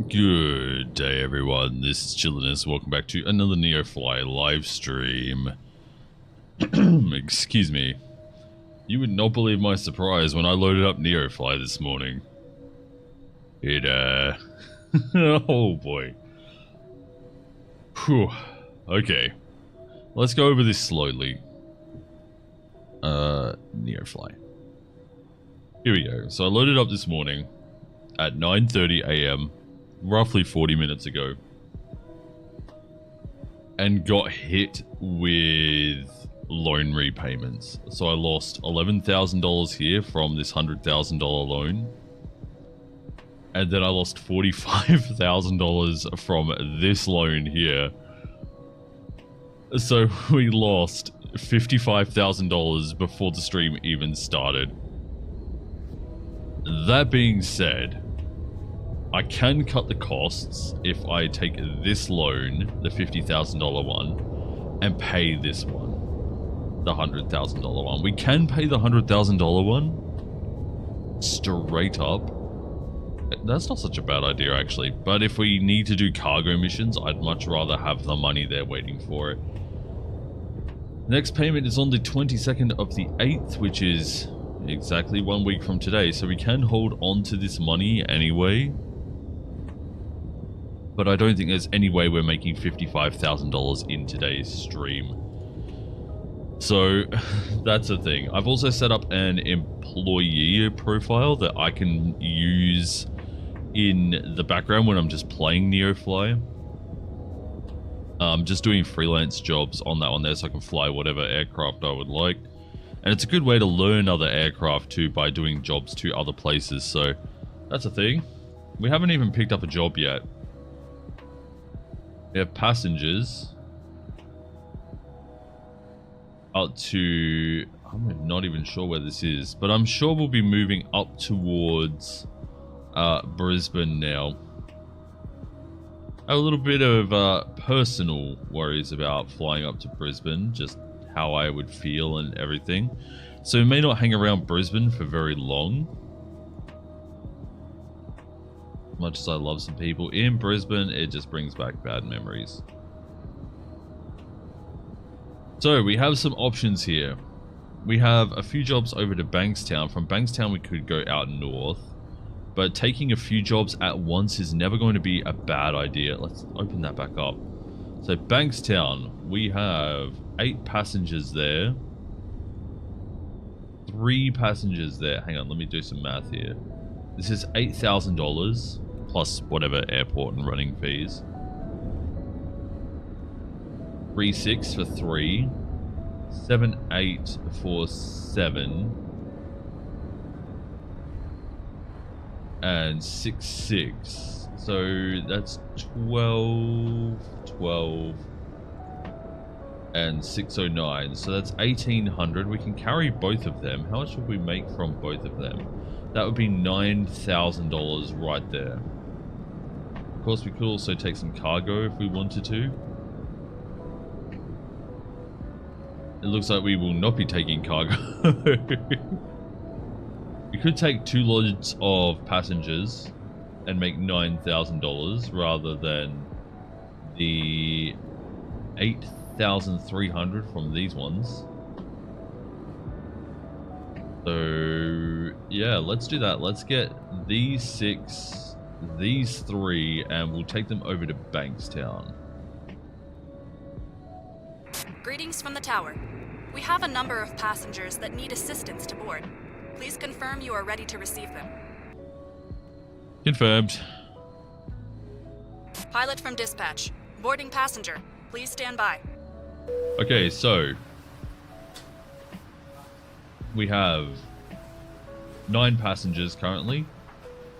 Good day, everyone. This is Chillainous. Welcome back to another NEOFLY live stream. Excuse me. You would not believe my surprise when I loaded up NEOFLY this morning. Oh boy. Whew. Okay. Let's go over this slowly. NEOFLY. Here we go. So I loaded up this morning at 9:30 AM. Roughly 40 minutes ago, and got hit with loan repayments. So I lost $11,000 here from this $100,000 loan, and then I lost $45,000 from this loan here. So we lost $55,000 before the stream even started. That being said, I can cut the costs if I take this loan, the $50,000 one, and pay this one, the $100,000 one. We can pay the $100,000 one straight up. That's not such a bad idea, actually. But if we need to do cargo missions, I'd much rather have the money there waiting for it. Next payment is on the 22nd of the 8th, which is exactly 1 week from today. So we can hold on to this money anyway. But I don't think there's any way we're making $55,000 in today's stream. So that's the thing. I've also set up an employee profile that I can use in the background when I'm just playing NEOFLY. Just doing freelance jobs on that one there, so I can fly whatever aircraft I would like. And it's a good way to learn other aircraft too by doing jobs to other places. So that's a thing. We haven't even picked up a job yet. We have passengers out to, I'm not even sure where this is, but I'm sure we'll be moving up towards Brisbane now. I have a little bit of personal worries about flying up to Brisbane, just how I would feel and everything. So we may not hang around Brisbane for very long. Much as I love some people in Brisbane, it just brings back bad memories. So we have some options here. We have a few jobs over to Bankstown. From Bankstown we could go out north, but taking a few jobs at once is never going to be a bad idea. Let's open that back up. So Bankstown, we have 8 passengers there. 3 passengers there. Hang on, let me do some math here. This is $8,000 plus whatever airport and running fees. 3.6 for 3, 7.8 for 7, and 6.6. So that's 12, and 609. So that's 1,800. We can carry both of them. How much would we make from both of them? That would be $9,000 right there. Of course, we could also take some cargo if we wanted to. It looks like we will not be taking cargo. We could take 2 loads of passengers and make $9,000 rather than the 8,300 from these ones. So yeah, let's do that. Let's get these 6, these 3, and we'll take them over to Bankstown. Greetings from the tower. We have a number of passengers that need assistance to board. Please confirm you are ready to receive them. Confirmed. Pilot from dispatch. Boarding passenger. Please stand by. Okay, so we have 9 passengers currently,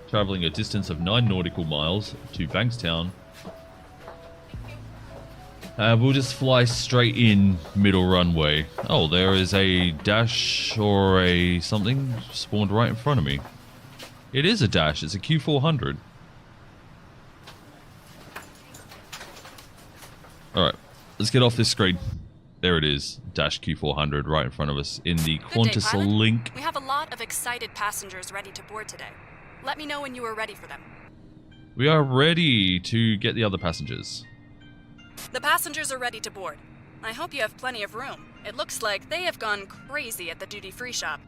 traveling a distance of 9 nautical miles to Bankstown. We'll just fly straight in middle runway. Oh, there is a dash or a something spawned right in front of me. It is a dash. It's a Q400. Alright, let's get off this screen. There it is. Dash Q400 right in front of us in the Qantas link. We have a lot of excited passengers ready to board today. Let me know when you are ready for them. We are ready to get the other passengers. The passengers are ready to board. I hope you have plenty of room. It looks like they have gone crazy at the duty-free shop.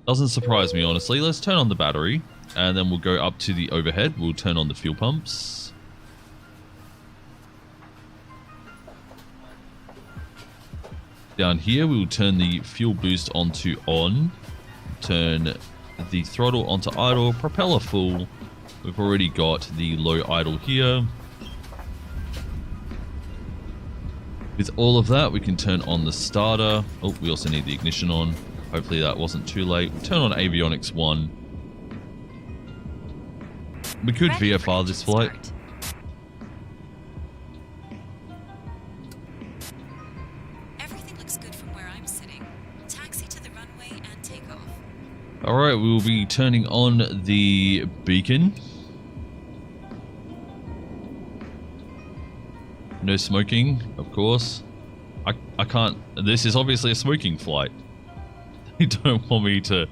Doesn't surprise me, honestly. Let's turn on the battery, and then we'll go up to the overhead. We'll turn on the fuel pumps. Down here, we will turn the fuel boost onto on. Turn the throttle onto idle. Propeller full. We've already got the low idle here. With all of that, we can turn on the starter. Oh, we also need the ignition on. Hopefully that wasn't too late. We'll turn on avionics 1. We could VFR this flight. Everything looks good from where I'm sitting. Taxi to the runway and take off. Alright, we will be turning on the beacon. No smoking, of course. I can't... This is obviously a smoking flight. They don't want me to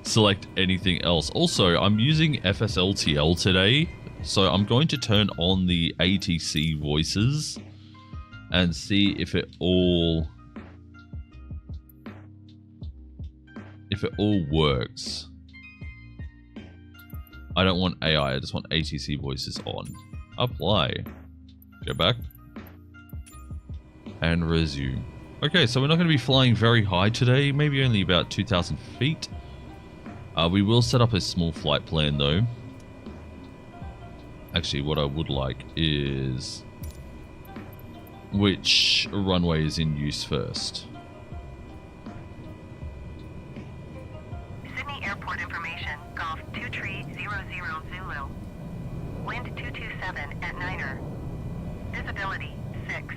select anything else. Also, I'm using FSLTL today, so I'm going to turn on the ATC voices and see if it all works. I don't want AI, I just want ATC voices on. Apply. Go back. And resume. Okay, so we're not going to be flying very high today, maybe only about 2,000 feet. We will set up a small flight plan though. Actually, what I would like is which runway is in use first. Sydney Airport information, Golf 2300 Zulu. Wind 227 at Niner. Visibility 6.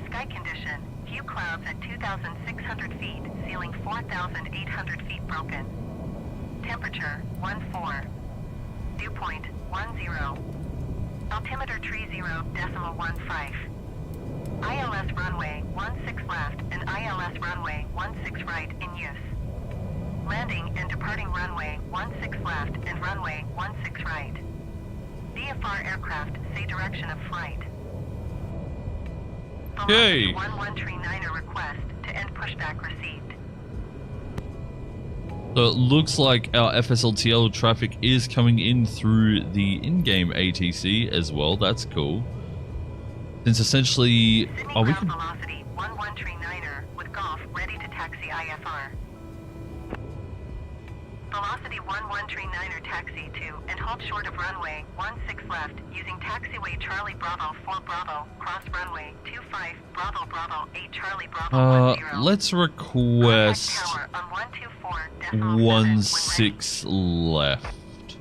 Sky condition, few clouds at 2,600 feet, ceiling 4,800 feet broken. Temperature 14. Dew point 10. Altimeter 30.15. ILS runway 16 left and ILS runway 16 right in use. Landing and departing runway 16 left and runway 16 right. VFR aircraft say direction of flight. Yay! 1139er request to end pushback received. So it looks like our FSLTL traffic is coming in through the in-game ATC as well. That's cool. Since essentially... Sydney oh, we ground can... velocity 1139er with Golf ready to taxi IFR. Velocity 1139er taxi to and hold short of runway 16 left using taxiway Charlie Bravo 4 Bravo cross runway 25 Bravo Bravo 8 Charlie Bravo 10. Let's request Tower on 124.7 16 left.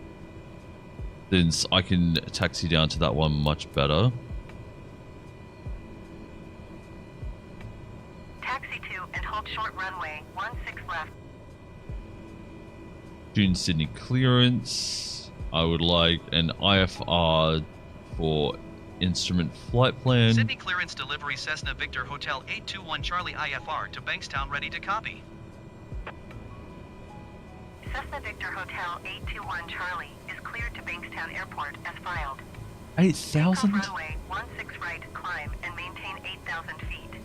Since I can taxi down to that one much better. Taxi to and hold short runway 16 left. June Sydney clearance. I would like an IFR for instrument flight plan. Sydney clearance delivery Cessna Victor Hotel 821 Charlie IFR to Bankstown ready to copy. Cessna Victor Hotel 821 Charlie is cleared to Bankstown Airport as filed. 8,000? Takeoff runway 16 right, climb and maintain 8,000 feet.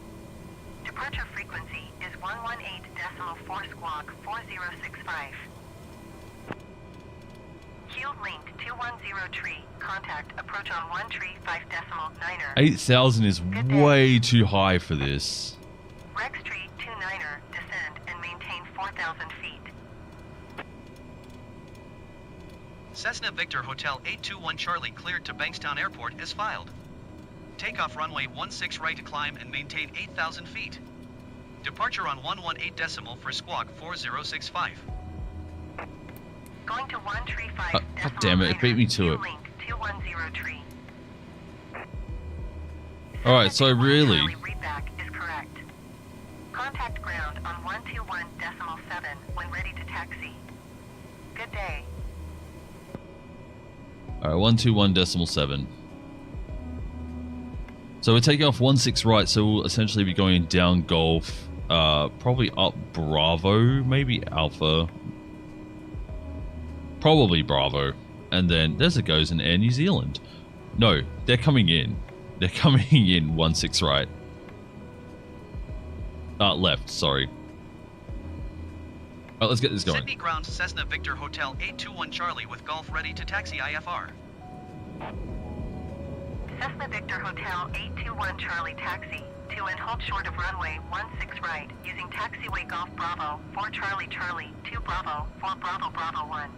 Departure frequency is 118.4 squawk 4065. Q linked 210 tree. Contact approach on 135.9er. 8,000 is way too high for this. Rex Tree 29er, descend and maintain 4,000 feet. Cessna Victor Hotel 821 Charlie cleared to Bankstown Airport as filed. Takeoff runway 16 right to climb and maintain 8,000 feet. Departure on 118 for squawk 4065. Going to 135. God damn it beat me to it. Link 210 tree. Alright, so really... Readback is correct. Contact ground on 121.7 when ready to taxi. Good day. Alright, 121.7. So we're taking off 16 right, so we'll essentially be going down Golf, probably up Bravo, maybe Alpha. Probably Bravo. and then there's it goes in Air New Zealand. No, they're coming in. They're coming in 16 right. Left, sorry. Alright, let's get this going. Sydney ground Cessna Victor Hotel 821 Charlie with Golf ready to taxi IFR. Cessna Victor Hotel 821 Charlie taxi to and hold short of runway 16 right using taxiway Golf Bravo 4 Charlie Charlie 2 Bravo 4 Bravo Bravo 1.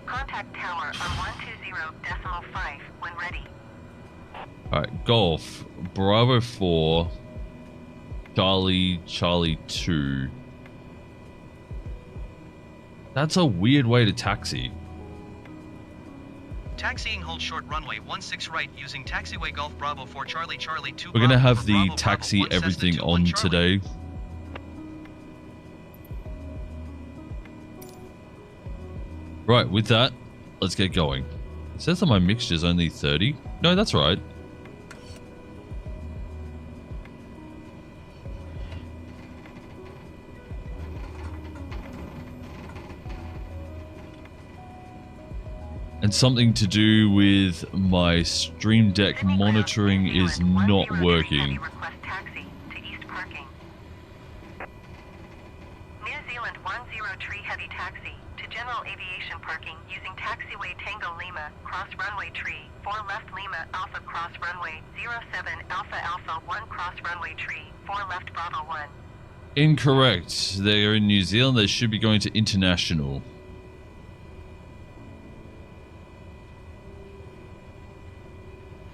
Contact tower on 120.5 when ready. Alright, Golf, Bravo 4, Charlie, Charlie 2. That's a weird way to taxi. Taxiing hold short runway 16 right using taxiway Golf Bravo 4 Charlie Charlie 2 We're gonna Bravo have for the Bravo taxi Bravo 1 everything Cessna on 21 Charlie. today. Right, with that, let's get going. It says that my mixture's only 30. No, that's right. And something to do with my Stream Deck monitoring is not working. Request taxi to East Parking. New Zealand 10 Heavy taxi to General Aviation Parking using taxiway Tango Lima cross runway tree 4 left Lima Alpha cross runway 07 Alpha Alpha 1 cross runway tree 4 left Bravo 1. Incorrect. They are in New Zealand. They should be going to international.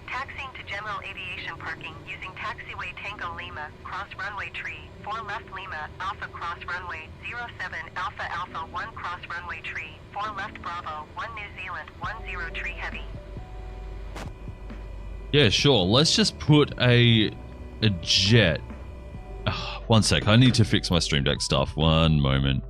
Taxiing to General Aviation Parking using taxiway Tango Lima cross runway tree 4 left Lima Alpha cross runway 07 Alpha Alpha 1 cross runway tree 4 left Bravo 1 New Zealand 10 Heavy. Yeah, sure. Let's just put a jet. One sec. I need to fix my Stream Deck stuff. One moment.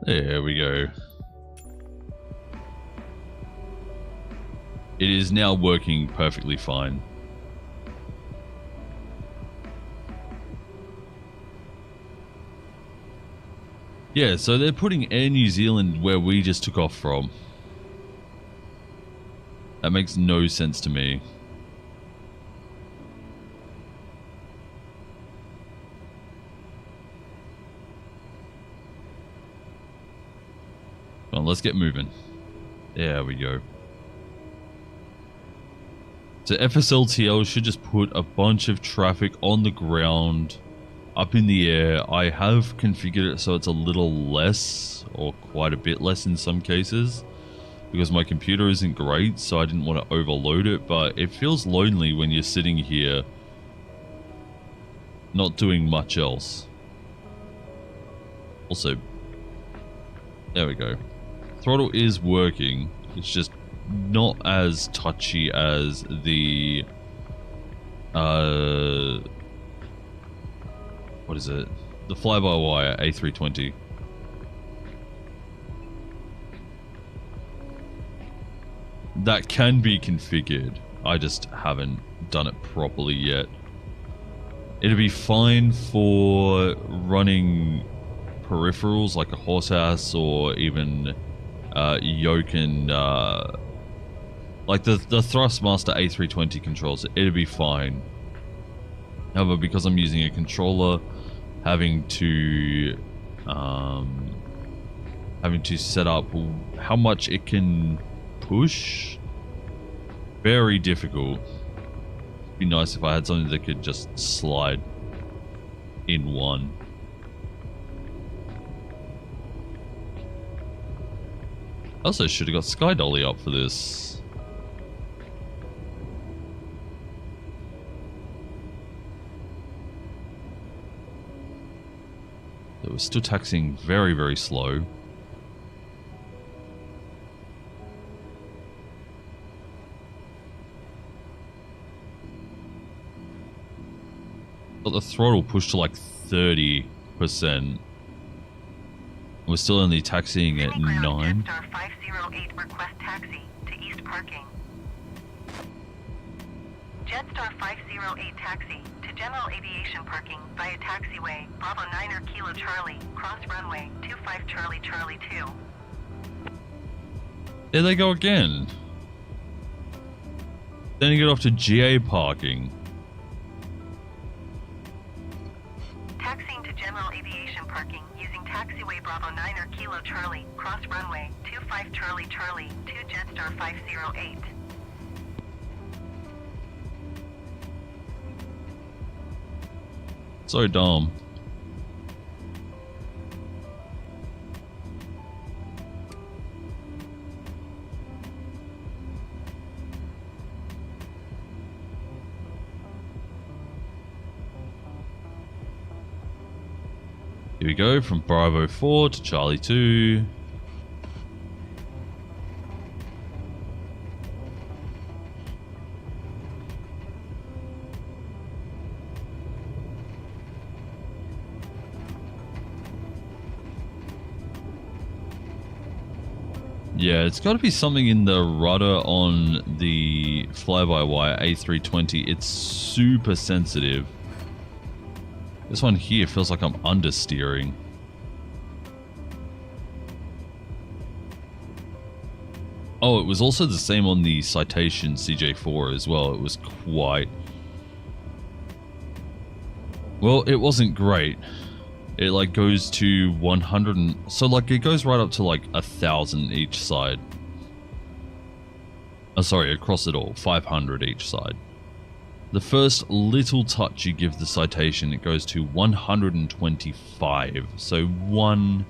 There we go. It is now working perfectly fine. Yeah, so they're putting Air New Zealand where we just took off from. That makes no sense to me. Come on, let's get moving. There we go. So FSLTL should just put a bunch of traffic on the ground, up in the air. I have configured it so it's a little less, or quite a bit less in some cases, because my computer isn't great, so I didn't want to overload it, but it feels lonely when you're sitting here not doing much else. Also, there we go. Throttle is working. It's just not as touchy as the what is it? The fly-by-wire A320. That can be configured. I just haven't done it properly yet. It'll be fine for running peripherals like a horse ass or even yoke and like the Thrustmaster A320 controls. It'll be fine. However, because I'm using a controller, having to set up how much it can push, very difficult. It'd be nice if I had something that could just slide in one. Also should have got Sky Dolly up for this. It was still taxiing very, very slow. Got the throttle pushed to like 30%. We're still only taxiing at 9. Jetstar 508 request taxi to East Parking. Jetstar 508 taxi to General Aviation Parking via taxiway Bravo 9er Kilo Charlie, cross runway 25 Charlie Charlie 2. There they go again. Then you get off to GA parking. Taxiing to General Aviation Parking using taxiway Bravo 9er Kilo Charlie, cross runway 25 Charlie Charlie 2 Jetstar 508. So dumb. Here we go, from Bravo 4 to Charlie 2. Yeah, it's got to be something in the rudder on the fly-by-wire A320. It's super sensitive. This one here feels like I'm understeering. Oh, it was also the same on the Citation CJ4 as well. It was quite... Well, it wasn't great. It like goes to 100 and... So like it goes right up to like 1,000 each side. Oh, sorry, across it all. 500 each side. The first little touch you give the Citation, it goes to 125. So 1/5.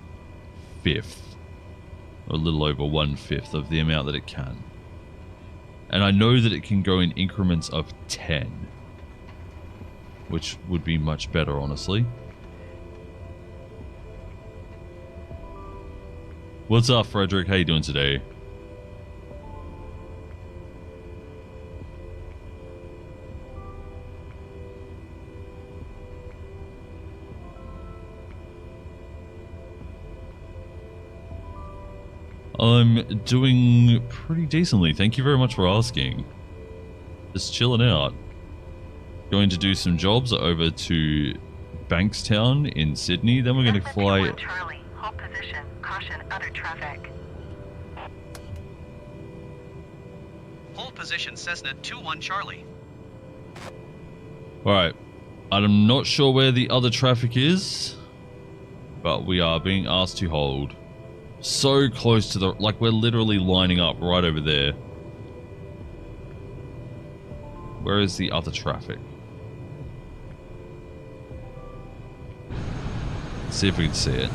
Or a little over 1/5 of the amount that it can. And I know that it can go in increments of 10. Which would be much better, honestly. What's up, Frederick? How you doing today? I'm doing pretty decently. Thank you very much for asking. Just chilling out. Going to do some jobs over to Bankstown in Sydney. Then we're going to fly... Charlie, hold position. Caution other traffic. Hold position Cessna 21 Charlie. Alright. I'm not sure where the other traffic is, but we are being asked to hold. So close to the... Like, we're literally lining up right over there. Where is the other traffic? Let's see if we can see it.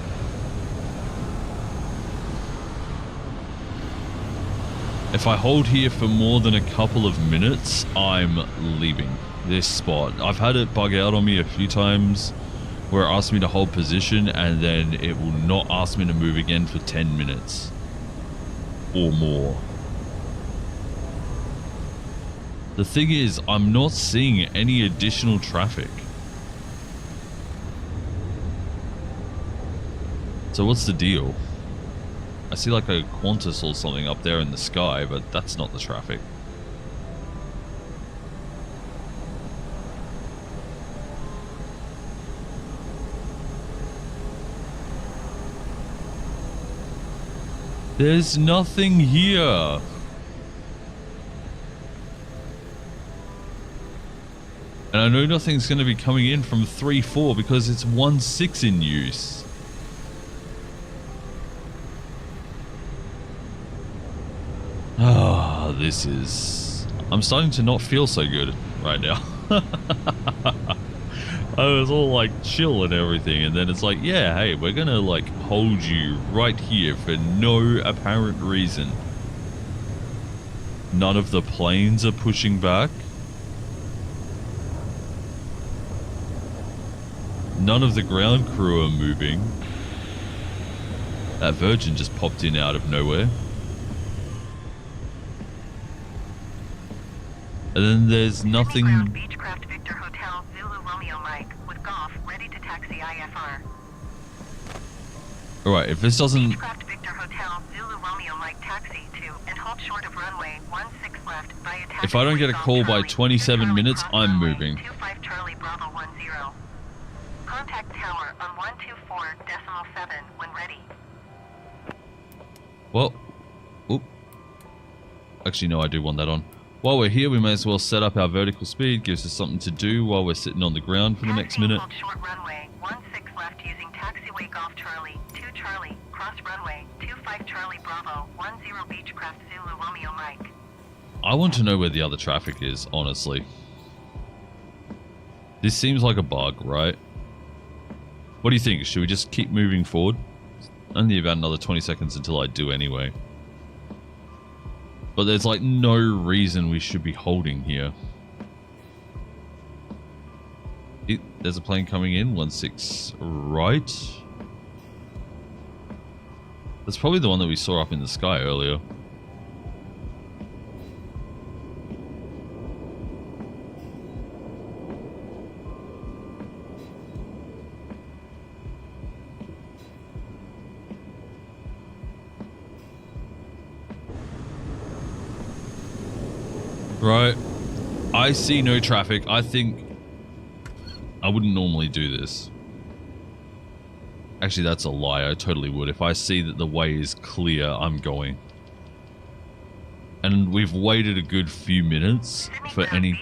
If I hold here for more than a couple of minutes, I'm leaving this spot. I've had it bug out on me a few times where it asks me to hold position and then it will not ask me to move again for 10 minutes or more. The thing is, I'm not seeing any additional traffic. So what's the deal? I see like a Qantas or something up there in the sky, but that's not the traffic. There's nothing here. And I know nothing's going to be coming in from 3-4 because it's 1-6 in use. Ah, this is... I'm starting to not feel so good right now. I was all like chill and everything, and then it's like, yeah, hey, we're gonna like hold you right here for no apparent reason. None of the planes are pushing back. None of the ground crew are moving. That Virgin just popped in out of nowhere. And then there's nothing... Beechcraft Victor Hotel, Zulu Romeo Mike, with Golf, ready to taxi IFR. Alright, if this doesn't... Beechcraft Victor Hotel, Zulu Romeo Mike, taxi to and hold short of runway 16 left via taxi. If I don't get a call by 27 minutes, I'm moving. 25 Charlie Bravo 10. Contact tower on 124.7 when ready. Well... Oop. Actually, no, I do want that on. While we're here, we may as well set up our vertical speed. Gives us something to do while we're sitting on the ground for the next minute. Hold short runway 16 left using taxiway Golf Charlie 2 Charlie cross runway 25 Charlie Bravo 10 Beechcraft Zulu Romeo Mike. I want to know where the other traffic is, honestly. This seems like a bug, right? What do you think? Should we just keep moving forward? Only about another 20 seconds until I do anyway. But there's like no reason we should be holding here. There's a plane coming in, 16 right. That's probably the one that we saw up in the sky earlier. Right. I see no traffic. I think I wouldn't normally do this. Actually, that's a lie. I totally would. If I see that the way is clear, I'm going. And we've waited a good few minutes for any...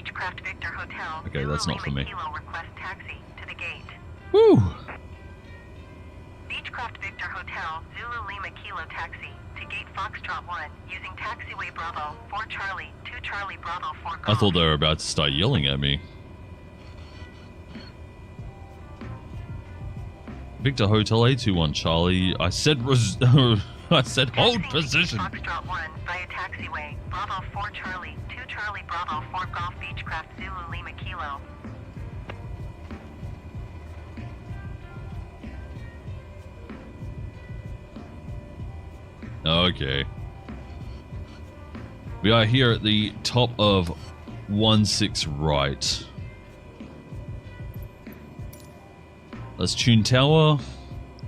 Okay, that's not for me. Woo! Beechcraft Victor Hotel, Zulu Lima Kilo taxi to gate Foxtrot 1 using taxiway Bravo 4 Charlie 2 Charlie Bravo 4 Golf. I thought they were about to start yelling at me. Victor Hotel A21 Charlie. I said I said hold position. Foxtrot 1 via taxiway Bravo 4 Charlie 2 Charlie Bravo 4 Golf Beechcraft Zulu Lima Kilo. Okay. We are here at the top of 16 right. Let's tune tower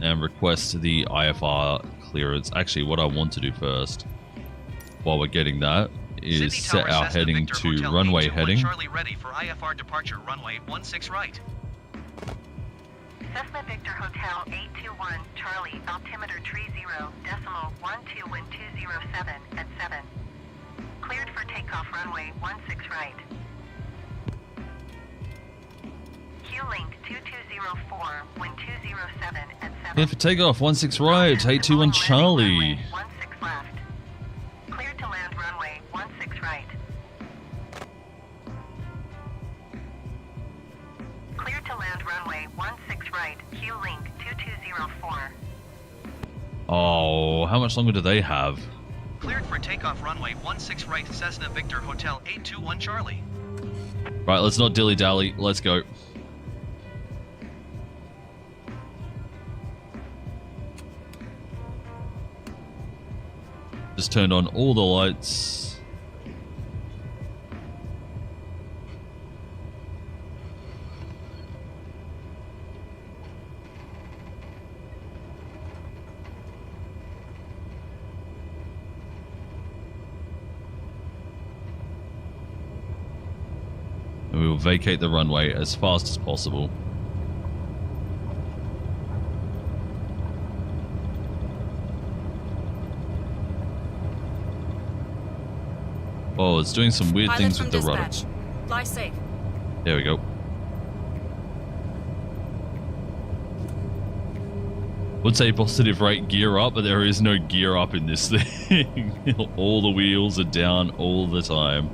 and request the IFR clearance. Actually, what I want to do first, while we're getting that, is set our heading to runway heading. Charlie ready for IFR departure, runway 16 right. Cessna Victor Hotel 821 Charlie, altimeter 30.12-1207 at 7. Cleared for takeoff runway 16 right. Q-link 2204, wind 207 at 7. Clear for takeoff, 16 right, 821 Charlie. 16 left. Cleared to land runway 16 right. Cleared to land runway 16 right, Q-link 2204. Oh, how much longer do they have? Cleared for takeoff runway 16 right, Cessna Victor Hotel 821 Charlie. Right, let's not dilly-dally. Let's go. Just turned on all the lights. And we will vacate the runway as fast as possible. Oh, it's doing some weird things with the rudder. Fly safe. There we go. Would say positive rate gear up, but there is no gear up in this thing. All the wheels are down all the time.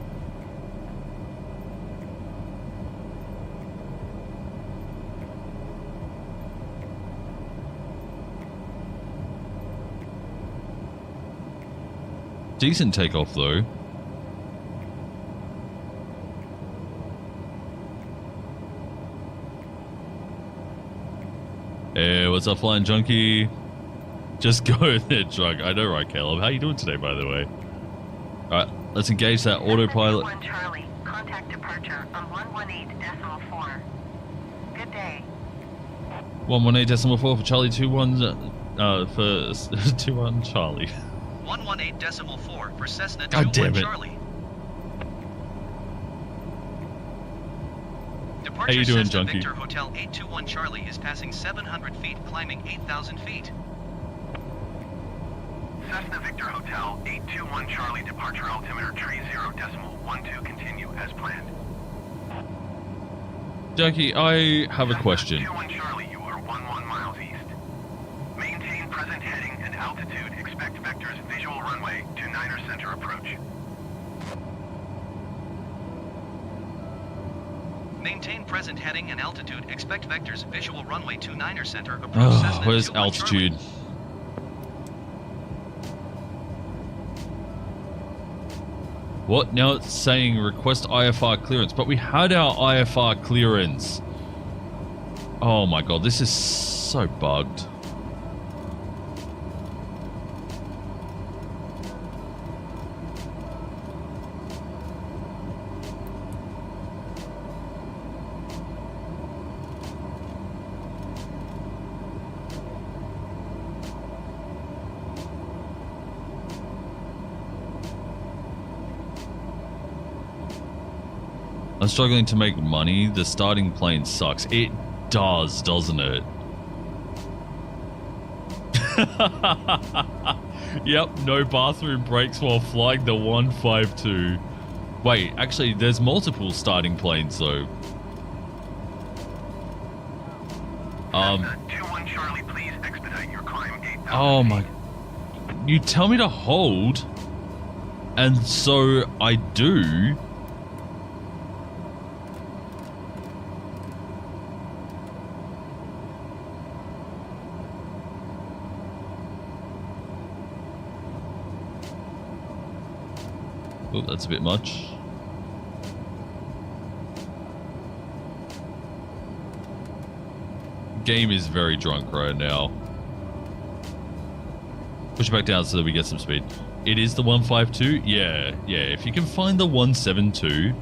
Decent takeoff though. Hey, what's up, flying junkie? Just go there, drunk. I know, right, Caleb? How you doing today, by the way? Alright, let's engage that autopilot. 1 Charlie, contact departure on 118.4. Good day. 118.4 for Charlie, 21 for 21 Charlie. 118.4 for Cessna God damn 21 it. Charlie. Departure How you doing, Cessna junkie? Victor Hotel 821 Charlie is passing 700 feet, climbing 8,000 feet. Cessna Victor Hotel 821 Charlie, departure altimeter 30.12, continue as planned. Junkie, I have a question. 21 Charlie, you are 11 miles east. Maintain present heading and altitude. Expect vectors visual runway to Niner Center approach. Maintain present heading and altitude. Expect vectors visual runway to Niner Center approach. Oh, Cessna where's 21 altitude? Charlie. What? Now it's saying request IFR clearance, but we had our IFR clearance. Oh my god, this is so bugged. I'm struggling to make money. The starting plane sucks. It does, doesn't it? Yep, no bathroom breaks while flying the 152. Wait, actually, there's multiple starting planes though. Cessna 21 Charlie, please expedite your climb 8,000 Oh my. feet. You tell me to hold, and so I do. Oh, that's a bit much. Game is very drunk right now. Push it back down so that we get some speed. It is the 152? Yeah. If you can find the 172,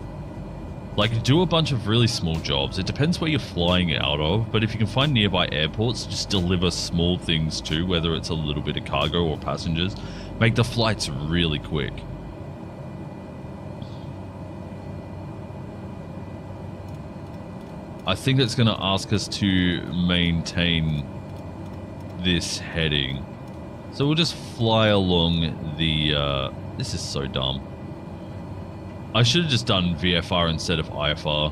like, do a bunch of really small jobs. It depends where you're flying out of, but if you can find nearby airports, just deliver small things too, whether it's a little bit of cargo or passengers. Make the flights really quick. I think it's going to ask us to maintain this heading. So we'll just fly along the... this is so dumb. I should have just done VFR instead of IFR.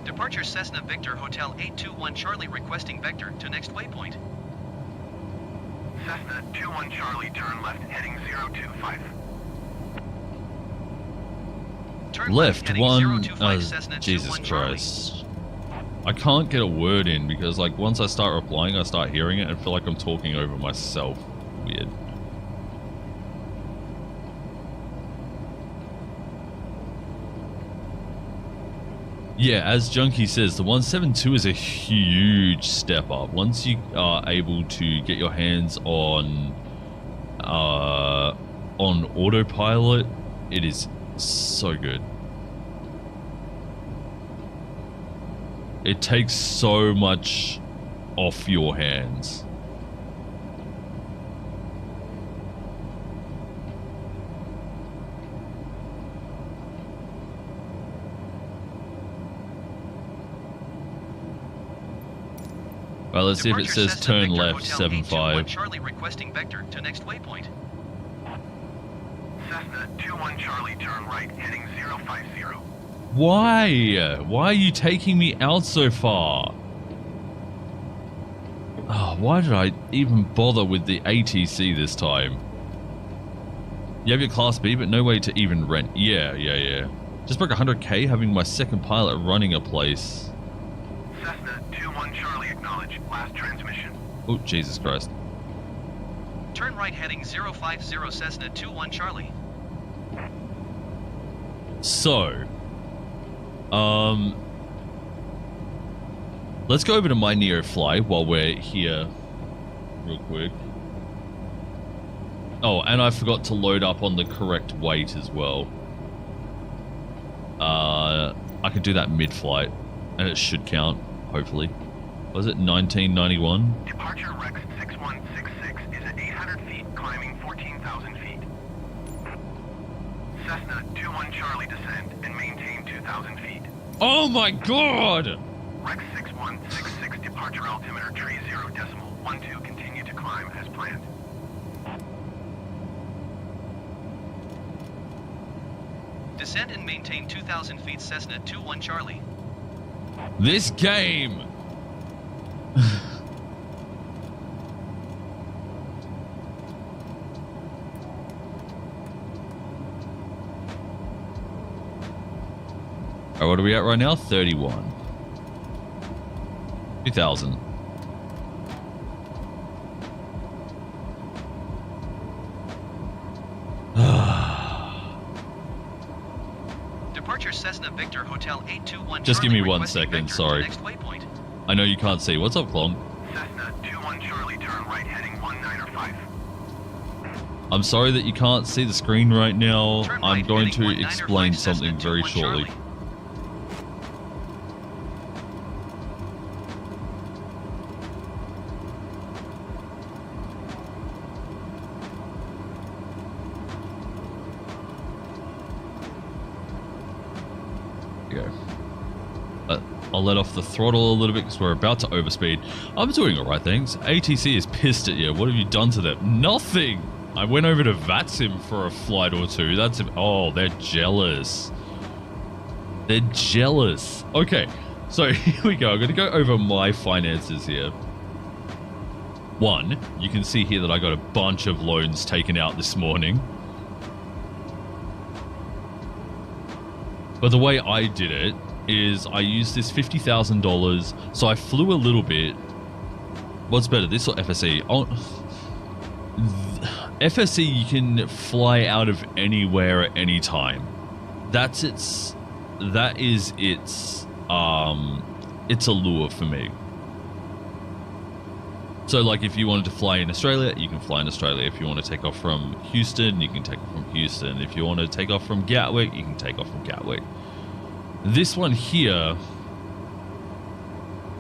Departure Cessna Victor Hotel 821 Charlie requesting vector to next waypoint. Cessna 21 Charlie, turn left heading 025. Turn Left heading one... 025 Cessna Jesus 21 Charlie. Christ. I can't get a word in because, like, once I start replying, I start hearing it and feel like I'm talking over myself. Weird. Yeah, as Junkie says, the 172 is a huge step up. Once you are able to get your hands on autopilot, it is so good. It takes so much off your hands. Well, let's see if it Departure says Cessna turn Victor left Hotel 75. 821 Charlie requesting vector to next waypoint. Cessna 21 Charlie, turn right heading 050. Why? Why are you taking me out so far? Oh, why did I even bother with the ATC this time? You have your Class B, but no way to even rent. Yeah. Just broke 100k having my second pilot running a place. Cessna 21 Charlie, acknowledge last transmission. Oh, Jesus Christ. Turn right heading 050 Cessna 21 Charlie. So, let's go over to my NEOFLY while we're here real quick. Oh, and I forgot to load up on the correct weight as well. I could do that mid-flight, and it should count, hopefully. Was it 1991? Departure Rex 6166 is at 800 feet, climbing 14,000 feet. Cessna 21 Charlie descend and maintain 2,000 feet. Oh my god! Rex 6166 departure altimeter 30.12, continue to climb as planned. Descend and maintain 2,000 feet Cessna 21 Charlie. This game! Alright, what are we at right now? 31. 2,000. Departure Cessna Victor Hotel 821 Just give me Charlie, 1 requesting second, vector to sorry. next waypoint. I know you can't see. What's up, Clong? Cessna 21 Charlie, turn right heading 195. I'm sorry that you can't see the screen right now. Turn I'm right going heading to 195 explain Cessna something very 21 shortly. Charlie. Here we go. I'll let off the throttle a little bit because we're about to overspeed. I'm doing alright, thanks. ATC is pissed at you. What have you done to them? Nothing! I went over to VATSIM for a flight or two. That's... Oh, they're jealous. They're jealous. Okay, so here we go. I'm going to go over my finances here. One, you can see here that I got a bunch of loans taken out this morning. But the way I did it is I used this $50,000. So I flew a little bit. What's better, this or FSE? Oh, FSE, you can fly out of anywhere at any time. That is its allure for me. So like if you wanted to fly in Australia, you can fly in Australia. If you want to take off from Houston, you can take off from Houston. If you want to take off from Gatwick, you can take off from Gatwick. This one here,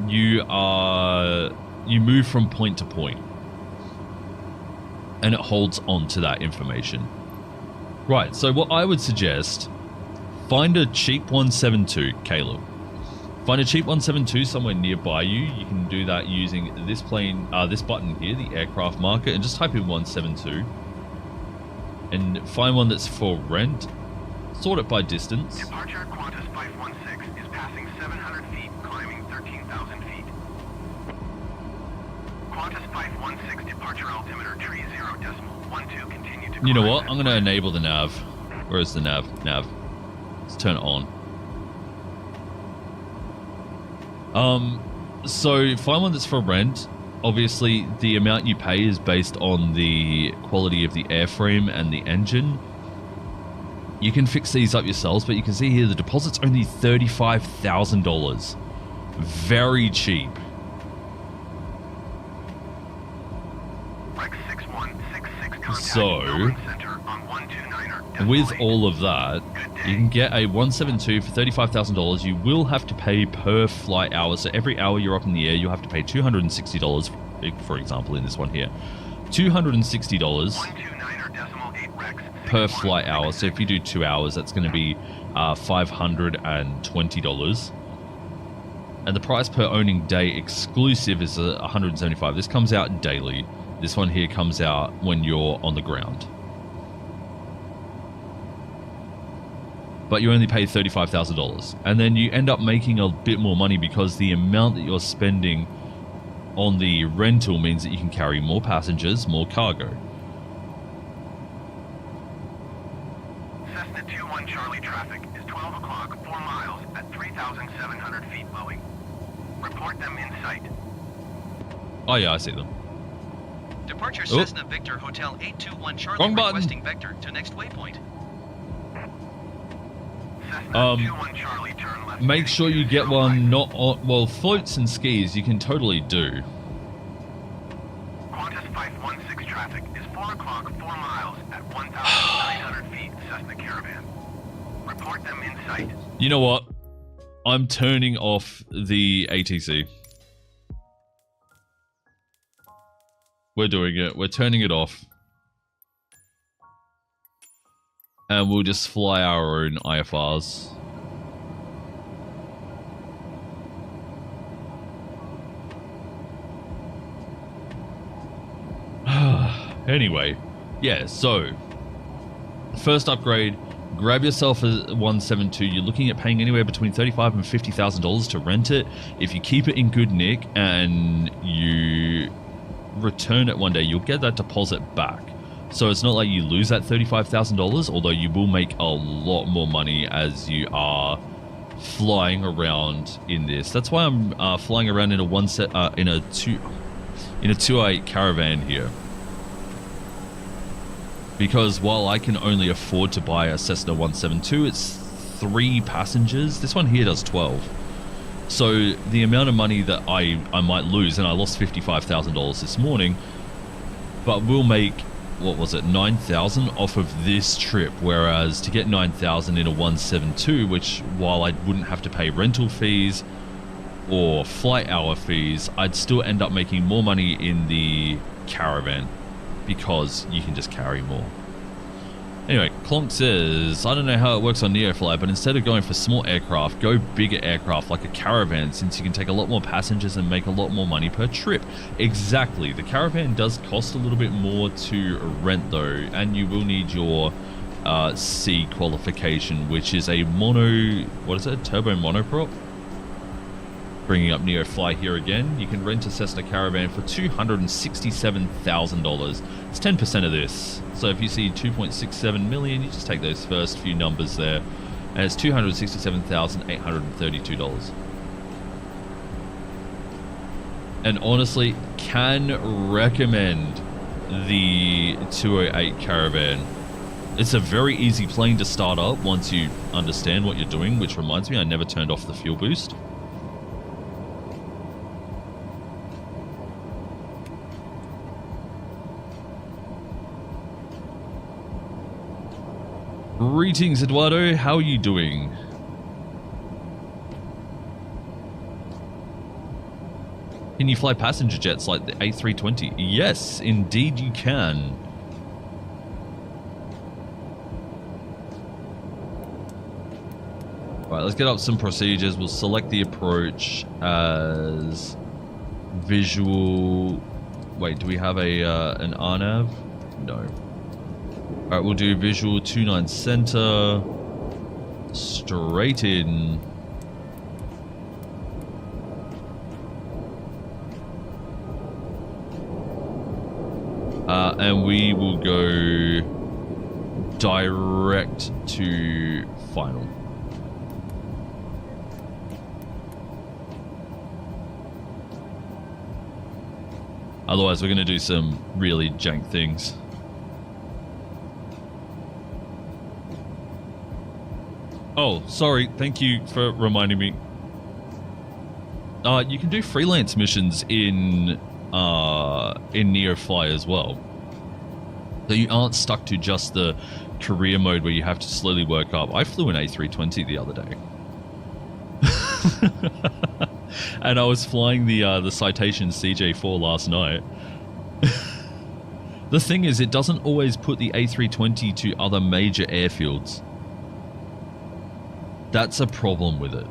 you move from point to point. And it holds on to that information. Right, so what I would suggest, find a cheap 172, Caleb. Find a cheap 172 somewhere nearby you. You can do that using this plane, this button here, the aircraft marker, and just type in 172. And find one that's for rent. Sort it by distance. Departure Qantas 516 is passing 700 feet, climbing 13,000 feet. Qantas 516 departure altimeter 30.12, continue to You know climb what? as I'm going to enable the nav. Where is the nav? Nav. Let's turn it on. So find one that's for rent. Obviously, the amount you pay is based on the quality of the airframe and the engine. You can fix these up yourselves, but you can see here the deposit's only $35,000. Very cheap. Rex 6166 contact So, Melbourne Center on 129er. with all of that, you can get a 172 for $35,000. You will have to pay per flight hour. So every hour you're up in the air, you'll have to pay $260, for example, in this one here. $260 129er.8 Rex per flight hour. So if you do 2 hours, that's going to be $520. And the price per owning day exclusive is $175. This comes out daily. This one here comes out when you're on the ground. But you only pay $35,000. And then you end up making a bit more money because the amount that you're spending on the rental means that you can carry more passengers, more cargo. Cessna 21 Charlie traffic is 12 o'clock, 4 miles at 3,700 feet Boeing. Report them in sight. Oh yeah, I see them. Departure Oh. Cessna Victor Hotel 821 Charlie Wrong button. requesting vector to next waypoint. Cessna 21 Charlie, turn left. Make sure you get one not on... Well, floats and skis you can totally do. Qantas 516 traffic is 4 o'clock, 4 miles at 1,900 feet, Cessna Caravan. Report them in sight. You know what? I'm turning off the ATC. We're doing it. We're turning it off. And we'll just fly our own IFRs. Anyway, yeah, so first upgrade, grab yourself a 172. You're looking at paying anywhere between $35,000 and $50,000 to rent it. If you keep it in good nick and you return it one day, you'll get that deposit back. So it's not like you lose that $35,000, although you will make a lot more money as you are flying around in this. That's why I'm flying around in a 208 Caravan here. Because while I can only afford to buy a Cessna 172, it's 3 passengers. This one here does 12. So the amount of money that I might lose, and I lost $55,000 this morning, but we'll make, what was it, 9,000 off of this trip. Whereas to get 9,000 in a 172, which while I wouldn't have to pay rental fees or flight hour fees, I'd still end up making more money in the Caravan because you can just carry more. Anyway, Clonk says, I don't know how it works on NEOFLY, but instead of going for small aircraft, go bigger aircraft like a Caravan, since you can take a lot more passengers and make a lot more money per trip. Exactly. The Caravan does cost a little bit more to rent though, and you will need your C qualification, which is a turbo monoprop. Bringing up NEOFLY here again, you can rent a Cessna Caravan for $267,000. It's 10% of this. So if you see 2.67 million, you just take those first few numbers there, and it's $267,832. And honestly, can recommend the 208 Caravan. It's a very easy plane to start up once you understand what you're doing, which reminds me, I never turned off the fuel boost. Greetings, Eduardo. How are you doing? Can you fly passenger jets like the A320? Yes, indeed you can. Right, let's get up some procedures. We'll select the approach as visual. Wait, do we have an RNAV? No. Alright, we'll do visual 29 center, straight in. And we will go direct to final. Otherwise, we're going to do some really jank things. Oh, sorry. Thank you for reminding me. You can do freelance missions in NEOFLY as well. So you aren't stuck to just the career mode where you have to slowly work up. I flew an A320 the other day. And I was flying the Citation CJ4 last night. The thing is, it doesn't always put the A320 to other major airfields. That's a problem with it.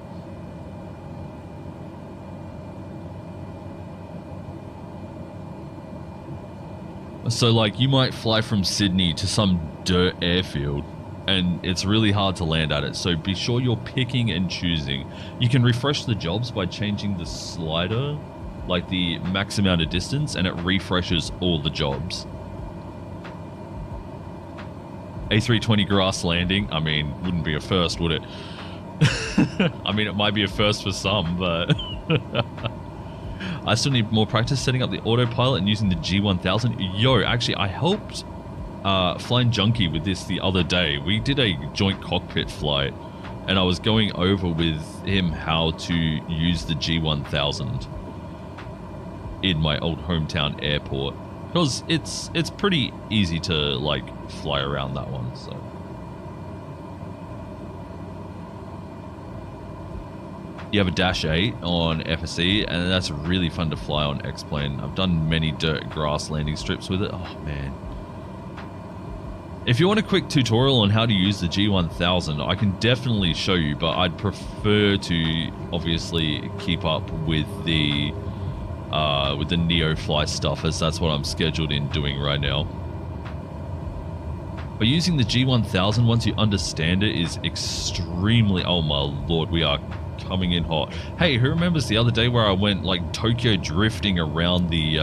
So like you might fly from Sydney to some dirt airfield and it's really hard to land at it. So be sure you're picking and choosing. You can refresh the jobs by changing the slider, like the max amount of distance, and it refreshes all the jobs. A320 grass landing, I mean, wouldn't be a first, would it? I mean, it might be a first for some, but I still need more practice setting up the autopilot and using the G1000. Yo, actually, I helped Flying Junkie with this the other day. We did a joint cockpit flight, and I was going over with him how to use the G1000 in my old hometown airport. Because it's pretty easy to, like, fly around that one, so... You have a Dash 8 on FSE, and that's really fun to fly on X-Plane. I've done many dirt grass landing strips with it. Oh, man. If you want a quick tutorial on how to use the G1000, I can definitely show you, but I'd prefer to obviously keep up with the NEOFLY stuff, as that's what I'm scheduled in doing right now. But using the G1000, once you understand it, is extremely... Oh my lord, we are coming in hot. Hey, who remembers the other day where I went like Tokyo drifting around the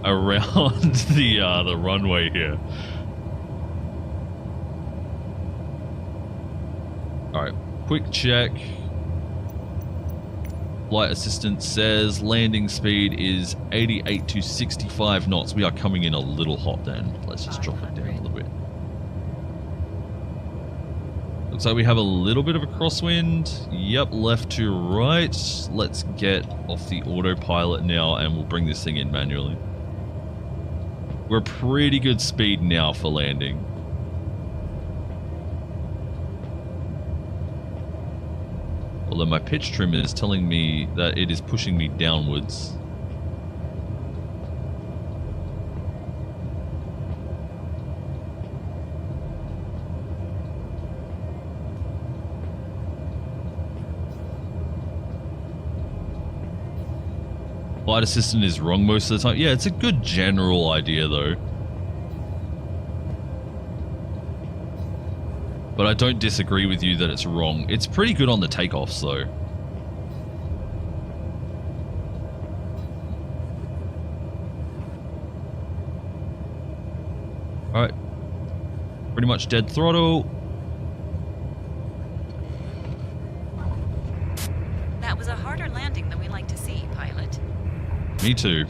the runway here? Alright, quick check. Flight assistant says landing speed is 88 to 65 knots. We are coming in a little hot then. Let's just drop it down a little bit. Looks like we have a little bit of a crosswind. Yep, left to right. Let's get off the autopilot now and we'll bring this thing in manually. We're pretty good speed now for landing. Although my pitch trim is telling me that it is pushing me downwards. Flight assistant is wrong most of the time. Yeah, it's a good general idea though. But I don't disagree with you that it's wrong. It's pretty good on the takeoffs though. Alright. Pretty much dead throttle. That was a harder landing than we like to see, pilot. Me too.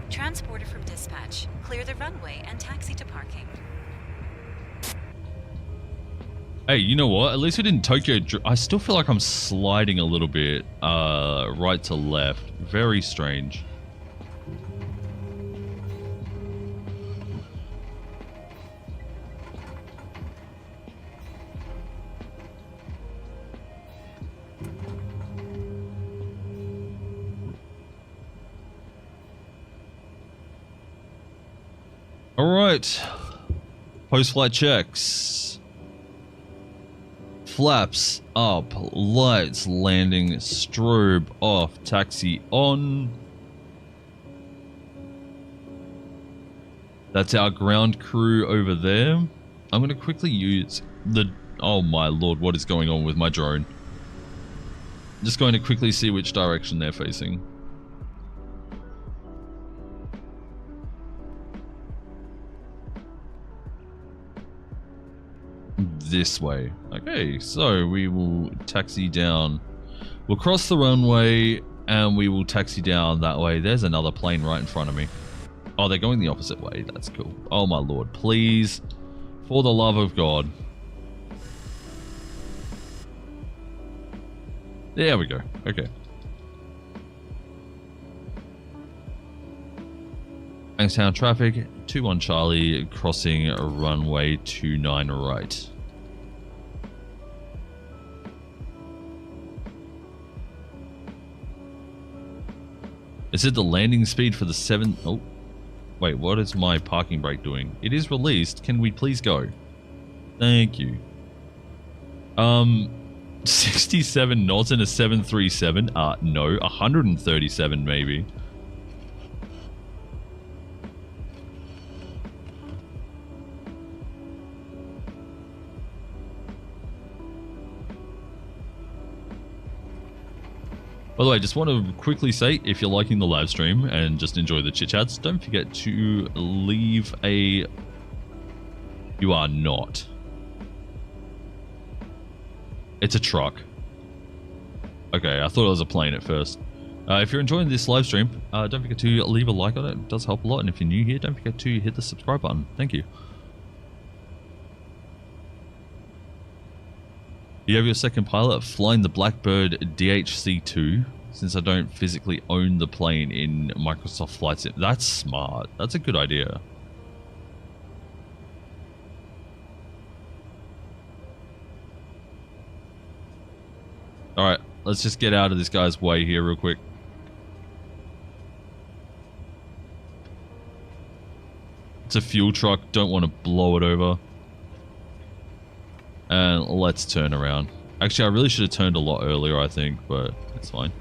Transporter from dispatch. Clear the runway and taxi to parking. Hey, you know what? At least we didn't Tokyo... I still feel like I'm sliding a little bit right to left. Very strange. All right. Post-flight checks. Flaps up, lights landing, strobe off, taxi on. That's our ground crew over there. I'm going to quickly use the... Oh my lord, what is going on with my drone? I'm just going to quickly see which direction they're facing. This way. Okay, so we will taxi down. We'll cross the runway and we will taxi down that way. There's another plane right in front of me. Oh, they're going the opposite way. That's cool. Oh my lord, please. For the love of God. There we go. Okay. Bankstown traffic, 21 Charlie, crossing runway 29 right. Is it the landing speed for the 7... Oh, wait, what is my parking brake doing? It is released. Can we please go? Thank you. 67 knots in a 737? No, 137 maybe. By the way, just want to quickly say, if you're liking the live stream and just enjoy the chit chats, don't forget to leave a... You are not. It's a truck. Okay, I thought it was a plane at first. If you're enjoying this live stream, don't forget to leave a like on it. It does help a lot. And if you're new here, don't forget to hit the subscribe button. Thank you. You have your second pilot flying the Blackbird DHC-2. Since I don't physically own the plane in Microsoft Flight Sim. That's smart. That's a good idea. Alright, let's just get out of this guy's way here real quick. It's a fuel truck. Don't want to blow it over. And let's turn around. Actually, I really should have turned a lot earlier, I think, but it's fine.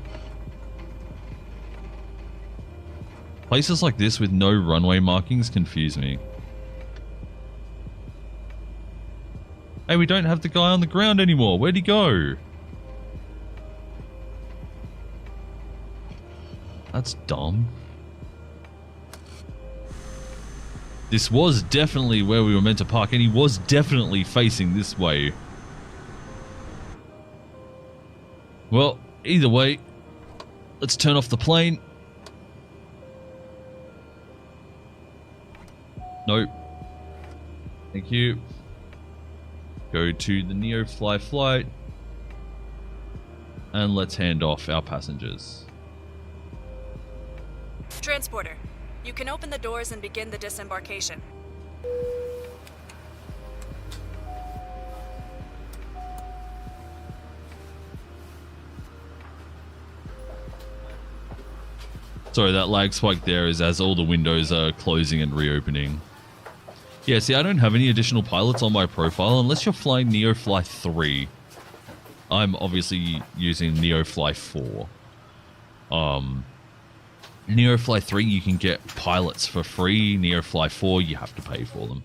Places like this with no runway markings confuse me. Hey, we don't have the guy on the ground anymore. Where'd he go? That's dumb. This was definitely where we were meant to park, and he was definitely facing this way. Well, either way, let's turn off the plane. Nope. Thank you. Go to the NEOFLY flight. And let's hand off our passengers. Transporter, you can open the doors and begin the disembarkation. Sorry, that lag spike there is as all the windows are closing and reopening. Yeah, see, I don't have any additional pilots on my profile unless you're flying NEOFLY 3. I'm obviously using NEOFLY 4. NEOFLY 3, you can get pilots for free. NEOFLY 4, you have to pay for them.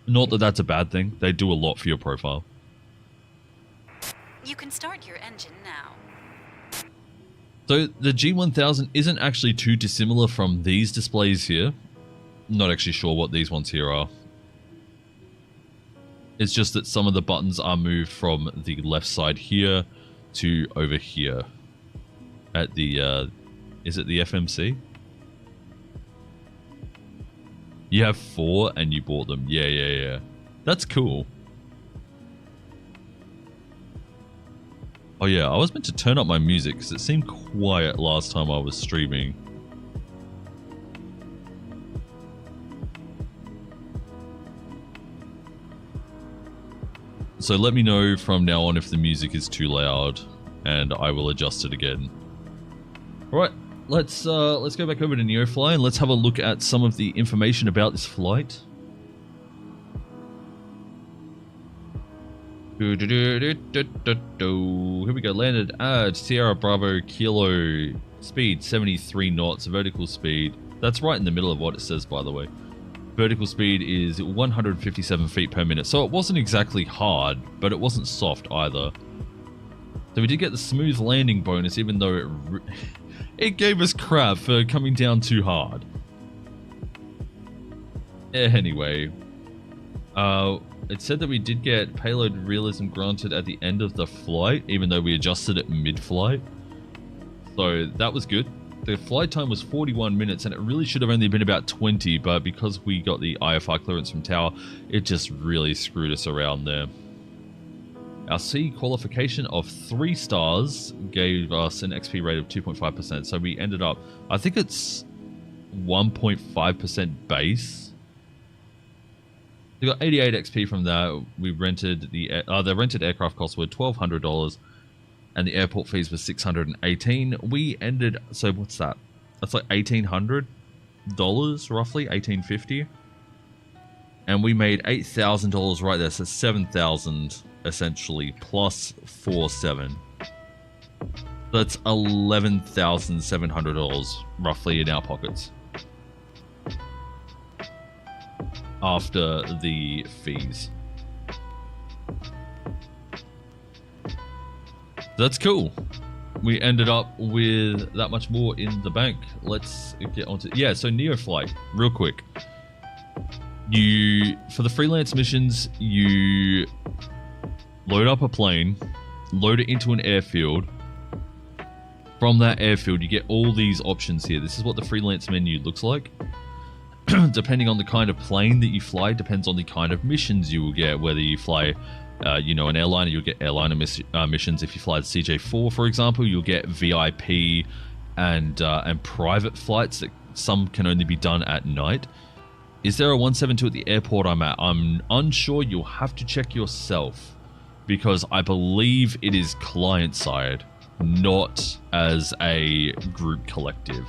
Not that that's a bad thing. They do a lot for your profile. You can start your engine now. So the G1000 isn't actually too dissimilar from these displays here. Not actually sure what these ones here are. It's just that some of the buttons are moved from the left side here to over here. At the, is it the FMC? You have 4 and you bought them. Yeah. That's cool. Oh yeah, I was meant to turn up my music because it seemed quiet last time I was streaming. So let me know from now on if the music is too loud and I will adjust it again. Alright, let's go back over to NEOFLY and let's have a look at some of the information about this flight. Here we go, landed at Sierra Bravo Kilo, speed 73 knots, vertical speed. That's right in the middle of what it says, by the way. Vertical speed is 157 feet per minute, so it wasn't exactly hard, but it wasn't soft either. So we did get the smooth landing bonus, even though it gave us crap for coming down too hard. Anyway, it said that we did get payload realism granted at the end of the flight, even though we adjusted it mid-flight. So that was good. The flight time was 41 minutes, and it really should have only been about 20, but because we got the IFR clearance from Tower, it just really screwed us around there. Our C qualification of 3 stars gave us an XP rate of 2.5%, so we ended up, I think it's 1.5% base. We got 88 XP from that. We rented the rented aircraft costs were $1,200, and the airport fees were $618. We ended, so what's that? That's like $1,800 roughly, $1,850, and we made $8,000 right there. So $7,000 essentially plus 4,700. That's $11,700 roughly in our pockets after the fees. That's cool. We ended up with that much more in the bank. Let's get onto, yeah, so NEOFLY, real quick. For the freelance missions, you load up a plane, load it into an airfield. From that airfield, you get all these options here. This is what the freelance menu looks like. Depending on the kind of plane that you fly, depends on the kind of missions you will get. Whether you fly, you know, an airliner, you'll get airliner missions. If you fly the CJ4, for example, you'll get VIP and private flights that some can only be done at night. Is there a 172 at the airport I'm at? I'm unsure. You'll have to check yourself, because I believe it is client side, not as a group collective.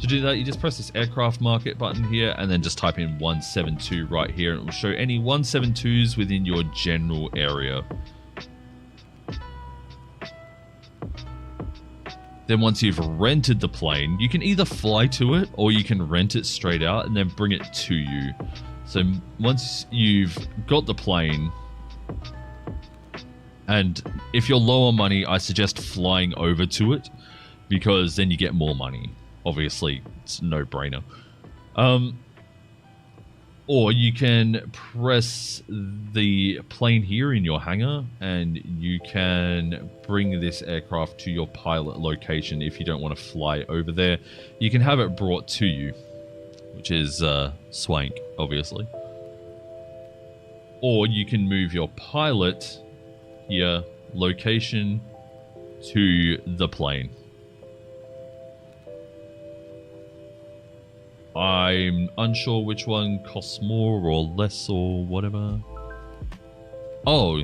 To do that, you just press this aircraft market button here and then just type in 172 right here, and it will show any 172s within your general area. Then once you've rented the plane, you can either fly to it or you can rent it straight out and then bring it to you. So once you've got the plane, and if you're low on money, I suggest flying over to it, because then you get more money. Obviously, it's a no-brainer. Or you can press the plane here in your hangar, and you can bring this aircraft to your pilot location if you don't want to fly over there. You can have it brought to you, which is swank, obviously. Or you can move your pilot here, location, to the plane. I'm unsure which one costs more or less or whatever. Oh,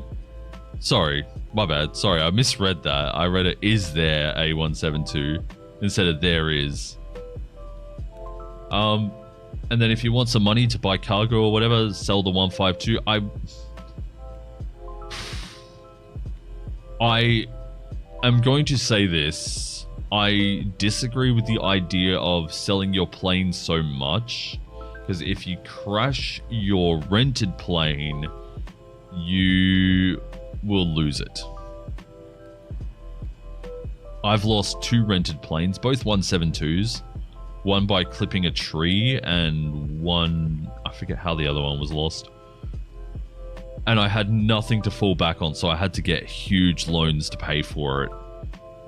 sorry, my bad. Sorry, I misread that. I read it, is there a 172 instead of there is. And then if you want some money to buy cargo or whatever, sell the 152. I am going to say this. I disagree with the idea of selling your plane so much, because if you crash your rented plane, you will lose it. I've lost 2 rented planes, both 172s. One by clipping a tree, and one, I forget how the other one was lost. And I had nothing to fall back on, so I had to get huge loans to pay for it.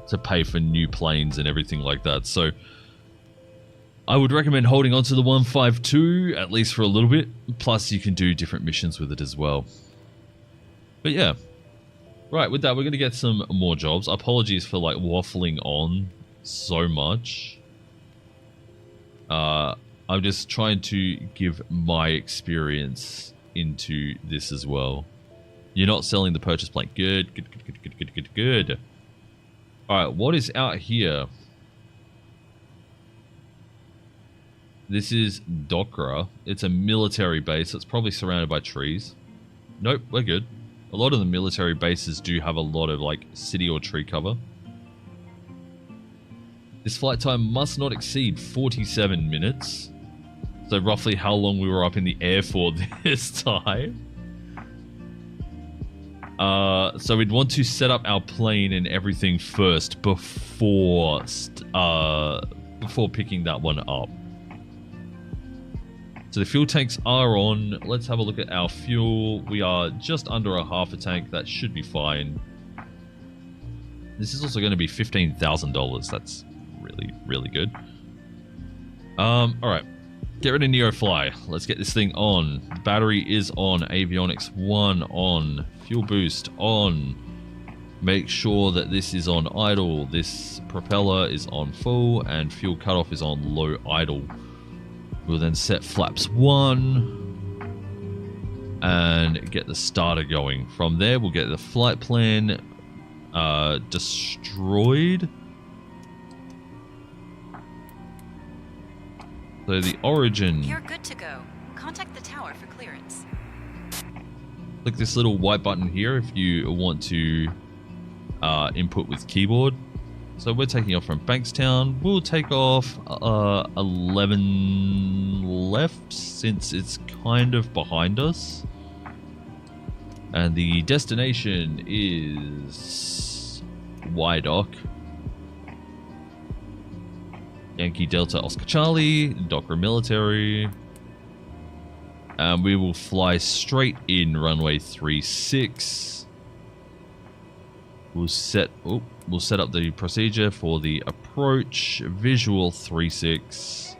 To pay for new planes and everything like that. So I would recommend holding on to the 152 at least for a little bit. Plus you can do different missions with it as well. But yeah. Right, with that we're going to get some more jobs. Apologies for like waffling on so much. I'm just trying to give my experience into this as well. You're not selling the purchase plane. Good, good, good, good, good, good, good, good. Alright, what is out here? This is Dokra. It's a military base. It's probably surrounded by trees. Nope, we're good. A lot of the military bases do have a lot of like city or tree cover. This flight time must not exceed 47 minutes. So roughly how long we were up in the air for this time. So we'd want to set up our plane and everything first before picking that one up. So the fuel tanks are on. Let's have a look at our fuel. We are just under a half a tank. That should be fine. This is also going to be $15,000. That's really, really good. Alright. Get rid of NEOFLY. Let's get this thing on. Battery is on. Avionics 1 on. Fuel boost on. Make sure that this is on idle. This propeller is on full and fuel cutoff is on low idle. We'll then set flaps 1 and get the starter going. From there, we'll get the flight plan destroyed. So the origin. You're good to go. Contact the tower for clearance. Click this little white button here if you want to input with keyboard. So we're taking off from Bankstown. We'll take off 11 left since it's kind of behind us. And the destination is Wydock. Yankee Delta Oscar Charlie, Dokra Military. And we will fly straight in runway 36. We'll set up the procedure for the approach. Visual 3.6.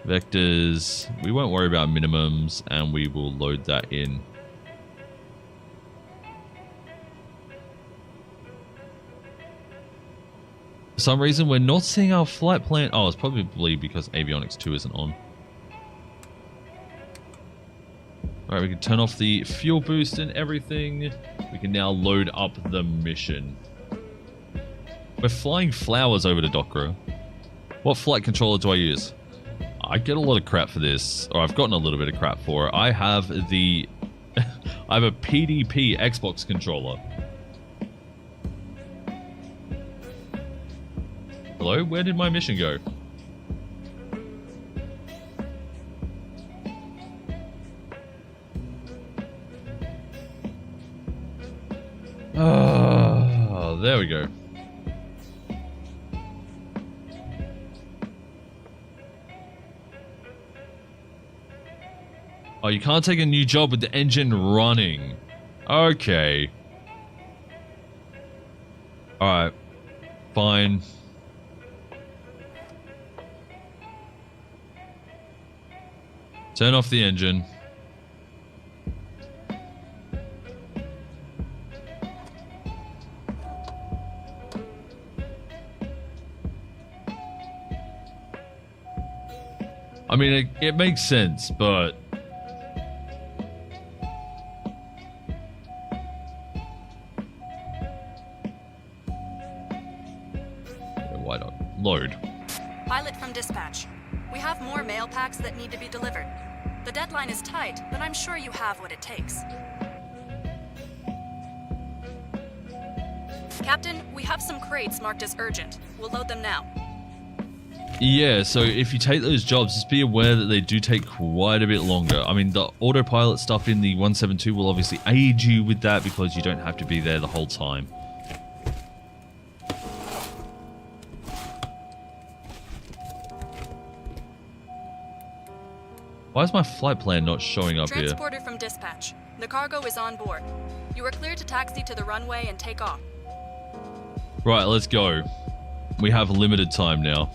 Vectors. We won't worry about minimums, and we will load that in. For some reason, we're not seeing our flight plan. Oh, it's probably because Avionics 2 isn't on. Alright, we can turn off the fuel boost and everything. We can now load up the mission. We're flying flowers over to Dokra. What flight controller do I use? I get a lot of crap for this, or I've gotten a little bit of crap for it. I have the... I have a PDP Xbox controller. Hello? Where did my mission go? Oh, there we go. Oh, you can't take a new job with the engine running. Okay. Alright. Fine. Turn off the engine. I mean, it makes sense, but... Why not? Load. Pilot from dispatch. We have more mail packs that need to be delivered. The deadline is tight, but I'm sure you have what it takes. Captain, we have some crates marked as urgent. We'll load them now. Yeah, so if you take those jobs, just be aware that they do take quite a bit longer. I mean, the autopilot stuff in the 172 will obviously aid you with that because you don't have to be there the whole time. Why is my flight plan not showing up here? Transporter from dispatch. The cargo is on board. You are cleared to taxi to the runway and take off. Right, let's go. We have limited time now.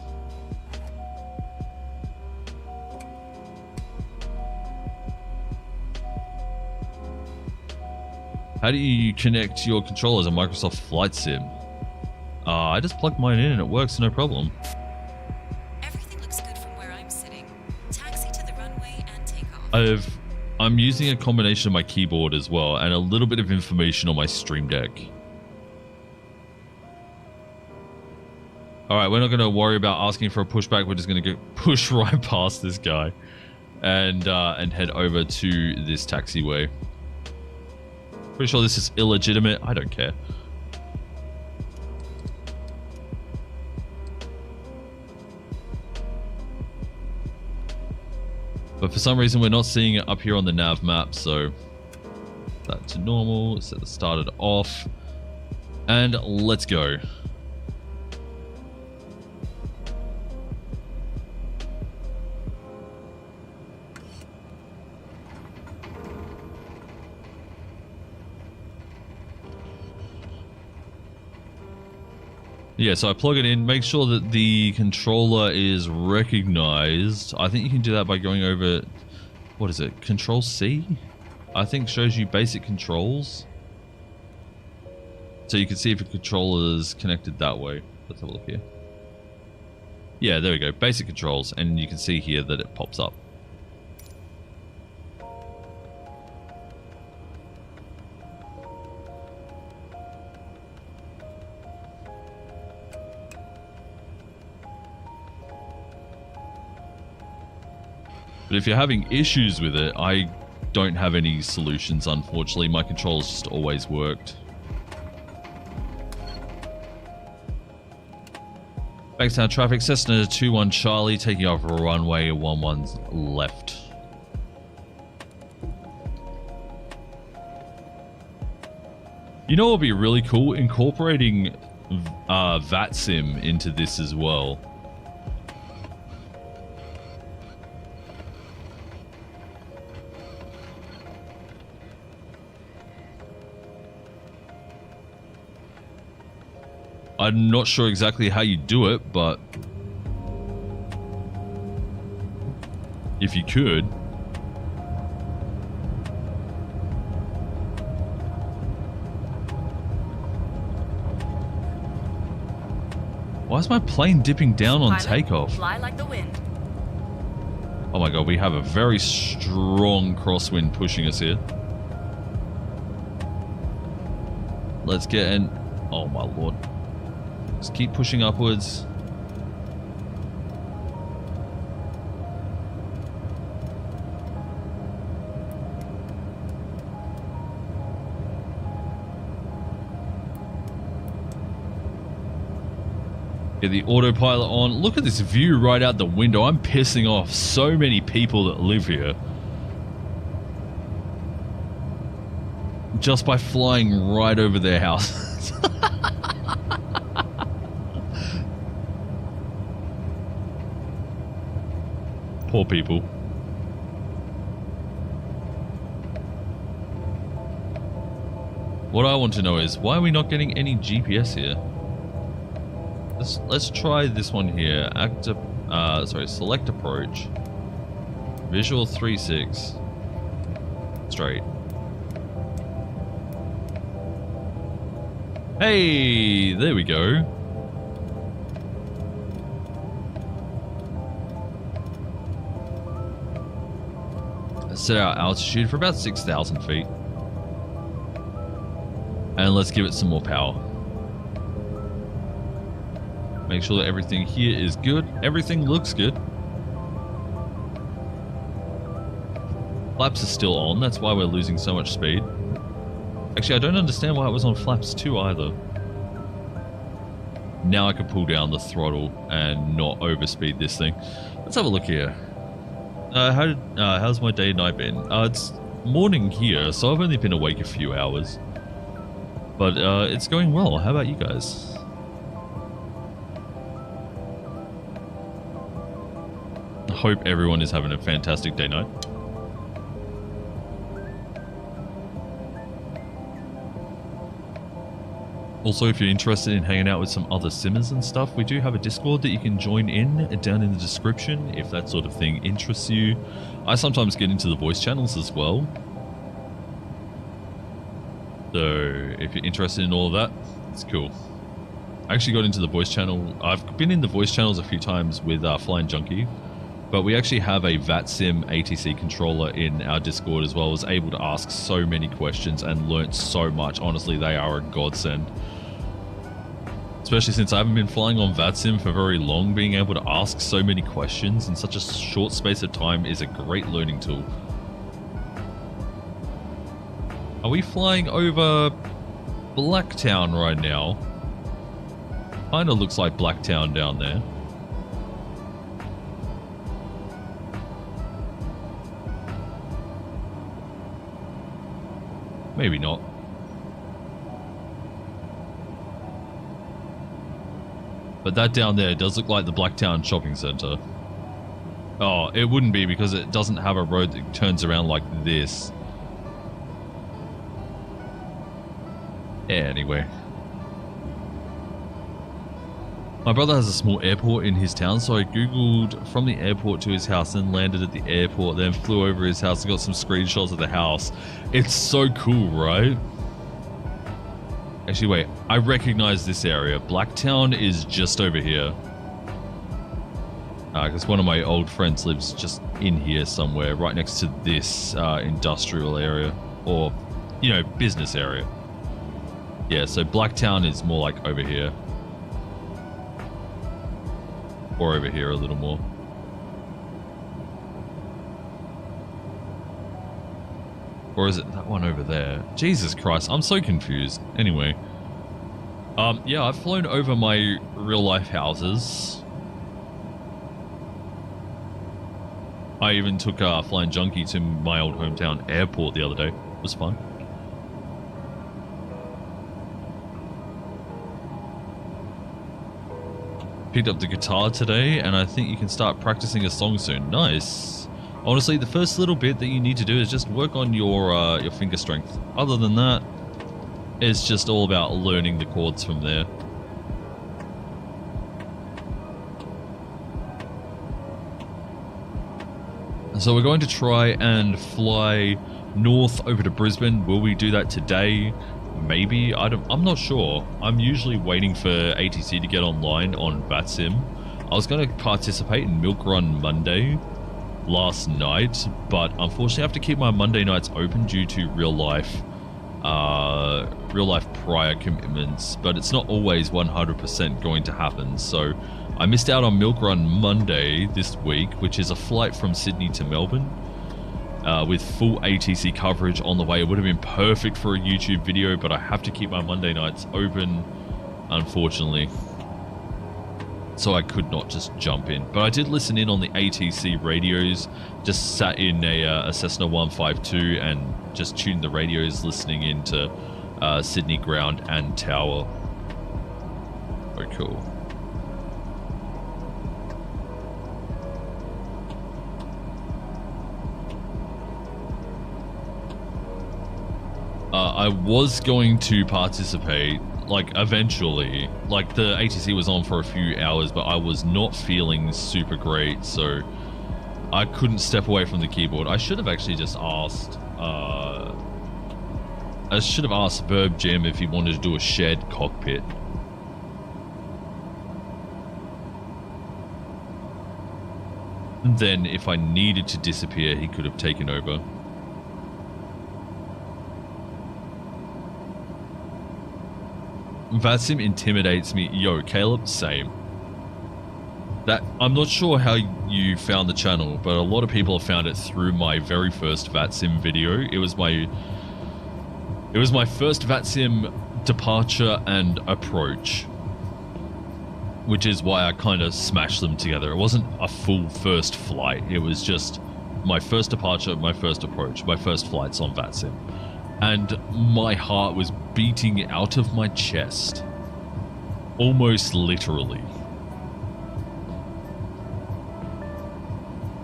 How do you connect your controllers on Microsoft Flight Sim? I just plug mine in and it works no problem. Everything looks good from where I'm sitting. Taxi to the runway and take off. I'm using a combination of my keyboard as well and a little bit of information on my Stream Deck. Alright, we're not going to worry about asking for a pushback. We're just going to go push right past this guy and head over to this taxiway. Pretty sure this is illegitimate. I don't care. But for some reason, we're not seeing it up here on the nav map, so that to normal. Set the started off. And let's go. Yeah, so I plug it in, make sure that the controller is recognized. I think you can do that by going over, what is it, Control C? I think shows you basic controls. So you can see if your controller is connected that way. Let's have a look here. Yeah, there we go, basic controls, and you can see here that it pops up. But if you're having issues with it, I don't have any solutions, unfortunately. My controls just always worked. Bankstown traffic, Cessna 21 Charlie, taking off runway 11 left. You know what would be really cool? Incorporating VATSIM into this as well. I'm not sure exactly how you do it, but if you could. Why is my plane dipping down on Pilot, takeoff? Fly like the wind. Oh my god, we have a very strong crosswind pushing us here. Let's get in. Oh my lord. Just keep pushing upwards. Get the autopilot on. Look at this view right out the window. I'm pissing off so many people that live here. Just by flying right over their house. Poor people. What I want to know is, why are we not getting any GPS here? Let's try this one here. Select approach. Visual 3.6. Straight. Hey, there we go. Set our altitude for about 6,000 feet. And let's give it some more power. Make sure that everything here is good. Everything looks good. Flaps are still on. That's why we're losing so much speed. Actually, I don't understand why it was on flaps 2 either. Now I can pull down the throttle and not overspeed this thing. Let's have a look here. How's my day and night been? It's morning here, so I've only been awake a few hours. But it's going well. How about you guys? I hope everyone is having a fantastic day night. Also, if you're interested in hanging out with some other simmers and stuff, we do have a Discord that you can join in down in the description if that sort of thing interests you. I sometimes get into the voice channels as well. So if you're interested in all of that, it's cool. I actually got into the voice channel. I've been in the voice channels a few times with Flying Junkie. But we actually have a VATSIM ATC controller in our Discord as well. I was able to ask so many questions and learnt so much. Honestly, they are a godsend. Especially since I haven't been flying on VATSIM for very long, being able to ask so many questions in such a short space of time is a great learning tool. Are we flying over Blacktown right now? Kinda looks like Blacktown down there. Maybe not. But that down there does look like the Blacktown shopping center. Oh, it wouldn't be because it doesn't have a road that turns around like this. Yeah, anyway. My brother has a small airport in his town, so I googled from the airport to his house and landed at the airport, then flew over his house and got some screenshots of the house. It's so cool, right? Actually, wait, I recognize this area. Blacktown is just over here. Because one of my old friends lives just in here somewhere, right next to this industrial area, or, you know, business area. Yeah, so Blacktown is more like over here. Or over here a little more. Or is it that one over there? Jesus Christ, I'm so confused. Anyway. Yeah, I've flown over my real life houses. I even took Flying Junkie to my old hometown airport the other day. It was fun. Picked up the guitar today, and I think you can start practicing a song soon. Nice. Honestly, the first little bit that you need to do is just work on your finger strength. Other than that, it's just all about learning the chords from there. So we're going to try and fly north over to Brisbane. Will we do that today? Maybe. I'm not sure. I'm usually waiting for ATC to get online on VATSIM. I was going to participate in Milk Run Monday last night, but unfortunately I have to keep my Monday nights open due to real life prior commitments, but it's not always 100% going to happen. So I missed out on Milk Run Monday this week, which is a flight from Sydney to Melbourne with full ATC coverage on the way. It would have been perfect for a YouTube video, but I have to keep my Monday nights open, unfortunately. So I could not just jump in. But I did listen in on the ATC radios, just sat in a Cessna 152 and just tuned the radios, listening into Sydney ground and tower. Very cool. I was going to participate, like, eventually. Like, the ATC was on for a few hours, but I was not feeling super great, so I couldn't step away from the keyboard. I should have actually just asked, Verb Jim if he wanted to do a shared cockpit. And then, if I needed to disappear, he could have taken over. VATSIM intimidates me. Yo, Caleb, same. That I'm not sure how you found the channel, but a lot of people have found it through my very first VATSIM video. It was my first VATSIM departure and approach, which is why I kind of smashed them together. It wasn't a full first flight. It was just my first departure, my first approach, my first flights on VATSIM. And my heart was beating out of my chest. Almost literally.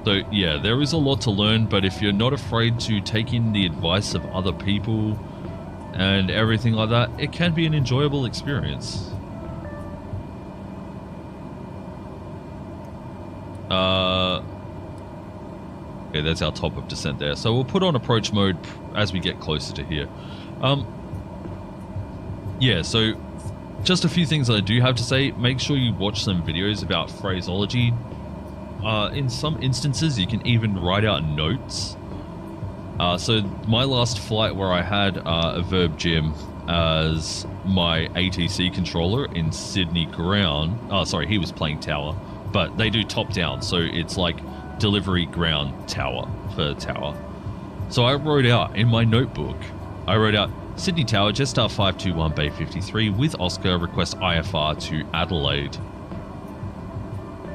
So yeah, there is a lot to learn, but if you're not afraid to take in the advice of other people and everything like that, it can be an enjoyable experience. Okay, that's our top of descent there. So we'll put on approach mode as we get closer to here. Yeah, so just a few things I do have to say. Make sure you watch some videos about phraseology. In some instances, you can even write out notes. So my last flight where I had a Verb Jim as my ATC controller in Sydney ground. Oh, sorry, he was playing tower. But they do top down, so it's like delivery ground tower for tower. So I wrote out in my notebook, Sydney Tower, Jetstar 521 Bay 53 with Oscar, request IFR to Adelaide.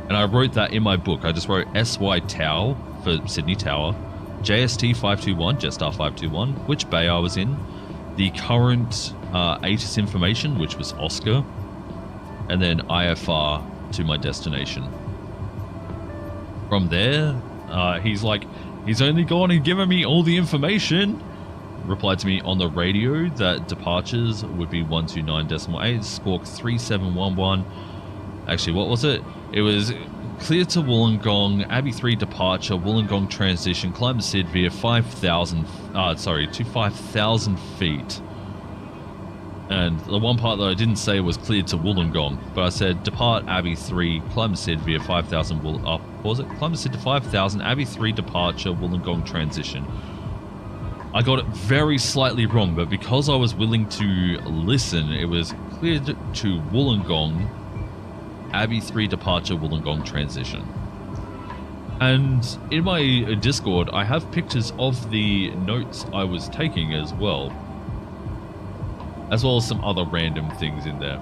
And I wrote that in my book. I just wrote SY Tower for Sydney Tower, JST 521, Jetstar 521, which bay I was in, the current ATIS information, which was Oscar, and then IFR to my destination. From there, he's like, he's only gone and given me all the information. Replied to me on the radio that departures would be 129.8, squawk 3711. Actually, what was it? It was clear to Wollongong, Abbey 3 departure, Wollongong transition, climb Sid via 5,000 feet. And the one part that I didn't say was cleared to Wollongong, but I said depart Abbey 3, climb Sid via 5,000 climb Sid to 5,000, Abbey 3 departure, Wollongong transition. I got it very slightly wrong, but because I was willing to listen, it was cleared to Wollongong, Abbey 3 departure, Wollongong transition. And in my Discord, I have pictures of the notes I was taking as well as some other random things in there.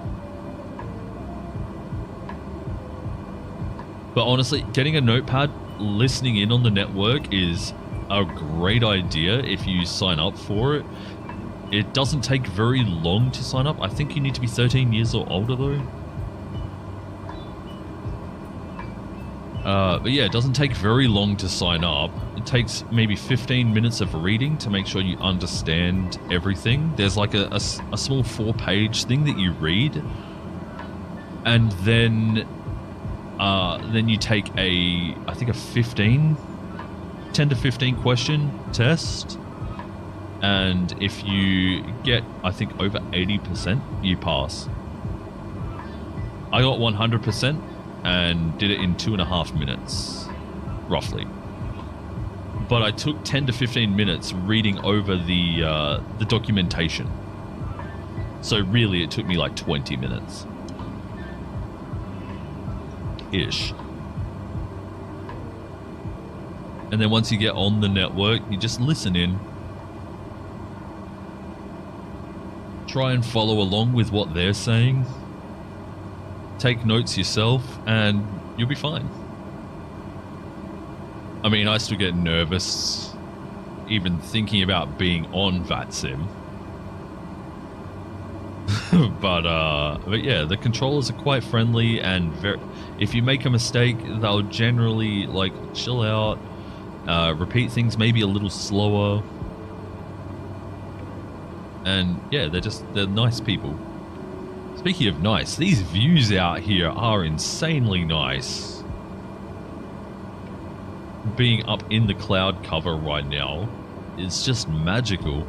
But honestly, getting a notepad, listening in on the network is a great idea if you sign up for it. It doesn't take very long to sign up. I think you need to be 13 years or older though. But yeah, it doesn't take very long to sign up. It takes maybe 15 minutes of reading to make sure you understand everything. There's like a small 4-page thing that you read, and then you take I think a 15 10 to 15 question test. And if you get, I think, over 80%, you pass. I got 100% and did it in 2.5 minutes, roughly. But I took 10 to 15 minutes reading over the documentation. So really, it took me like 20 minutes. Ish. And then once you get on the network, you just listen in. Try and follow along with what they're saying. Take notes yourself, and you'll be fine. I mean, I still get nervous even thinking about being on VATSIM. but yeah, the controllers are quite friendly, and if you make a mistake, they'll generally like chill out, repeat things maybe a little slower, and yeah, they're nice people. Speaking of nice, these views out here are insanely nice. Being up in the cloud cover right now is just magical.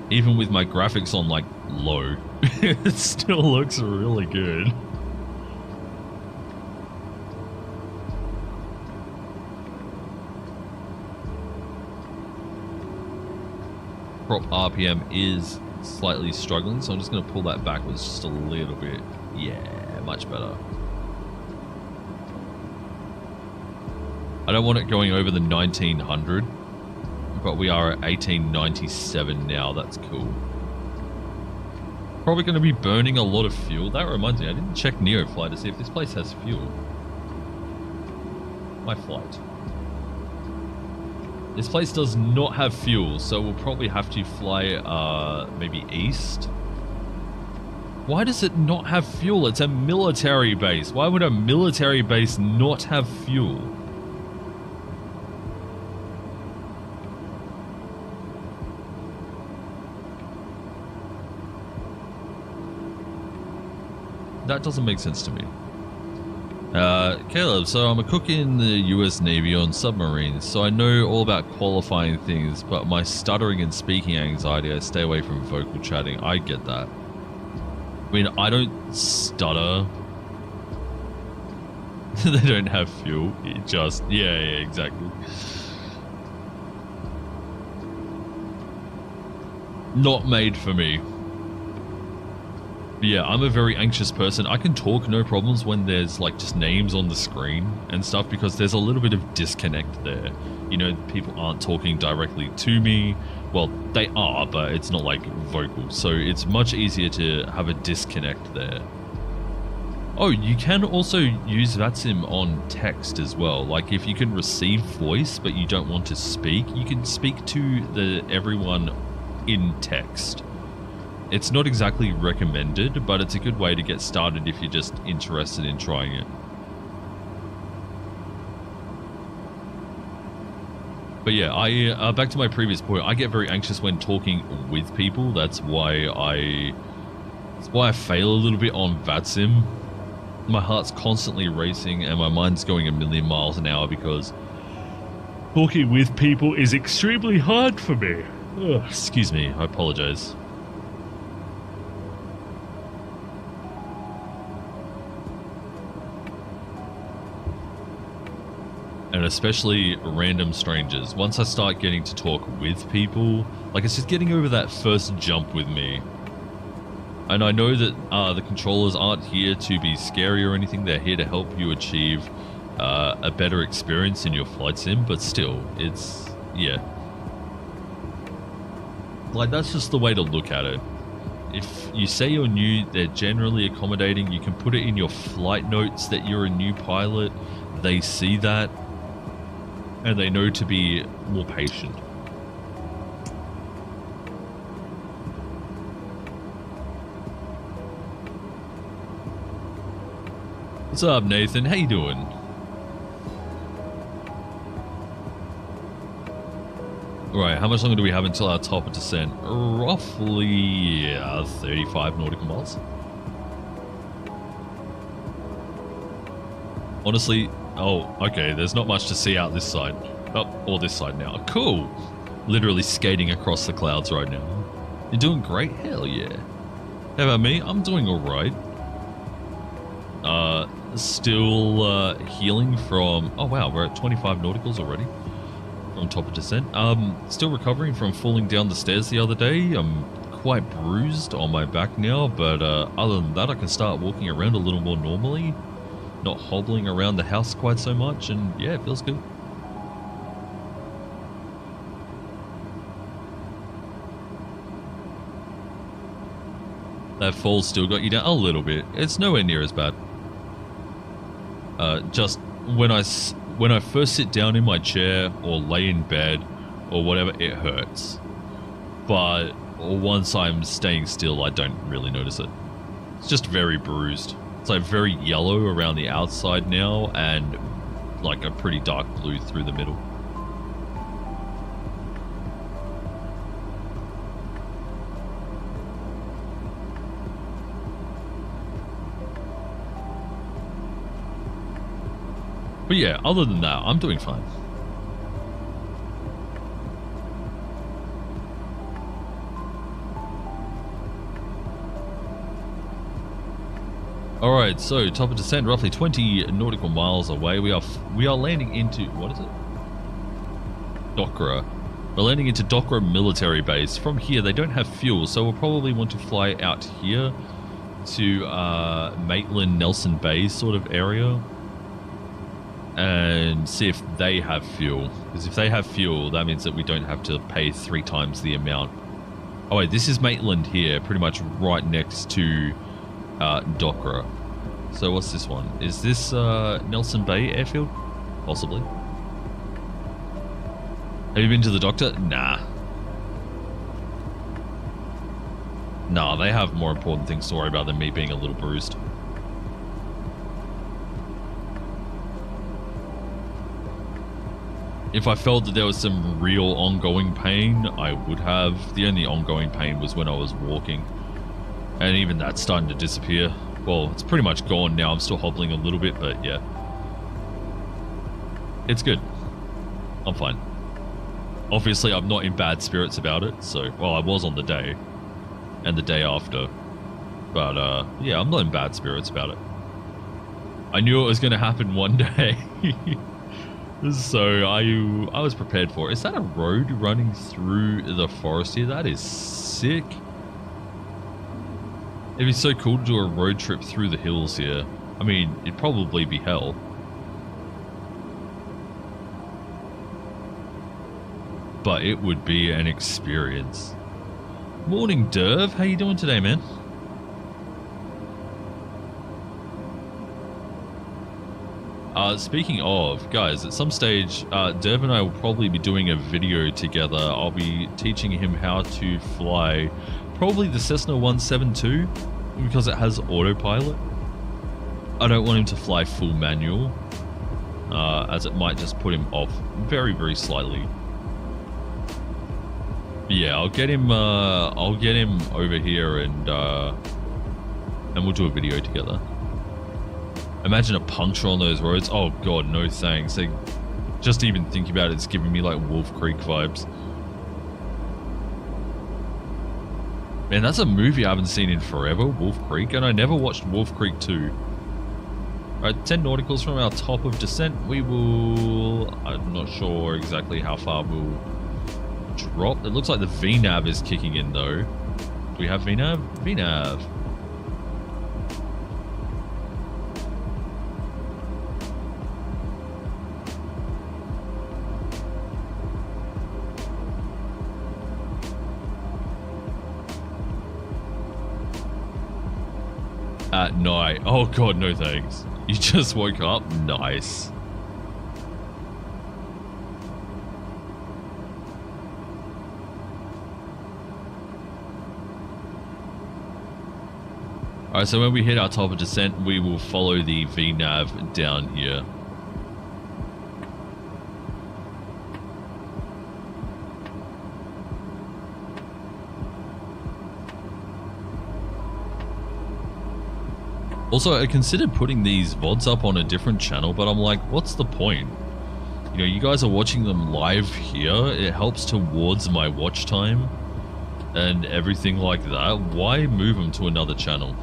Even with my graphics on like low, it still looks really good. Prop RPM is slightly struggling, so I'm just going to pull that backwards just a little bit. Yeah, much better. I don't want it going over the 1900, but we are at 1897 now. That's cool. Probably going to be burning a lot of fuel. That reminds me, I didn't check NEOFLY to see if this place has fuel. My flight. This place does not have fuel, so we'll probably have to fly maybe east. Why does it not have fuel? It's a military base. Why would a military base not have fuel? That doesn't make sense to me. Caleb, so I'm a cook in the US Navy on submarines, so I know all about qualifying things, but my stuttering and speaking anxiety, I stay away from vocal chatting. I get that. I mean, I don't stutter. They don't have fuel. It just, yeah, exactly. Not made for me. Yeah, I'm a very anxious person. I can talk no problems when there's like just names on the screen and stuff, because there's a little bit of disconnect there. You know, people aren't talking directly to me. Well, they are, but it's not like vocal. So it's much easier to have a disconnect there. Oh, you can also use VATSIM on text as well. Like if you can receive voice, but you don't want to speak, you can speak to everyone in text. It's not exactly recommended, but it's a good way to get started if you're just interested in trying it. But yeah, back to my previous point, I get very anxious when talking with people. That's why I fail a little bit on VATSIM. My heart's constantly racing and my mind's going a million miles an hour because talking with people is extremely hard for me. Ugh, excuse me, I apologize. And especially random strangers. Once I start getting to talk with people, like it's just getting over that first jump with me. And I know that the controllers aren't here to be scary or anything. They're here to help you achieve a better experience in your flight sim, but still, it's, yeah. Like, that's just the way to look at it. If you say you're new, they're generally accommodating. You can put it in your flight notes that you're a new pilot. They see that. And they know to be more patient. What's up, Nathan? How you doing? Right, how much longer do we have until our top of descent? Roughly 35 nautical miles. Honestly, oh, okay, there's not much to see out this side. Oh, or this side now. Cool. Literally skating across the clouds right now. You're doing great? Hell yeah. How about me? I'm doing alright. Still healing from... Oh wow, we're at 25 nauticals already. From top of descent. Still recovering from falling down the stairs the other day. I'm quite bruised on my back now, but other than that I can start walking around a little more normally. Not hobbling around the house quite so much, and yeah, it feels good. That fall still got you down a little bit. It's nowhere near as bad. Just when I first sit down in my chair or lay in bed or whatever, it hurts. But once I'm staying still, I don't really notice it. It's just very bruised. It's like very yellow around the outside now and like a pretty dark blue through the middle. But yeah, other than that, I'm doing fine. Alright, so top of descent, roughly 20 nautical miles away. We are landing into, what is it? Dokra. We're landing into Dokra military base. From here, they don't have fuel, so we'll probably want to fly out here to Maitland, Nelson Bay sort of area. And see if they have fuel. Because if they have fuel, that means that we don't have to pay 3 times the amount. Oh wait, this is Maitland here, pretty much right next to Dokra. So what's this one? Is this Nelson Bay airfield? Possibly. Have you been to the doctor? Nah. Nah, they have more important things to worry about than me being a little bruised. If I felt that there was some real ongoing pain, I would have. The only ongoing pain was when I was walking. And even that's starting to disappear. Well, it's pretty much gone now. I'm still hobbling a little bit, but yeah. It's good. I'm fine. Obviously, I'm not in bad spirits about it. So, well, I was on the day. And the day after. But, yeah, I'm not in bad spirits about it. I knew it was going to happen one day. So I was prepared for it. Is that a road running through the forest here? That is sick. It'd be so cool to do a road trip through the hills here. I mean, it'd probably be hell. But it would be an experience. Morning, Derv. How you doing today, man? Speaking of, guys, at some stage, Dev and I will probably be doing a video together. I'll be teaching him how to fly probably the Cessna 172 because it has autopilot. I don't want him to fly full manual, as it might just put him off very, very slightly. But yeah, I'll get him over here and we'll do a video together. Imagine a puncture on those roads. Oh god, no thanks. Like, just even thinking about it's giving me like Wolf Creek vibes. Man, that's a movie I haven't seen in forever, Wolf Creek, and I never watched Wolf Creek 2. Alright, 10 nauticals from our top of descent. We will... I'm not sure exactly how far we'll drop. It looks like the VNAV is kicking in though. Do we have VNAV? VNAV. At night. Oh god, no thanks. You just woke up? Nice. Alright, so when we hit our top of descent, we will follow the VNAV down here. Also, I considered putting these VODs up on a different channel, but I'm like, what's the point? you know, you guys are watching them live here. It helps towards my watch time and everything like that. Why move them to another channel?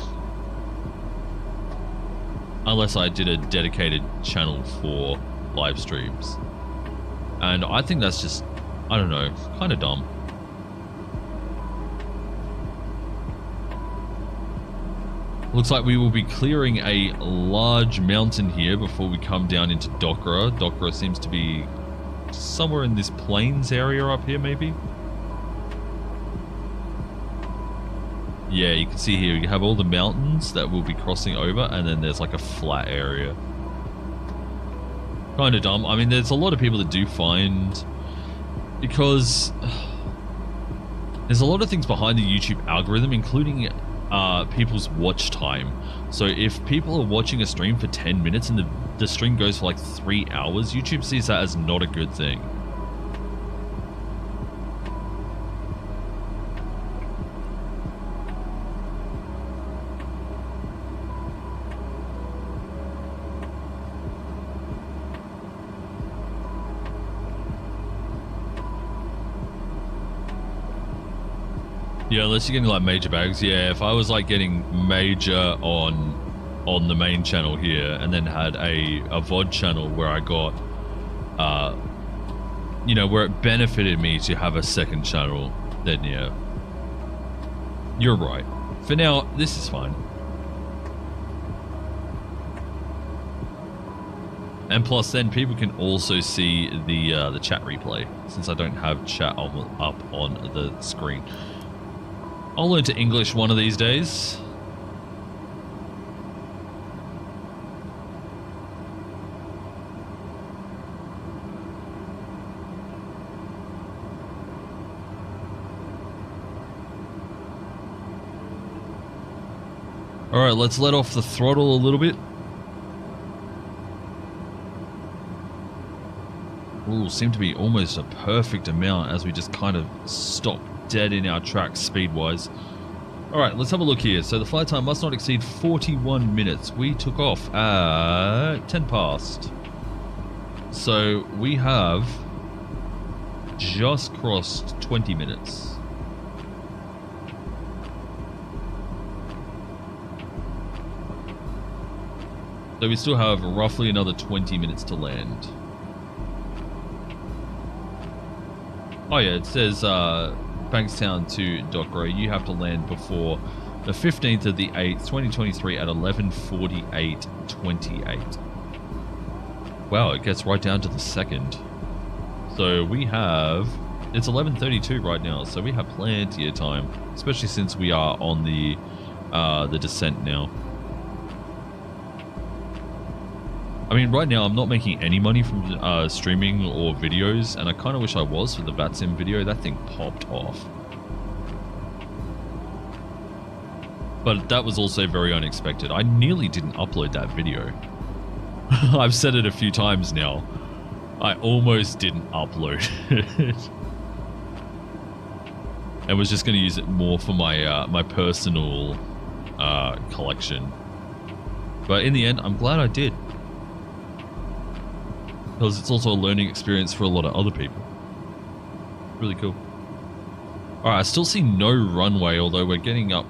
Unless I did a dedicated channel for live streams. And I think that's just, I don't know, kind of dumb. Looks like we will be clearing a large mountain here before we come down into Dokra. Dokra seems to be somewhere in this plains area up here, maybe? Yeah, you can see here, you have all the mountains that we'll be crossing over, and then there's like a flat area. Kind of dumb. I mean, there's a lot of people that do find... Because... There's a lot of things behind the YouTube algorithm, including people's watch time. So if people are watching a stream for 10 minutes and the stream goes for like 3 hours, YouTube sees that as not a good thing. Yeah, unless you're getting like major bags. Yeah, if I was like getting major on the main channel here and then had a VOD channel where I got, you know, where it benefited me to have a second channel, then yeah. You're right. For now, this is fine. And plus then people can also see the chat replay, since I don't have chat up on the screen. I'll learn to English one of these days. Alright, let's let off the throttle a little bit. Ooh, seem to be almost a perfect amount as we just kind of stop dead in our tracks speed-wise. Alright, let's have a look here. So the flight time must not exceed 41 minutes. We took off at 10 past. So we have just crossed 20 minutes. So we still have roughly another 20 minutes to land. Oh yeah, it says Bankstown to Dokra, you have to land before the 15th of the 8th, 2023 at 11:48:28. Wow, it gets right down to the second. So we have... It's 11:32 right now, so we have plenty of time, especially since we are on the descent now. I mean, right now I'm not making any money from streaming or videos, and I kind of wish I was for the VATSIM video. That thing popped off. But that was also very unexpected. I nearly didn't upload that video. I've said it a few times now. I almost didn't upload it. And was just going to use it more for my my personal collection. But in the end, I'm glad I did. Because it's also a learning experience for a lot of other people. Really cool. Alright, I still see no runway, although we're getting up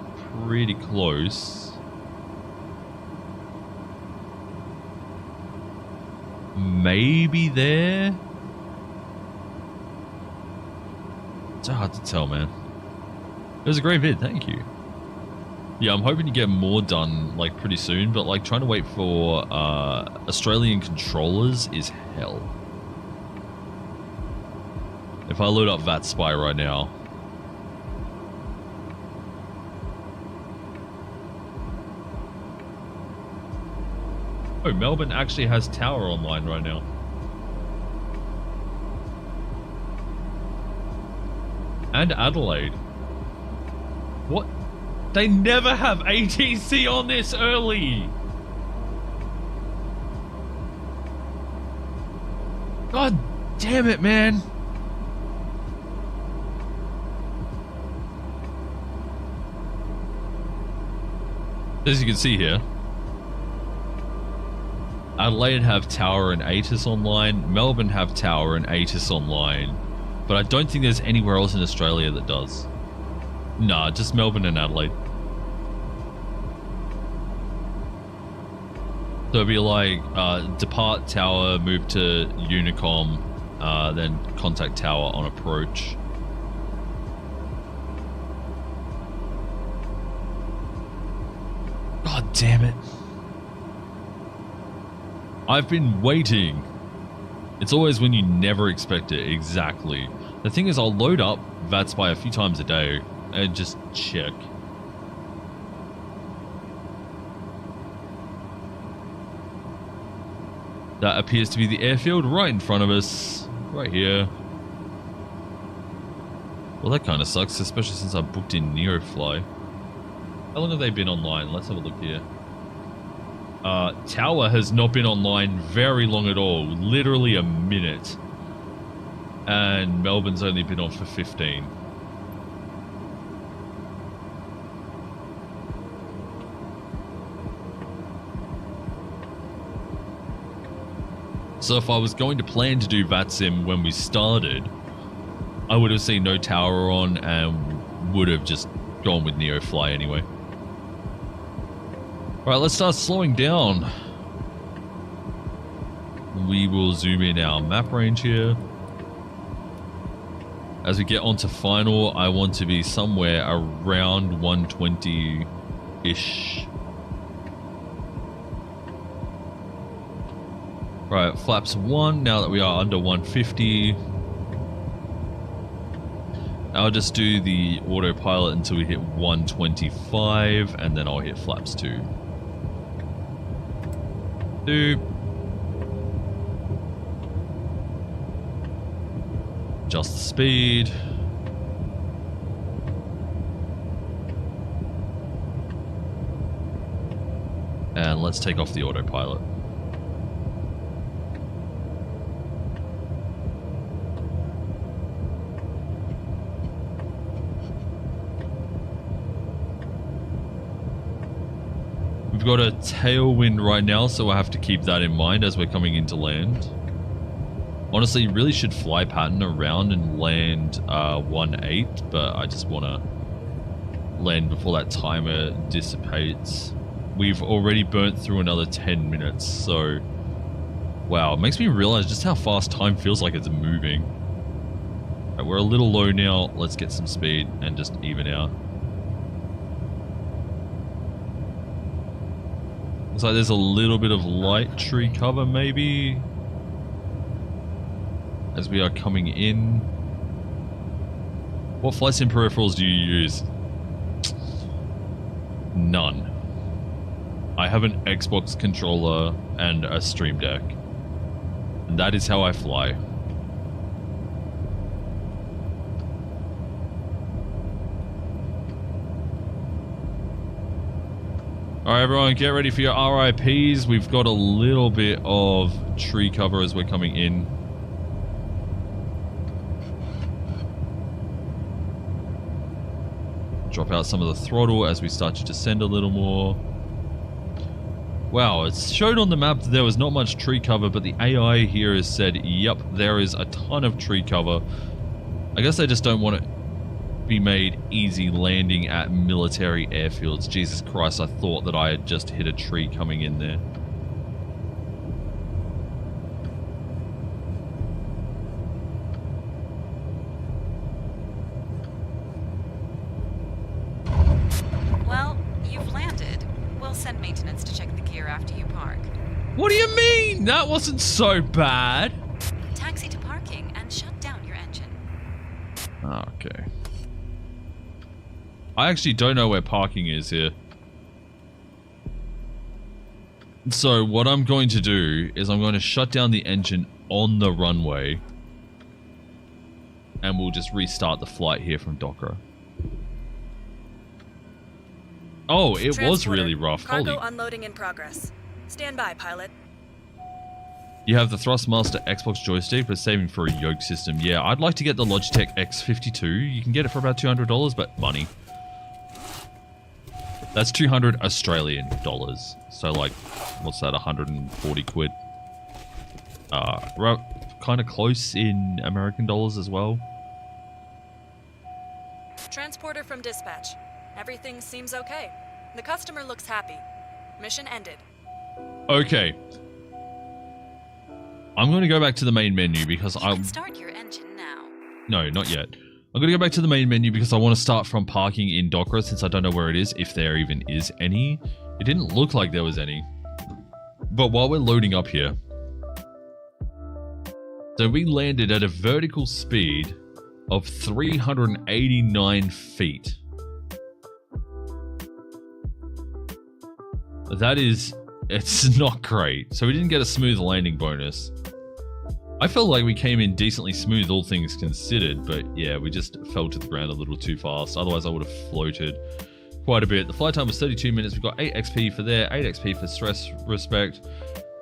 pretty close. Maybe there? It's hard to tell, man. It was a great vid, thank you. Yeah, I'm hoping to get more done, like, pretty soon, but, like, trying to wait for Australian controllers is hell. If I load up VAT Spy right now... Oh, Melbourne actually has Tower online right now. And Adelaide. What? They never have ATC on this early! God damn it, man! As you can see here, Adelaide have Tower and ATIS online. Melbourne have Tower and ATIS online. But I don't think there's anywhere else in Australia that does. Nah, just Melbourne and Adelaide. So it'd be like depart Tower, move to Unicom, then contact Tower on approach. God damn it. I've been waiting. It's always when you never expect it, exactly. The thing is, I'll load up VATS by a few times a day and just check. That appears to be the airfield right in front of us. Right here. Well, that kind of sucks, especially since I booked in NEOFLY. How long have they been online? Let's have a look here. Tower has not been online very long at all. Literally a minute. And Melbourne's only been on for 15. So if I was going to plan to do VATSIM when we started, I would have seen no Tower on and would have just gone with NEOFLY anyway. Alright, let's start slowing down. We will zoom in our map range here. As we get onto final, I want to be somewhere around 120-ish. Right, flaps 1, now that we are under 150. I'll just do the autopilot until we hit 125, and then I'll hit flaps 2. Adjust the speed. And let's take off the autopilot. We've got a tailwind right now, so I have to keep that in mind as we're coming into land. Honestly, you really should fly pattern around and land 1-8, but I just want to land before that timer dissipates. We've already burnt through another 10 minutes, so wow, it makes me realize just how fast time feels like it's moving. Right, we're a little low now. Let's get some speed and just even out. Looks like there's a little bit of light tree cover maybe as we are coming in. What flight sim peripherals do you use? None. I have an Xbox controller and a Stream Deck. And that is how I fly. Alright everyone, get ready for your RIPs. We've got a little bit of tree cover as we're coming in. Drop out some of the throttle as we start to descend a little more. Wow, it showed on the map that there was not much tree cover, but the AI here has said, yep, there is a ton of tree cover. I guess they just don't want it be made easy landing at military airfields. Jesus Christ, I thought that I had just hit a tree coming in there. Well, you've landed. We'll send maintenance to check the gear after you park. What do you mean? That wasn't so bad. Taxi to parking and shut down your engine. Okay. I actually don't know where parking is here. So what I'm going to do is I'm going to shut down the engine on the runway. And we'll just restart the flight here from Docker. Oh, it was really rough. Cargo Holy. unloading in progress. Stand by, pilot. You have the Thrustmaster Xbox joystick, but saving for a yoke system. Yeah, I'd like to get the Logitech X52. You can get it for about $200, but money. That's 200 Australian dollars. So like, what's that, 140 quid? Kind of close in American dollars as well. Transporter from dispatch. Everything seems okay. The customer looks happy. Mission ended. Okay. I'm going to go back to the main menu because You can start your engine now. No, not yet. I'm going to go back to the main menu because I want to start from parking in Docra since I don't know where it is, if there even is any. It didn't look like there was any. But while we're loading up here. So we landed at a vertical speed of 389 feet. That is, it's not great. So we didn't get a smooth landing bonus. I felt like we came in decently smooth, all things considered, but yeah, we just fell to the ground a little too fast. Otherwise, I would have floated quite a bit. The flight time was 32 minutes. We've got 8 XP for there, 8 XP for stress respect,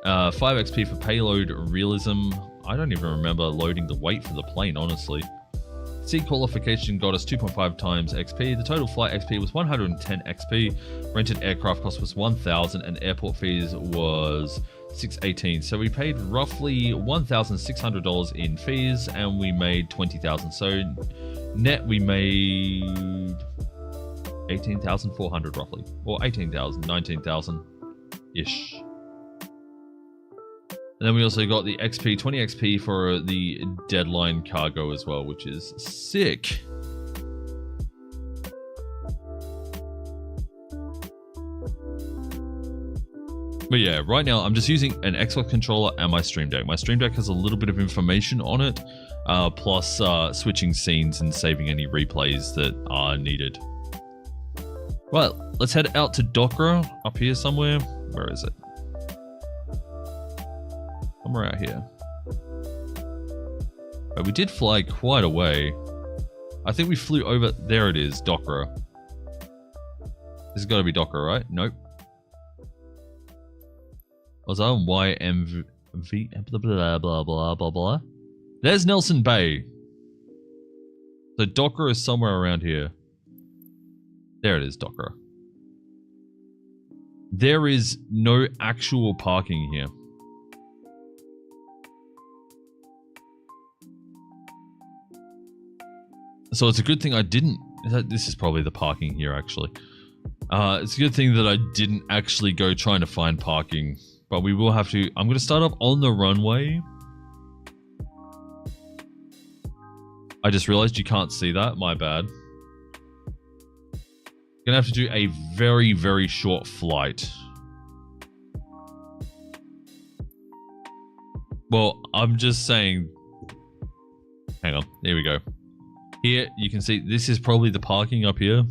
5 XP for payload realism. I don't even remember loading the weight for the plane, honestly. Seat qualification got us 2.5 times XP. The total flight XP was 110 XP. Rented aircraft cost was 1,000 and airport fees was 618. So we paid roughly $1,600 in fees and we made 20,000. So net we made 18,400 roughly, or 18,000, 19,000 ish. And then we also got the XP, 20 XP for the deadline cargo as well, which is sick. But yeah, right now I'm just using an Xbox controller and my Stream Deck. My Stream Deck has a little bit of information on it, plus switching scenes and saving any replays that are needed. Well, let's head out to Docra up here somewhere. Where is it? Somewhere out here. But we did fly quite a way. I think we flew over... There it is, Docra. This has got to be Docra, right? Nope. Was I on YMV... Blah, blah, blah, blah, blah, blah. There's Nelson Bay. So Docra is somewhere around here. There it is, Docra. There is no actual parking here. So it's a good thing I didn't... This is probably the parking here, actually. It's a good thing that I didn't actually go trying to find parking. But we will have to... I'm going to start up on the runway. I just realized you can't see that. My bad. Going to have to do a very, very short flight. Well, I'm just saying... Hang on. There we go. Here, you can see this is probably the parking up here.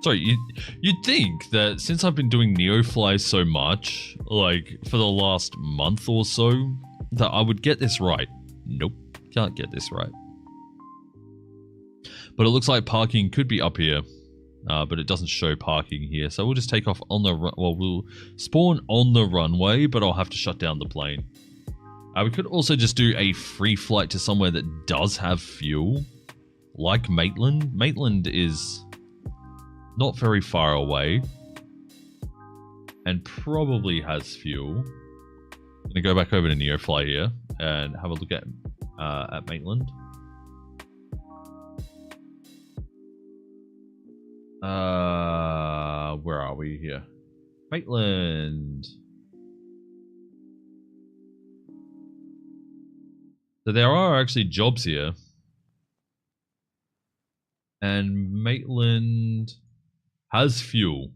Sorry, you'd think that since I've been doing NEOFLY so much, like for the last month or so, that I would get this right. Nope, can't get this right. But it looks like parking could be up here, but it doesn't show parking here. So we'll just take off on the well, we'll spawn on the runway, but I'll have to shut down the plane. We could also just do a free flight to somewhere that does have fuel, like Maitland. Maitland is not very far away and probably has fuel. I'm gonna go back over to NEOFLY here and have a look at Maitland. Where are we here? Maitland. So there are actually jobs here. And Maitland has fuel.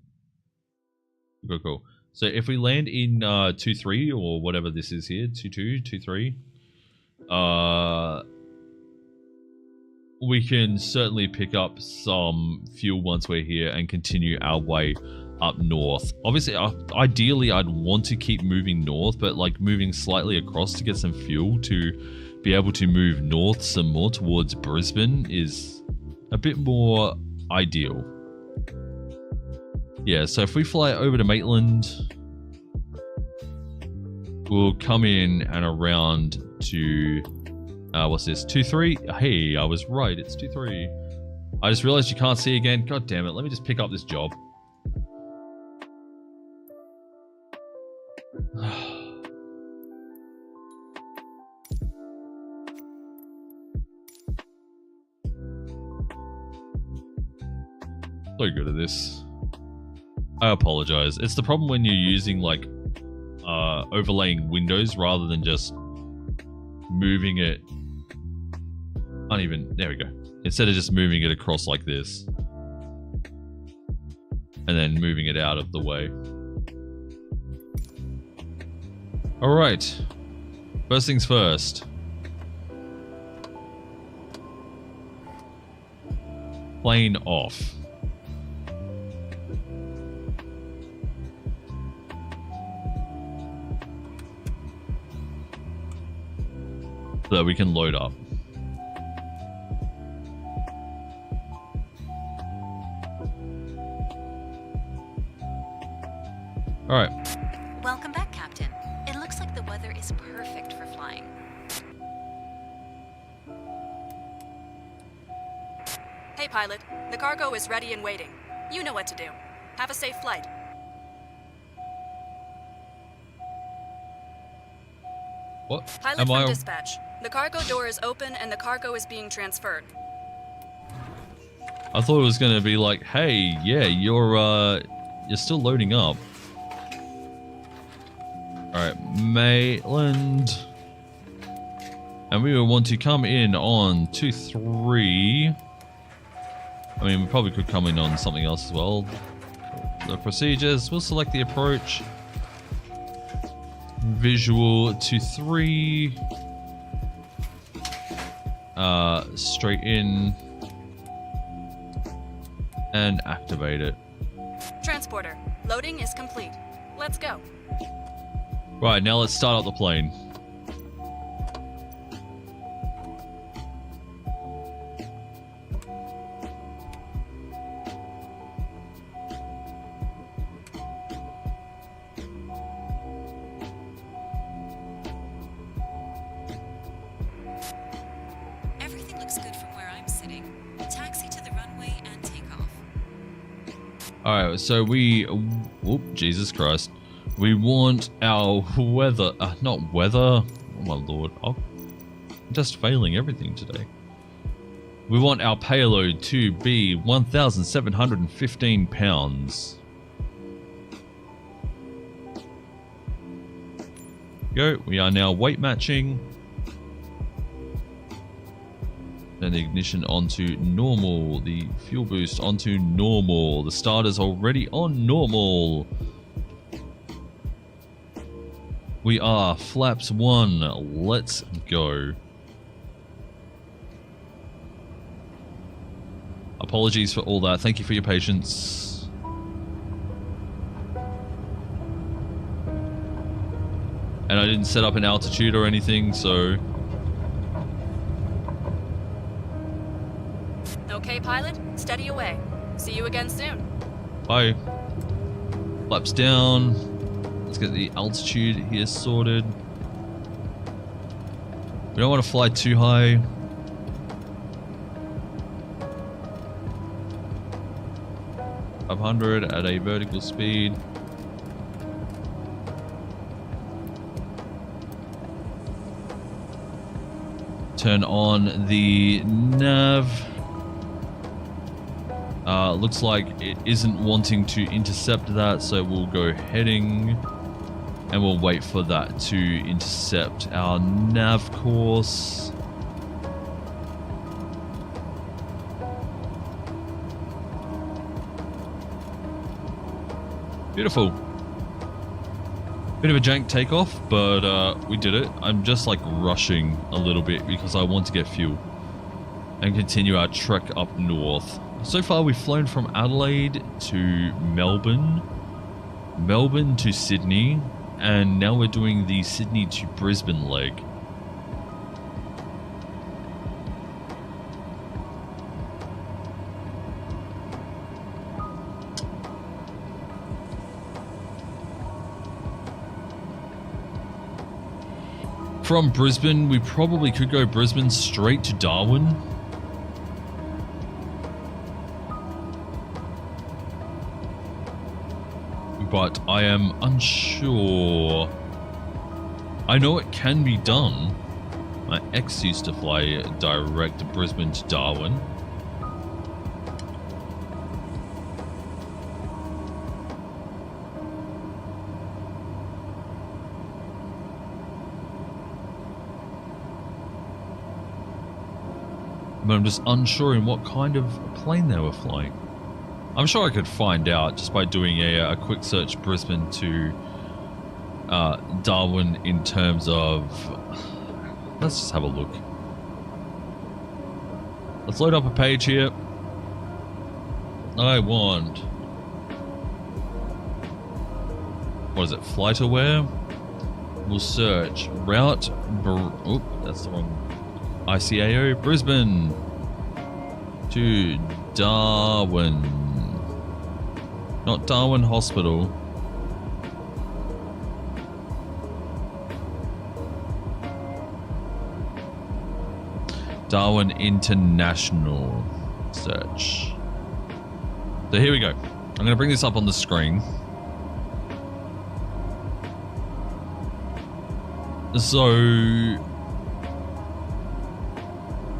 Cool. So if we land in 2-3 or whatever this is here, 2-2, 2-3, we can certainly pick up some fuel once we're here and continue our way up north. Obviously, ideally, I'd want to keep moving north, but like moving slightly across to get some fuel to be able to move north some more towards Brisbane is a bit more ideal. Yeah, so if we fly over to Maitland, we'll come in and around to, what's this, 2-3? Hey, I was right, it's 2-3. I just realized you can't see again. God damn it, let me just pick up this job. So good at this. I apologize. It's the problem when you're using like overlaying windows rather than just moving it. Uneven. There we go. Instead of just moving it across like this. And then moving it out of the way. Alright. First things first. Plane off. So that we can load up. Alright. Welcome back, Captain. It looks like the weather is perfect for flying. Hey, pilot. The cargo is ready and waiting. You know what to do. Have a safe flight. What? Pilot from dispatch. The cargo door is open and the cargo is being transferred. I thought it was gonna be like, hey, yeah, you're still loading up. Alright, Maitland. And we will want to come in on 2-3. I mean, we probably could come in on something else as well. The procedures, we'll select the approach. Visual 2-3. Straight in. And activate it. Transporter, loading is complete. Let's go. Right, now let's start up the plane. Everything looks good from where I'm sitting. Taxi to the runway and take off. Alright, so we... Whoop, Jesus Christ. We want our weather... not weather. Oh my lord. I'm just failing everything today. We want our payload to be 1,715 pounds. Go. We are now weight matching. Turn the ignition onto normal. The fuel boost onto normal. The starter's already on normal. We are flaps 1. Let's go. Apologies for all that. Thank you for your patience. And I didn't set up an altitude or anything, so... Okay, pilot, steady away. See you again soon. Bye. Flaps down. Let's get the altitude here sorted. We don't want to fly too high. .500 at a vertical speed. Turn on the nav. Looks like it isn't wanting to intercept that, so we'll go heading and we'll wait for that to intercept our nav course. Beautiful. Bit of a jank takeoff, but we did it. I'm just like rushing a little bit because I want to get fuel and continue our trek up north. So far we've flown from Adelaide to Melbourne, Melbourne to Sydney, and now we're doing the Sydney to Brisbane leg. From Brisbane, we probably could go Brisbane straight to Darwin. But I am unsure I know it can be done. My ex used to fly direct Brisbane to Darwin. But I'm just unsure in what kind of plane they were flying. I'm sure I could find out just by doing a quick search Brisbane to Darwin in terms of... Let's just have a look. Let's load up a page here. I want... What is it? Flight Aware? We'll search route... Oop, that's the wrong... ICAO Brisbane to Darwin. Not Darwin Hospital. Darwin International search. So here we go. I'm going to bring this up on the screen. So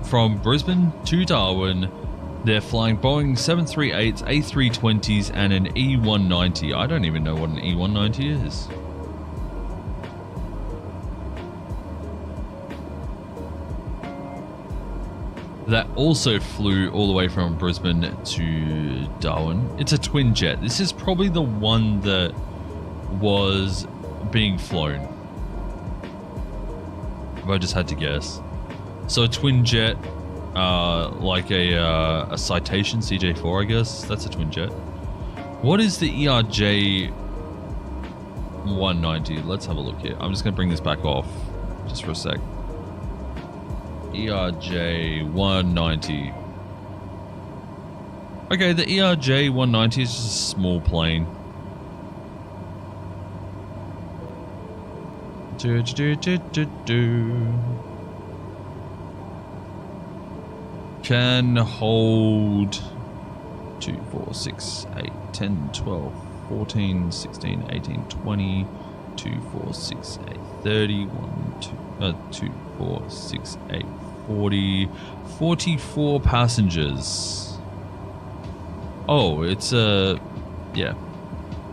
from Brisbane to Darwin, they're flying Boeing 738s, A320s, and an E190. I don't even know what an E190 is. That also flew all the way from Brisbane to Darwin. It's a twin jet. This is probably the one that was being flown, if I just had to guess. So a twin jet, like a Citation CJ4, I guess. That's a twin jet. What is the ERJ 190? Let's have a look here. I'm just going to bring this back off just for a sec. ERJ 190. Okay, the ERJ 190 is just a small plane. Can hold 2, 4, 6, 8, 10, 12, 14, 16, 18, 20, 2, 4, 6, 8, 30, 2, 4, 6, 8, 40, 44 passengers. Oh, it's a... yeah.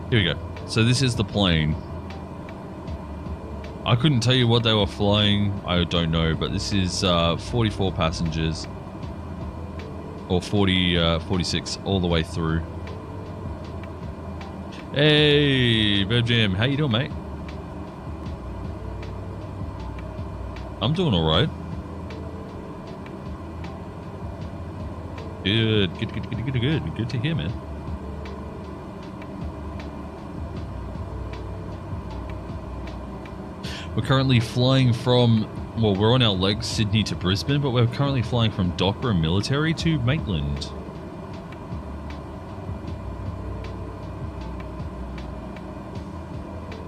Here we go. So this is the plane. I couldn't tell you what they were flying. I don't know, but this is 44 passengers. Or 46 all the way through. Hey, Bird Jam, how you doing, mate? I'm doing all right. Good to hear, man. We're currently flying from, well, we're on our legs, Sydney to Brisbane, but we're currently flying from Dockra Military to Maitland.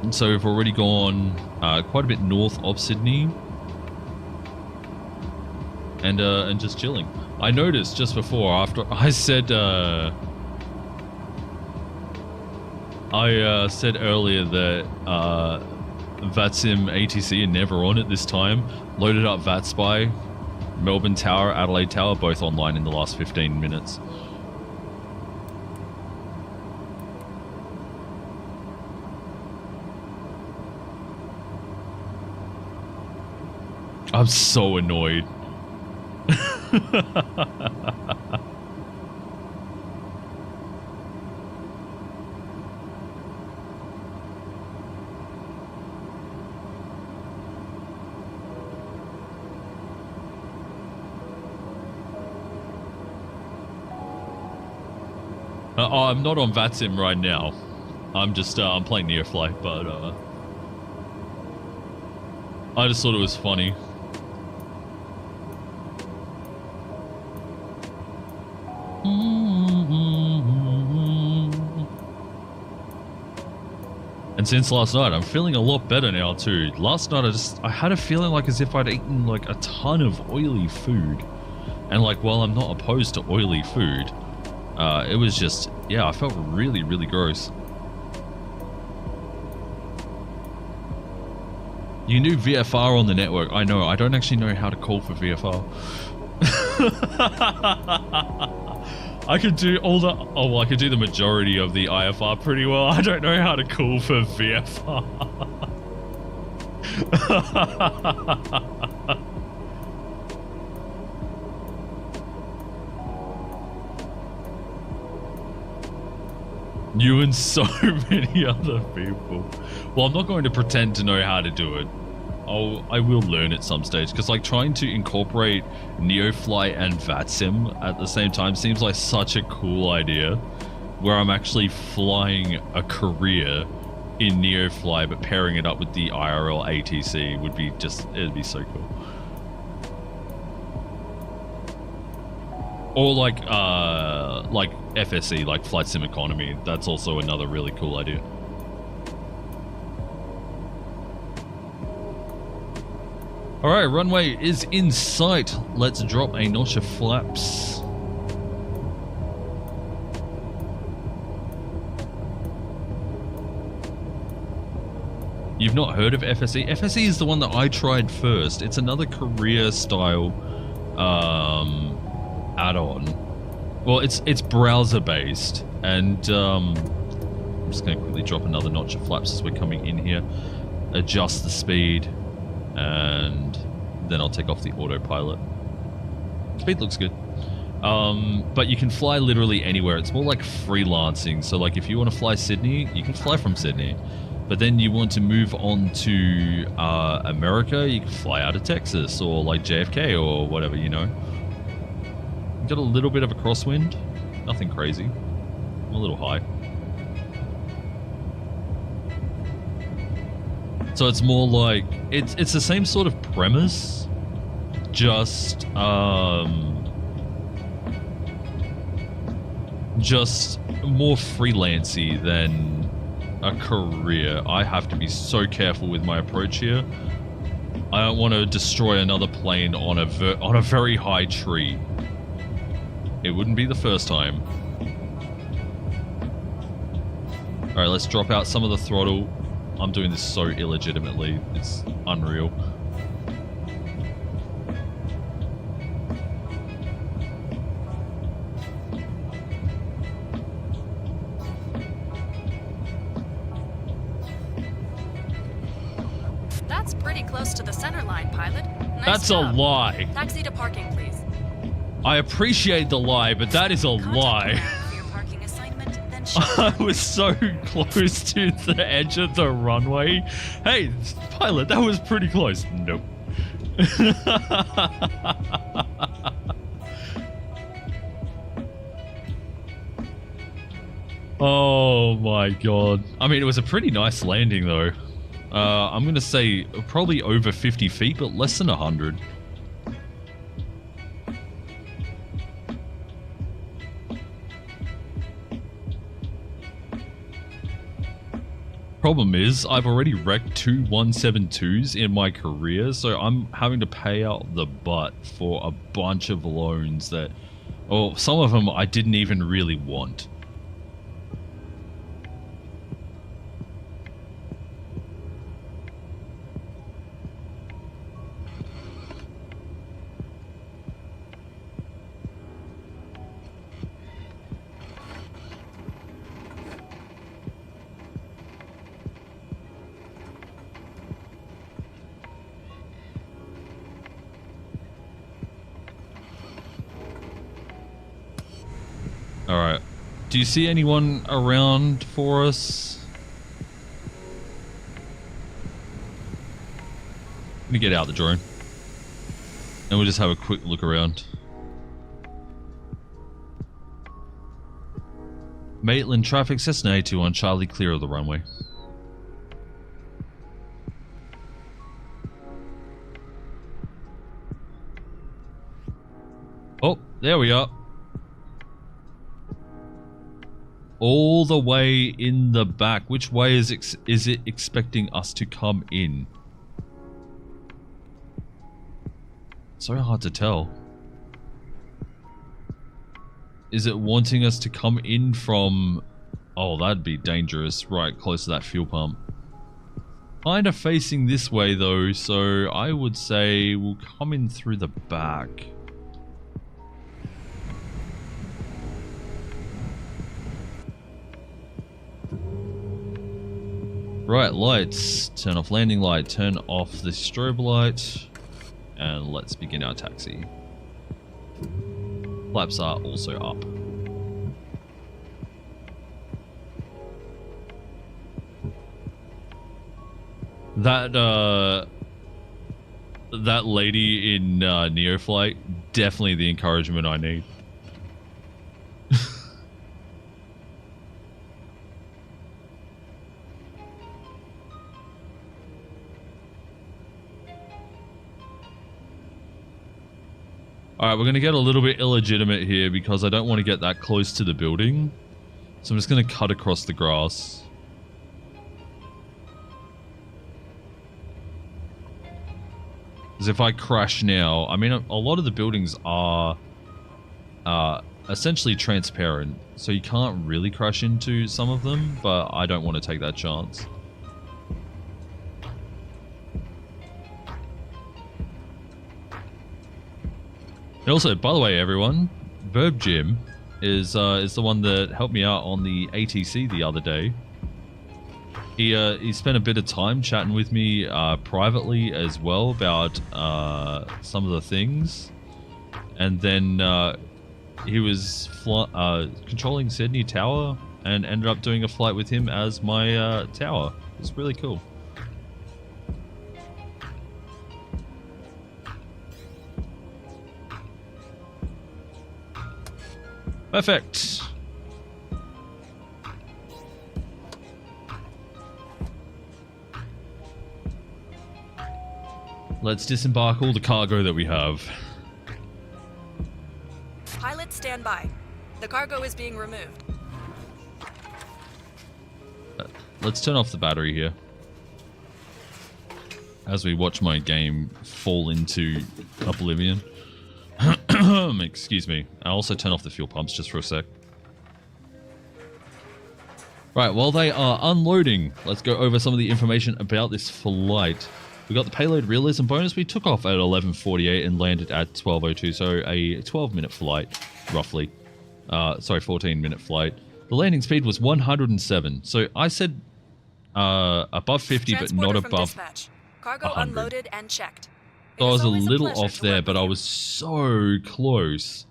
And so we've already gone quite a bit north of Sydney. And just chilling. I noticed just before, after I said, said earlier that VATSIM ATC and never on at this time. Loaded up VATSpy, Melbourne Tower, Adelaide Tower, both online in the last 15 minutes. I'm so annoyed. I'm not on VATSIM right now. I'm just I'm playing NEOFLY, but I just thought it was funny. And since last night, I'm feeling a lot better now too. Last night I had a feeling like as if I'd eaten like a ton of oily food. And like, while I'm not opposed to oily food, it was just, yeah, I felt really, really gross. You can do VFR on the network. I know. I don't actually know how to call for VFR. I could do all the... Oh, well, I could do the majority of the IFR pretty well. I don't know how to call for VFR. You and so many other people. Well, I'm not going to pretend to know how to do it. I will learn at some stage, because like trying to incorporate NEOFLY and VATSIM at the same time seems like such a cool idea, where I'm actually flying a career in NEOFLY but pairing it up with the IRL ATC would be just, it'd be so cool. Or like FSE, like Flight Sim Economy. That's also another really cool idea. Alright, runway is in sight. Let's drop a notch of flaps. You've not heard of FSE? FSE is the one that I tried first. It's another career style add-on. Well, it's browser based, and I'm just going to quickly drop another notch of flaps as we're coming in here. Adjust the speed, and then I'll take off the autopilot. Speed looks good. But you can fly literally anywhere. It's more like freelancing. So like if you want to fly Sydney, you can fly from Sydney. But then you want to move on to America, you can fly out of Texas or like JFK or whatever, you know. Got a little bit of a crosswind. Nothing crazy. I'm a little high. So it's more like it's the same sort of premise, just more freelancy than a career. I have to be so careful with my approach here. I don't want to destroy another plane on a very high tree. It wouldn't be the first time. All right, let's drop out some of the throttle. I'm doing this so illegitimately. It's unreal. That's pretty close to the center line, pilot. Nice That's job. a lie. Taxi to parking, please. I appreciate the lie, but that is a lie. For your parking assignment, then I was so close to the edge of the runway. Hey, pilot, that was pretty close. Nope. Oh my god. I mean, it was a pretty nice landing though. I'm gonna say probably over 50 feet, but less than 100. Problem is, I've already wrecked 2 172s in my career, so I'm having to pay out the butt for a bunch of loans that, or some of them I didn't even really want. Alright. Do you see anyone around for us? Let me get out the drone. And we'll just have a quick look around. Maitland traffic, Cessna 821, Charlie, clear of the runway. Oh, there we are. All the way in the back. Which way is it expecting us to come in? So hard to tell. Is it wanting us to come in from... Oh, that'd be dangerous. Right close to that fuel pump. kind of facing this way though, so I would say we'll come in through the back. Right, lights. Turn off landing light, turn off the strobe light, and let's begin our taxi. Flaps are also up. That lady in NEOFLY, definitely the encouragement I need. Alright, we're going to get a little bit illegitimate here because I don't want to get that close to the building. So I'm just going to cut across the grass. Because if I crash now, I mean, a lot of the buildings are essentially transparent. So you can't really crash into some of them, but I don't want to take that chance. And also, by the way, everyone, Verb Jim is the one that helped me out on the ATC the other day. He spent a bit of time chatting with me privately as well about some of the things, and then he was controlling Sydney Tower and ended up doing a flight with him as my tower. It's really cool. Perfect. Let's disembark all the cargo that we have. Pilots, stand by. The cargo is being removed. Let's turn off the battery here. As we watch my game fall into oblivion. Excuse me. I'll also turn off the fuel pumps just for a sec. Right, while they are unloading, let's go over some of the information about this flight. We got the payload realism bonus. We took off at 11:48 and landed at 12:02, so a 12-minute flight, roughly. Sorry, 14-minute flight. The landing speed was 107. So I said above 50, but not above Cargo 100. unloaded and checked. So I was a little off there, but I was so close.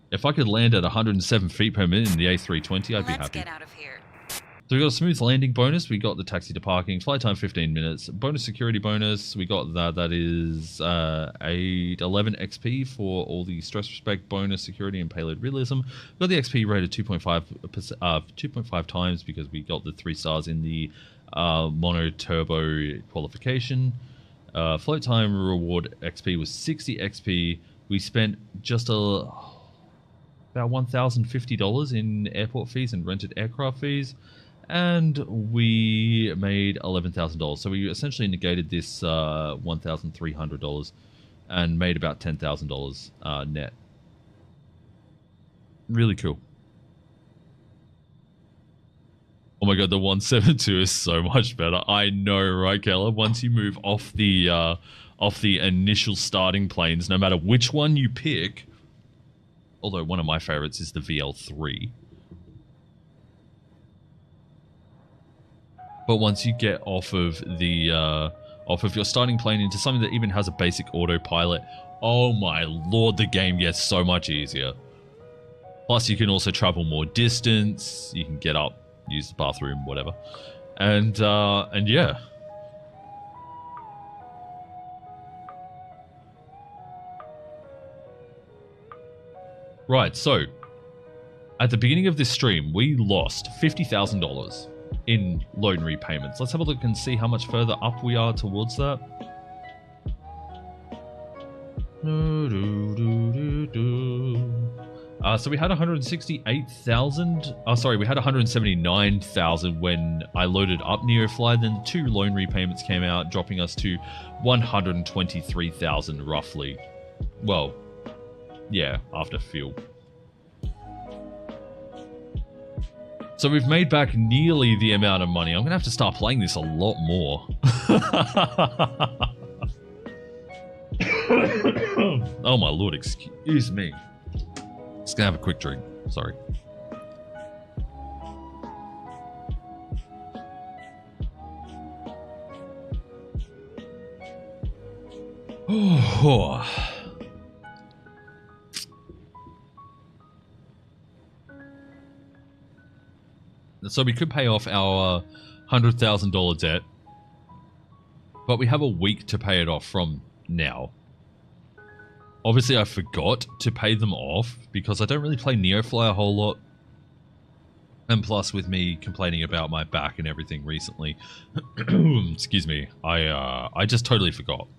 If I could land at 107 feet per minute in the A320, I'd be happy. Let's get out of here. So we got a smooth landing bonus. We got the taxi to parking. Flight time 15 minutes. Bonus security bonus. We got that. That is 11 XP for all the stress respect bonus, security, and payload realism. We got the XP rated 2.5 times because we got the 3 stars in the mono turbo qualification. Float time reward XP was 60 XP. We spent just about $1,050 in airport fees and rented aircraft fees, and we made $11,000. So we essentially negated this $1,300 and made about $10,000 net. Really cool. Oh my god, the 172 is so much better. I know, right, Keller? Once you move off the initial starting planes, no matter which one you pick, although one of my favorites is the VL3. But once you get off of your starting plane into something that even has a basic autopilot, oh my lord, the game gets so much easier. Plus, you can also travel more distance. You can get up, use the bathroom, whatever, and yeah. Right, so at the beginning of this stream, we lost $50,000 in loan repayments. Let's have a look and see how much further up we are towards that. So we had 168,000. Sorry, we had 179,000 when I loaded up NEOFLY. Then 2 loan repayments came out, dropping us to 123,000 roughly. Well, yeah, after fuel. So we've made back nearly the amount of money. I'm going to have to start playing this a lot more. Oh my lord, excuse me. Just going to have a quick drink. Sorry. Oh. So we could pay off our $100,000 debt, but we have a week to pay it off from now. Obviously, I forgot to pay them off because I don't really play NEOFLY a whole lot. And plus, with me complaining about my back and everything recently, excuse me, I just totally forgot.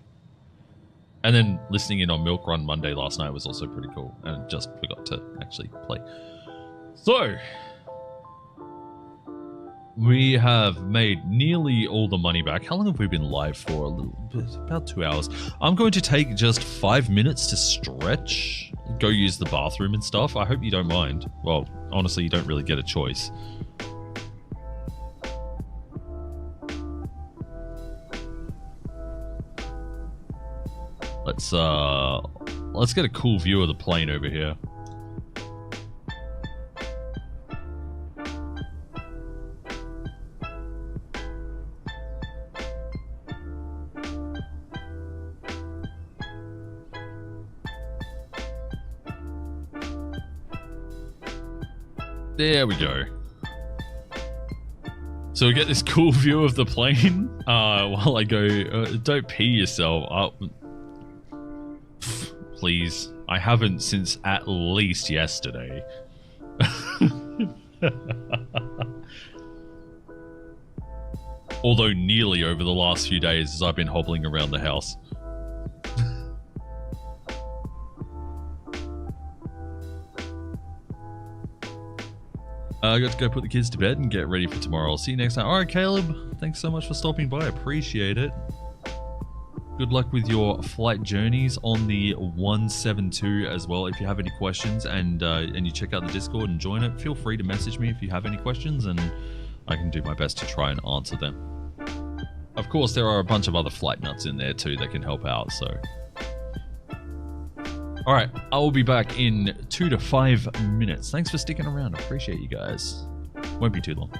And then listening in on Milk Run Monday last night was also pretty cool, and just forgot to actually play. So we have made nearly all the money back. How long have we been live for? A little bit, about 2 hours. I'm going to take just 5 minutes to stretch, go use the bathroom and stuff. I hope you don't mind. Well, honestly, you don't really get a choice. Let's get a cool view of the plane over here. There we go. So we get this cool view of the plane while I go, don't pee yourself. Please. I haven't since at least yesterday. Although nearly over the last few days as I've been hobbling around the house. I got to go put the kids to bed and get ready for tomorrow. I'll see you next time. Alright, Caleb. Thanks so much for stopping by. I appreciate it. Good luck with your flight journeys on the 172 as well. If you have any questions and you check out the Discord and join it, feel free to message me if you have any questions and I can do my best to try and answer them. Of course, there are a bunch of other flight nuts in there too that can help out, so... Alright, I will be back in 2 to 5 minutes. Thanks for sticking around. I appreciate you guys. Won't be too long.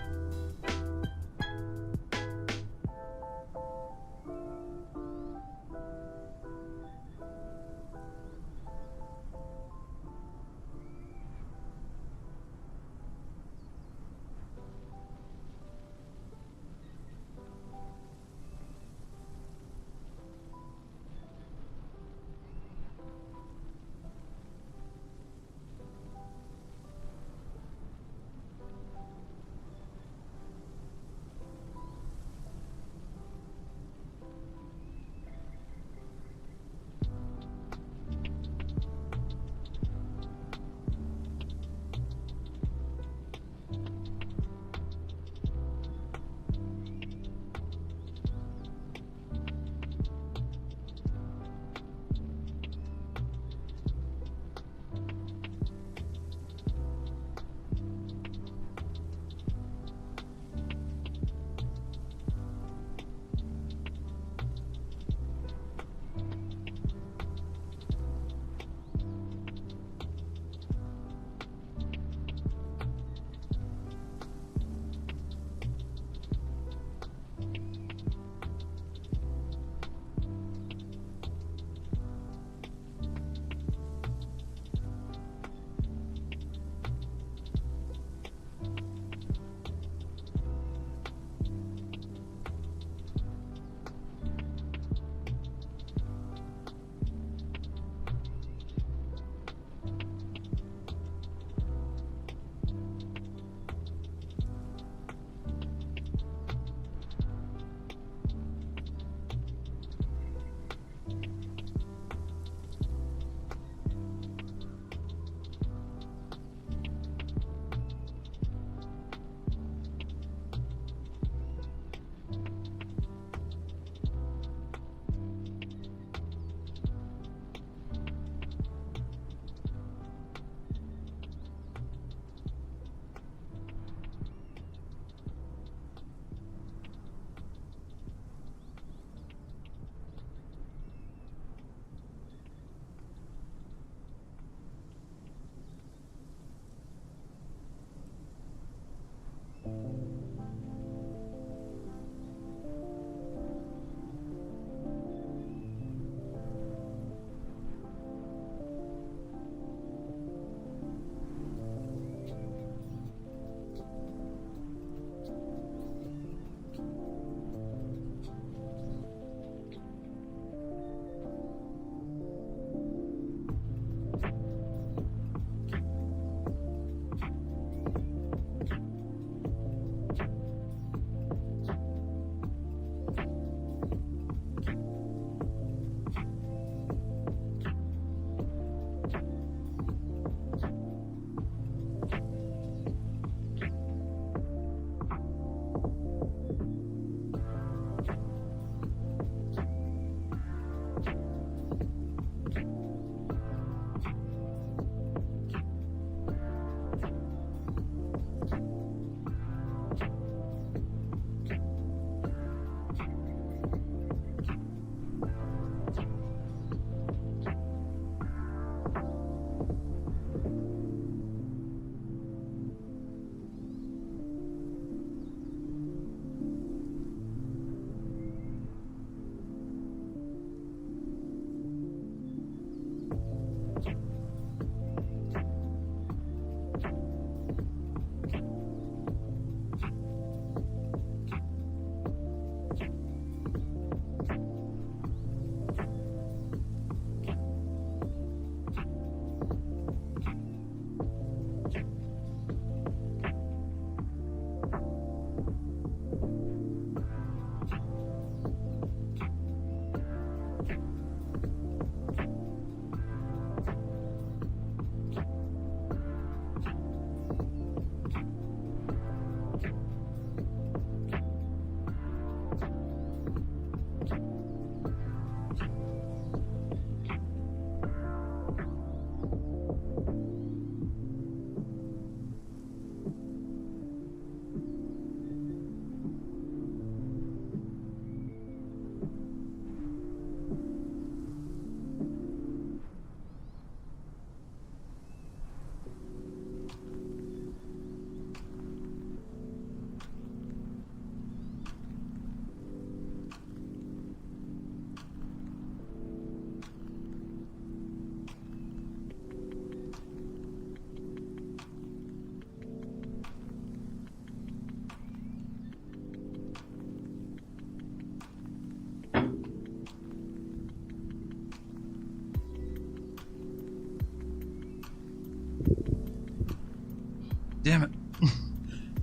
Damn it.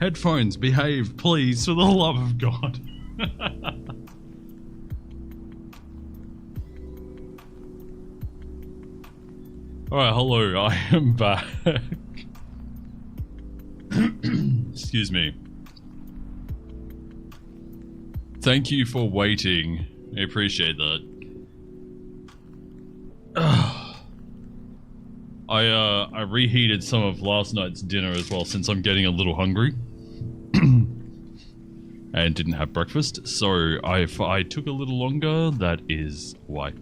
Headphones, behave, please, for the love of God. Alright, hello, I am back. Excuse me. Thank you for waiting. I appreciate that. I reheated some of last night's dinner as well since I'm getting a little hungry. And didn't have breakfast, so if I took a little longer, that is why.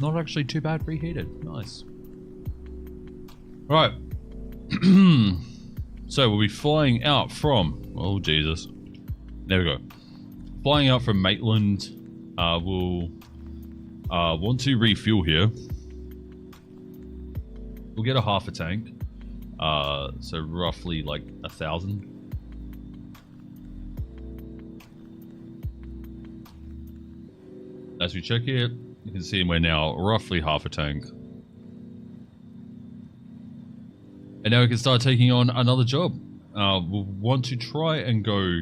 Not actually too bad reheated. Nice. Alright. So we'll be flying out from... Oh, Jesus. There we go. Flying out from Maitland. We'll want to refuel here. We'll get a half a tank. So roughly like 1,000. As we check here, you can see we're now roughly half a tank. And now we can start taking on another job. We'll want to try and go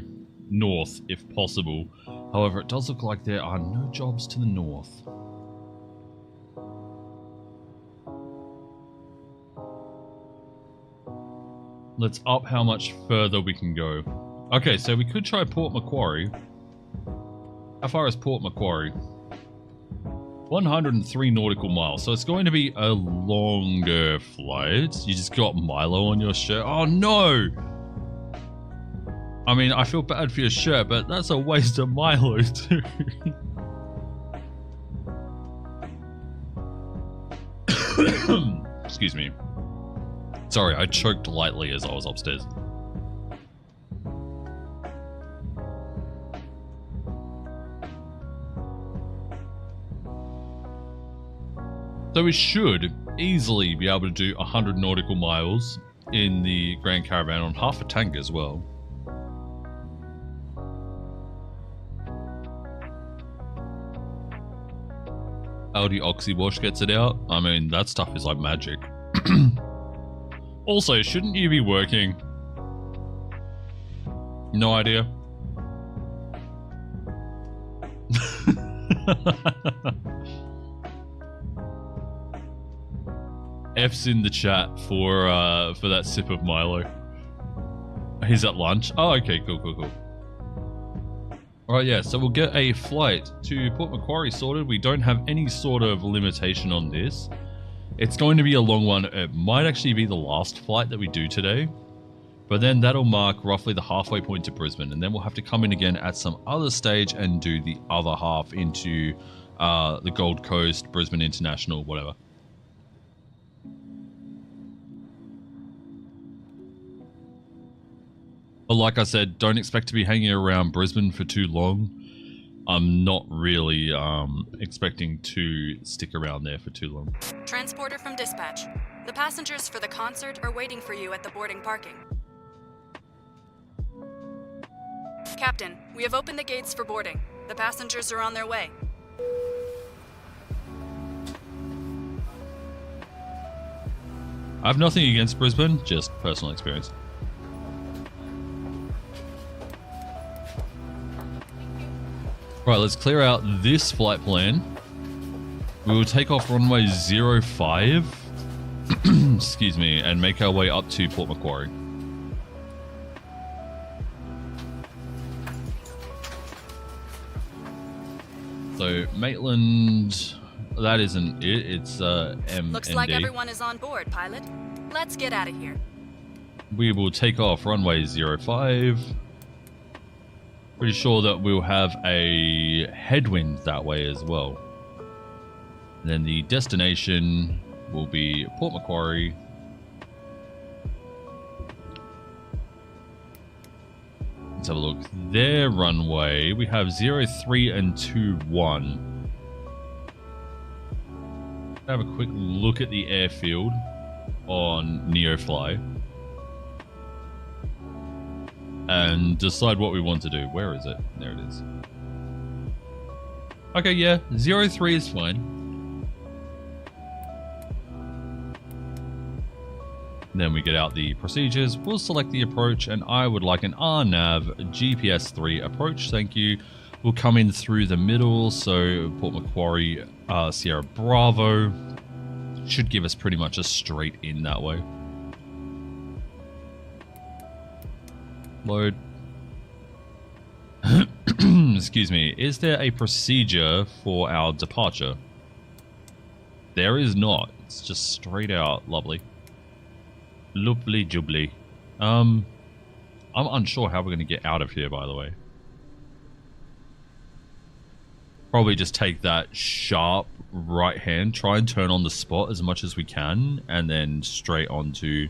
north if possible. However, it does look like there are no jobs to the north. Let's up how much further we can go. Okay, so we could try Port Macquarie. How far is Port Macquarie? 103 nautical miles. So it's going to be a longer flight. You just got Milo on your shirt. Oh no! I mean, I feel bad for your shirt, but that's a waste of Milo too. Excuse me. Sorry, I choked lightly as I was upstairs. So we should easily be able to do 100 nautical miles in the Grand Caravan on half a tank as well. Audi Oxywash gets it out. I mean, that stuff is like magic. Also, shouldn't you be working? No idea. F's in the chat for that sip of Milo. He's at lunch. Oh, okay, cool. Alright, yeah, so we'll get a flight to Port Macquarie sorted. We don't have any sort of limitation on this. It's going to be a long one. It might actually be the last flight that we do today. But then that'll mark roughly the halfway point to Brisbane. And then we'll have to come in again at some other stage and do the other half into the Gold Coast, Brisbane International, whatever. But like I said, don't expect to be hanging around Brisbane for too long. I'm not really expecting to stick around there for too long. Transporter from dispatch. The passengers for the concert are waiting for you at the boarding parking. Captain, we have opened the gates for boarding. The passengers are on their way. I have nothing against Brisbane, just personal experience. Right, let's clear out this flight plan. We will take off runway 05, excuse me, and make our way up to Port Macquarie. So, Maitland, that isn't it, it's M. Looks like everyone is on board, pilot. Let's get out of here. We will take off runway 05. Pretty sure that we'll have a headwind that way as well. And then the destination will be Port Macquarie. Let's have a look. Their runway, we have 03 and 21. Have a quick look at the airfield on NEOFLY. And decide what we want to do. Where is it? There it is. Okay, yeah, 03 is fine. Then we get out the procedures. We'll select the approach, and I would like an RNAV GPS 3 approach. Thank you. We'll come in through the middle, so Port Macquarie, Sierra Bravo. Should give us pretty much a straight in that way. Load. Excuse me. Is there a procedure for our departure? There is not. It's just straight out. Lovely. Lovely jubbly. I'm unsure how we're going to get out of here, by the way. Probably just take that sharp right hand, try and turn on the spot as much as we can, and then straight onto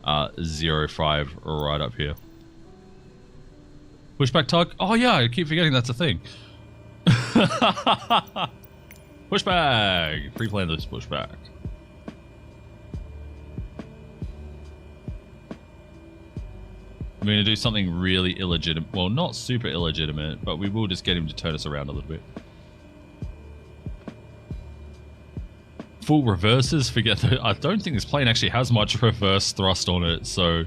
05 right up here. Pushback tug? Oh yeah, I keep forgetting that's a thing. Pushback! Pre-plan this pushback. I'm going to do something really illegitimate. Well, not super illegitimate, but we will just get him to turn us around a little bit. Full reverses, forget that. I don't think this plane actually has much reverse thrust on it, so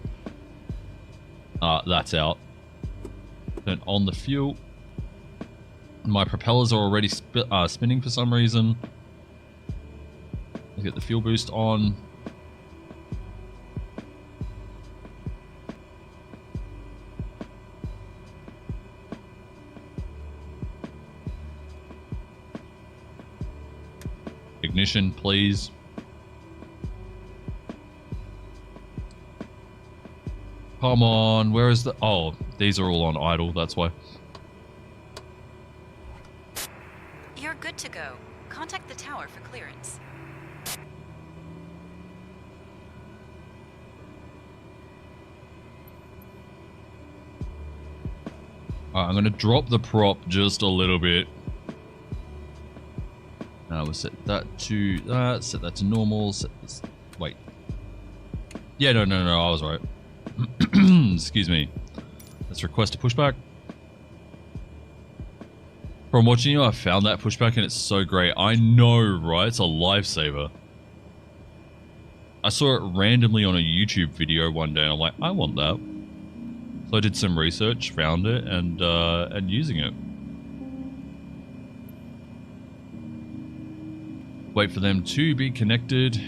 that's out. Then on the fuel. My propellers are already spinning for some reason. Let's get the fuel boost on. Ignition, please. Come on, where is the... Oh, these are all on idle, that's why. You're good to go. Contact the tower for clearance. Alright, I'm going to drop the prop just a little bit. We'll set that to that, set that to normal, set this... Wait. Yeah, no, I was right. Excuse me. Let's request a pushback. From watching you, I found that pushback and it's so great. I know, right? It's a lifesaver. I saw it randomly on a YouTube video one day and I'm like, I want that. So I did some research, found it, and using it. Wait for them to be connected.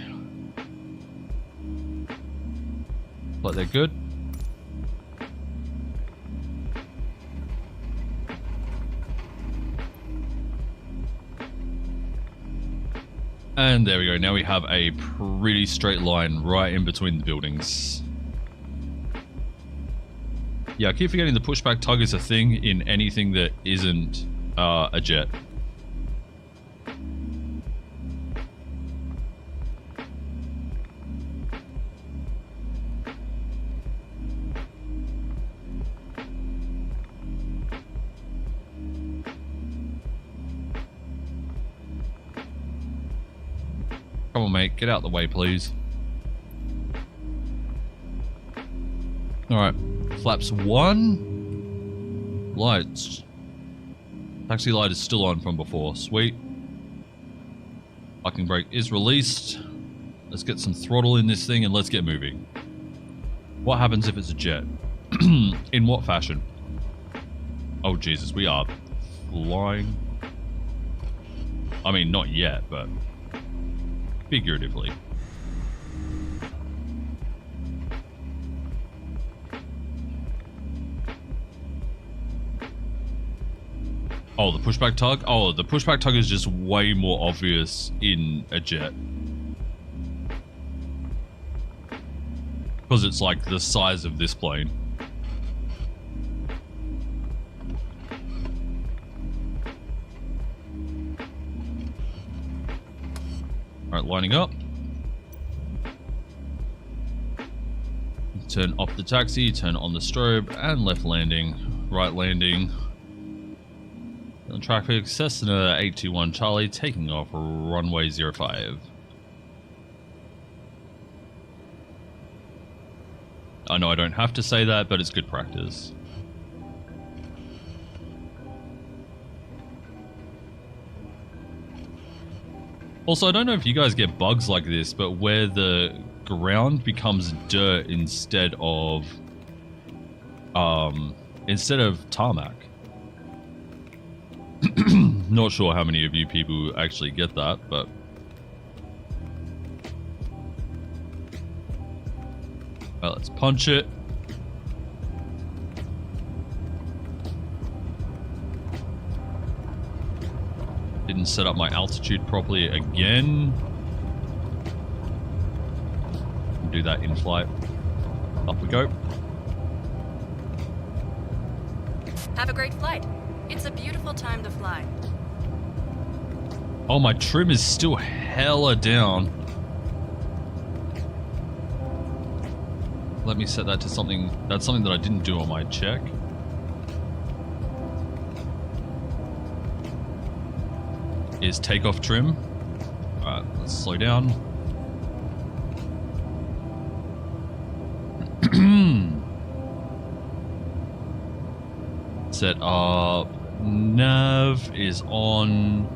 Like they're good. And there we go. Now we have a pretty straight line right in between the buildings. Yeah, I keep forgetting the pushback tug is a thing in anything that isn't a jet. Come on, mate. Get out the way, please. Alright. Flaps 1. Lights. Taxi light is still on from before. Sweet. Parking brake is released. Let's get some throttle in this thing and let's get moving. What happens if it's a jet? In what fashion? Oh, Jesus. We are flying. I mean, not yet, but... figuratively. Oh, the pushback tug? Oh, the pushback tug is just way more obvious in a jet. Because it's like the size of this plane. Alright, lining up. Turn off the taxi, turn on the strobe, and left landing, right landing. On traffic, Cessna 821 Charlie taking off runway 05. I know I don't have to say that, but it's good practice. Also, I don't know if you guys get bugs like this, but where the ground becomes dirt instead of tarmac. Not sure how many of you people actually get that, but well, let's punch it. Didn't set up my altitude properly again. Do that in flight. Up we go. Have a great flight. It's a beautiful time to fly. Oh, my trim is still hella down. Let me set that to something. That's something that I didn't do on my check. Is takeoff trim. Alright, let's slow down. Set up. Nav is on.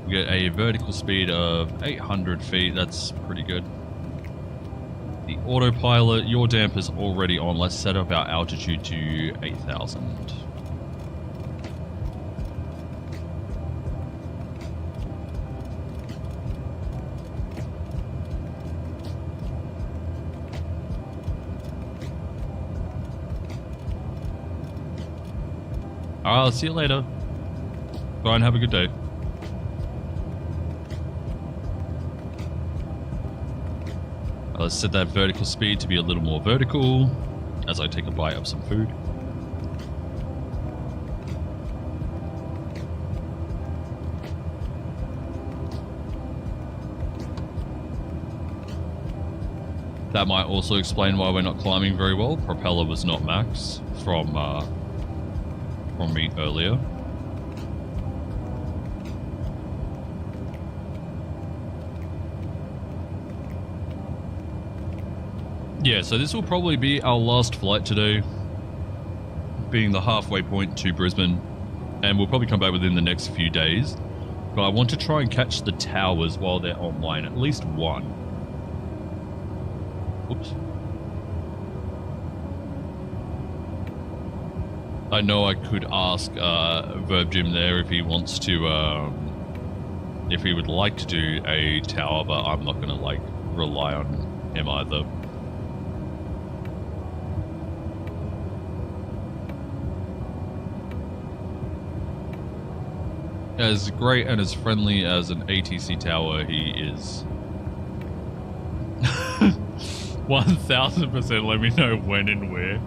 We get a vertical speed of 800 feet. That's pretty good. The autopilot, your damper's already on. Let's set up our altitude to 8,000. Alright, I'll see you later. Bye and have a good day. Let's set that vertical speed to be a little more vertical as I take a bite of some food. That might also explain why we're not climbing very well. Propeller was not max from me earlier. Yeah, so this will probably be our last flight today, being the halfway point to Brisbane, and we'll probably come back within the next few days. But I want to try and catch the towers while they're online, at least one. Oops. I know I could ask Verb Jim there if he wants to, if he would like to do a tower, but I'm not going to, like, rely on him either. As great and as friendly as an ATC tower he is. 1000% let me know when and where.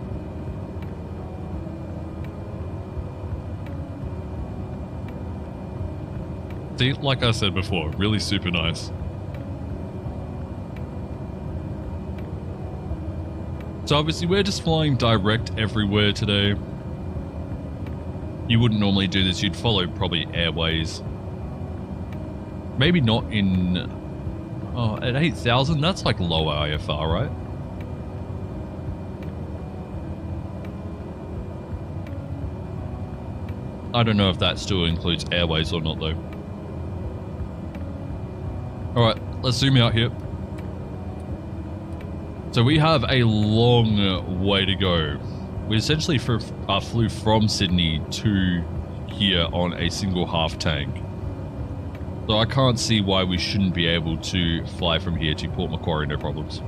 See, like I said before, really super nice. So obviously we're just flying direct everywhere today. You wouldn't normally do this, you'd follow probably airways. Maybe not in... Oh, at 8,000, that's like lower IFR, right? I don't know if that still includes airways or not though. Alright, let's zoom out here. So we have a long way to go. We essentially flew from Sydney to here on a single half tank. So I can't see why we shouldn't be able to fly from here to Port Macquarie, no problems.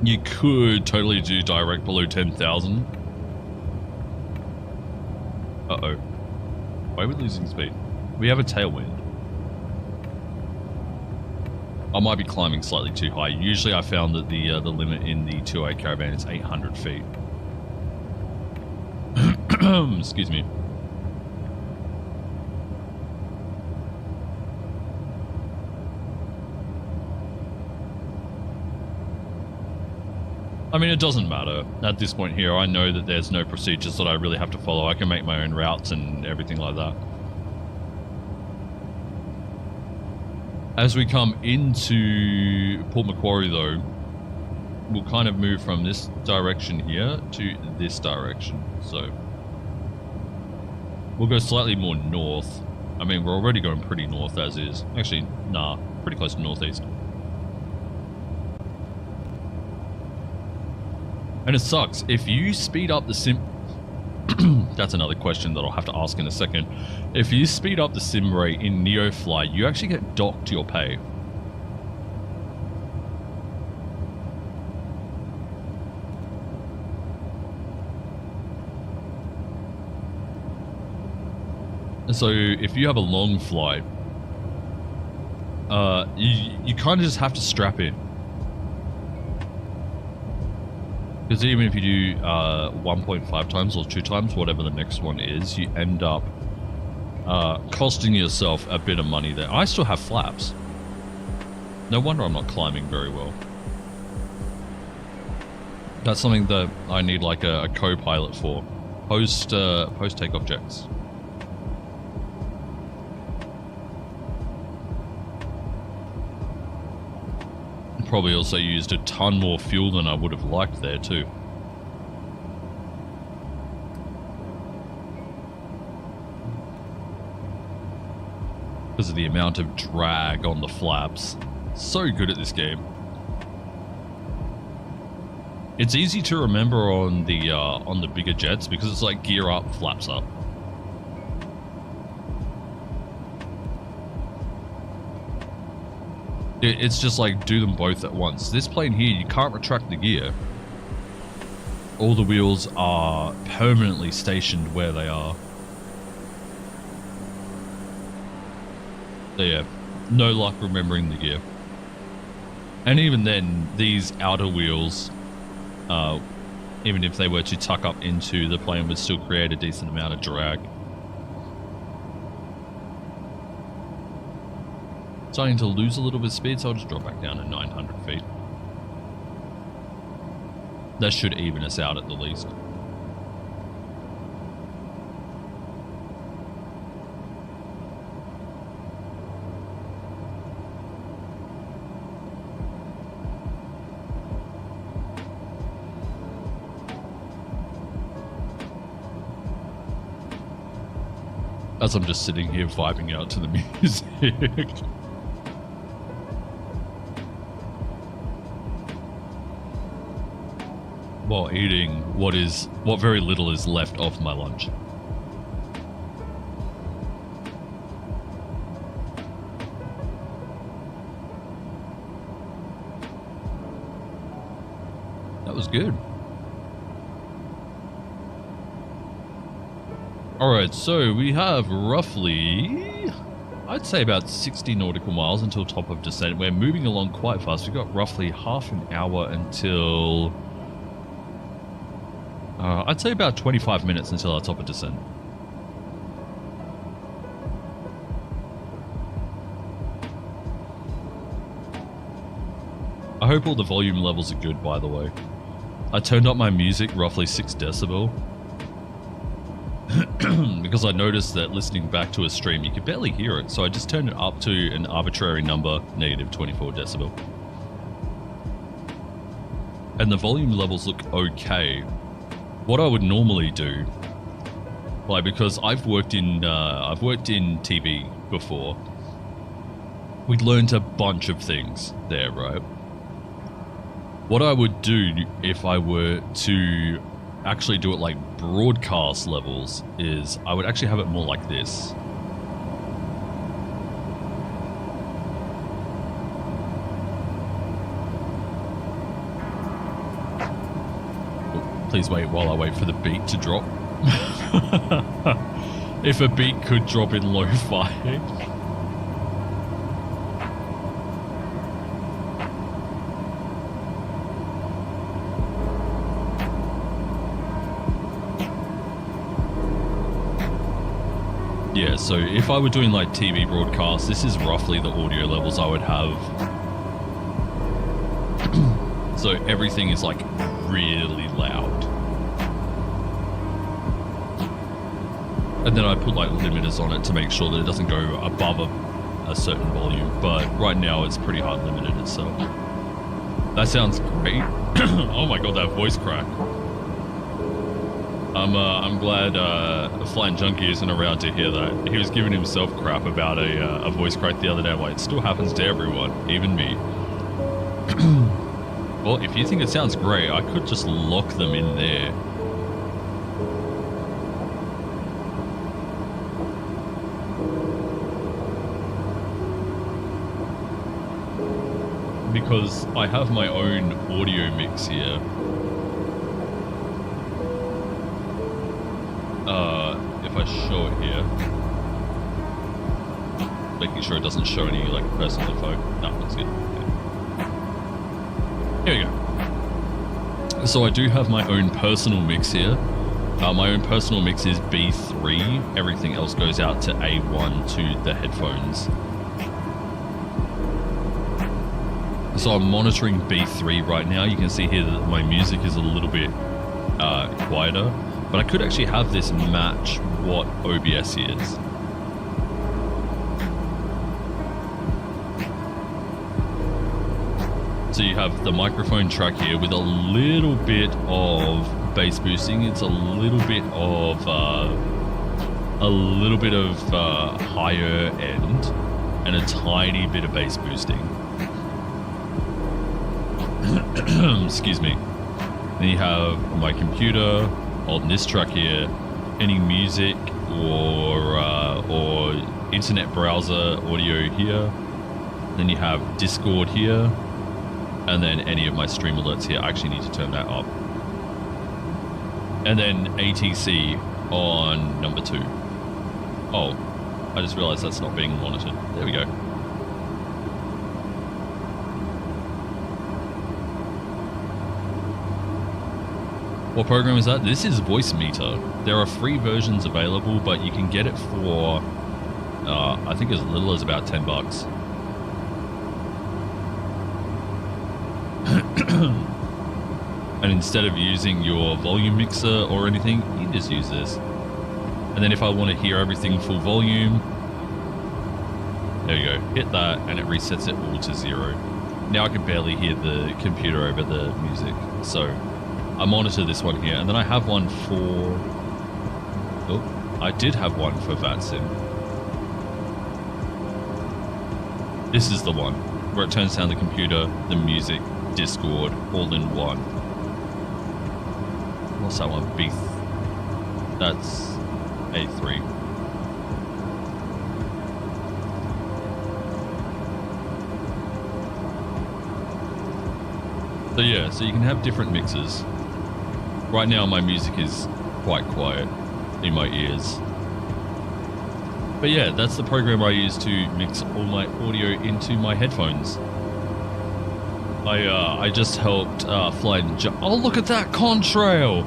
You could totally do direct below 10,000. Uh-oh. Why are we losing speed? We have a tailwind. I might be climbing slightly too high. Usually I found that the limit in the 2A Caravan is 800 feet. Excuse me. I mean, it doesn't matter at this point here. I know that there's no procedures that I really have to follow. I can make my own routes and everything like that. As we come into Port Macquarie though, we'll kind of move from this direction here to this direction. So We'll go slightly more north. I mean, we're already going pretty north as is. Actually, nah, pretty close to northeast. And it sucks. If you speed up the sim... That's another question that I'll have to ask in a second. If you speed up the sim rate in NEOFLY, you actually get docked your pay. So if you have a long flight, you kind of just have to strap in. Because even if you do 1.5 times or 2 times, whatever the next one is, you end up costing yourself a bit of money there. I still have flaps. No wonder I'm not climbing very well. That's something that I need like a co-pilot for. Post takeoff jets. Probably also used a ton more fuel than I would have liked there too. Because of the amount of drag on the flaps. So good at this game. It's easy to remember on the bigger jets because it's like gear up, flaps up. It's just like do them both at once. This plane here, you can't retract the gear. All the wheels are permanently stationed where they are. So yeah, no luck remembering the gear. And even then, these outer wheels, even if they were to tuck up into the plane, would still create a decent amount of drag. Starting to lose a little bit of speed, so I'll just drop back down to 900 feet. That should even us out at the least. As I'm just sitting here vibing out to the music. While eating what very little is left of my lunch. That was good. Alright, so we have roughly, I'd say about 60 nautical miles until top of descent. We're moving along quite fast. We've got roughly half an hour until... I'd say about 25 minutes until our top of descent. I hope all the volume levels are good, by the way. I turned up my music roughly 6 decibel. Because I noticed that listening back to a stream, you could barely hear it. So I just turned it up to an arbitrary number, negative 24 decibel. And the volume levels look okay. What I would normally do, like, because I've worked in TV before, we'd learned a bunch of things there, right? What I would do if I were to actually do it like broadcast levels is I would actually have it more like this. Please wait while I wait for the beat to drop. If a beat could drop in lo-fi. Yeah, so if I were doing like TV broadcasts, this is roughly the audio levels I would have. So everything is like really loud. And then I put like limiters on it to make sure that it doesn't go above a certain volume. But right now it's pretty hard limited itself. That sounds great. Oh my god, that voice crack. I'm glad Flying Junkie isn't around to hear that. He was giving himself crap about a voice crack the other day. Like, it still happens to everyone, even me. Well, if you think it sounds great, I could just lock them in there. Because I have my own audio mix here. If I show it here, making sure it doesn't show any like personal info. No, that's good. Yeah. Here we go. So I do have my own personal mix here. My own personal mix is B3. Everything else goes out to A1 to the headphones. So I'm monitoring B3 right now. You can see here that my music is a little bit quieter, but I could actually have this match what OBS is. So you have the microphone track here with a little bit of bass boosting. It's a little bit of higher end and a tiny bit of bass boosting. Excuse me. Then you have my computer on this track here, any music or internet browser audio here. Then you have Discord here, and then any of my stream alerts here. I actually need to turn that up. And then ATC on number 2. Oh, I just realized that's not being monitored. There we go. What program is that? This is Voice Meter. There are free versions available, but you can get it for, I think as little as about $10. And instead of using your volume mixer or anything, you just use this. And then if I want to hear everything full volume, there you go. Hit that and it resets it all to 0. Now I can barely hear the computer over the music. So I monitor this one here, and then I have one for... Oh, I did have one for VATSIM. This is the one, where it turns down the computer, the music, Discord, all in one. What's that one? B... That's A3. So yeah, so you can have different mixes. Right now my music is quite quiet in my ears. But yeah, that's the program I use to mix all my audio into my headphones. I just helped fly and jump. Oh, look at that contrail!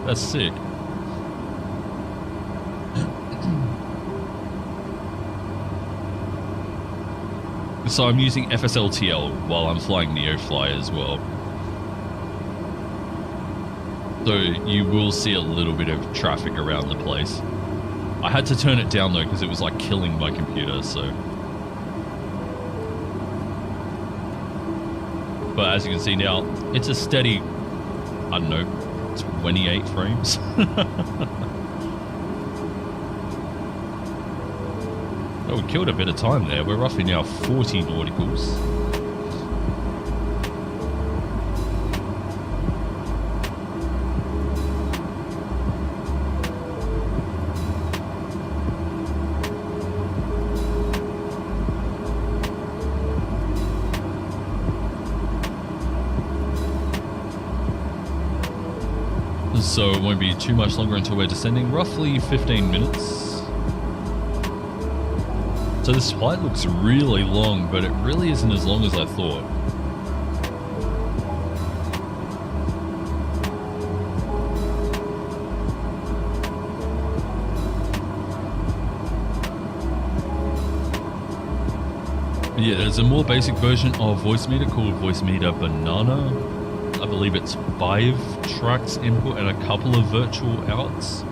That's sick. So I'm using FSLTL while I'm flying NEOFLY as well. So you will see a little bit of traffic around the place. I had to turn it down though because it was like killing my computer, so. But as you can see now, it's a steady, I don't know, 28 frames. Oh, we killed a bit of time there. We're roughly now 40 nauticals. So it won't be too much longer until we're descending, roughly 15 minutes. So this flight looks really long, but it really isn't as long as I thought. Yeah, there's a more basic version of Voice Meter called Voice Meter Banana. I believe it's 5 tracks input and a couple of virtual outs.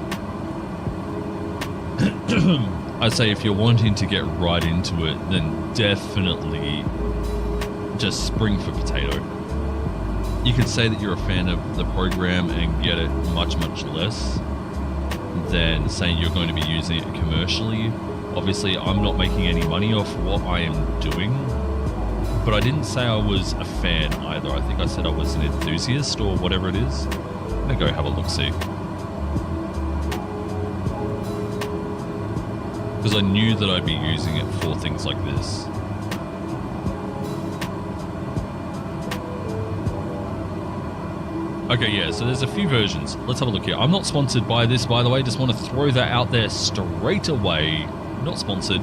I'd say if you're wanting to get right into it, then definitely just spring for potato. you could say that you're a fan of the program and get it much, much less than saying you're going to be using it commercially. Obviously, I'm not making any money off what I am doing, but I didn't say I was a fan either. I think I said I was an enthusiast or whatever it is. I'm gonna go have a look-see. Because I knew that I'd be using it for things like this. Okay, yeah, so there's a few versions. Let's have a look here. I'm not sponsored by this, by the way. Just want to throw that out there straight away. Not sponsored.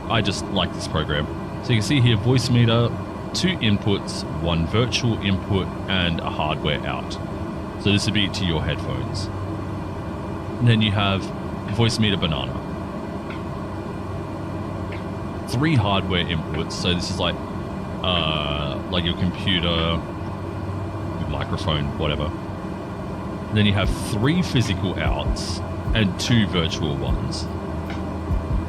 I just like this program. So you can see here, voice meter, 2 inputs, 1 virtual input, and a hardware out. So this would be to your headphones. And then you have voice meter banana. 3 hardware inputs. So this is like your computer, microphone, whatever. Then you have 3 physical outs and 2 virtual ones,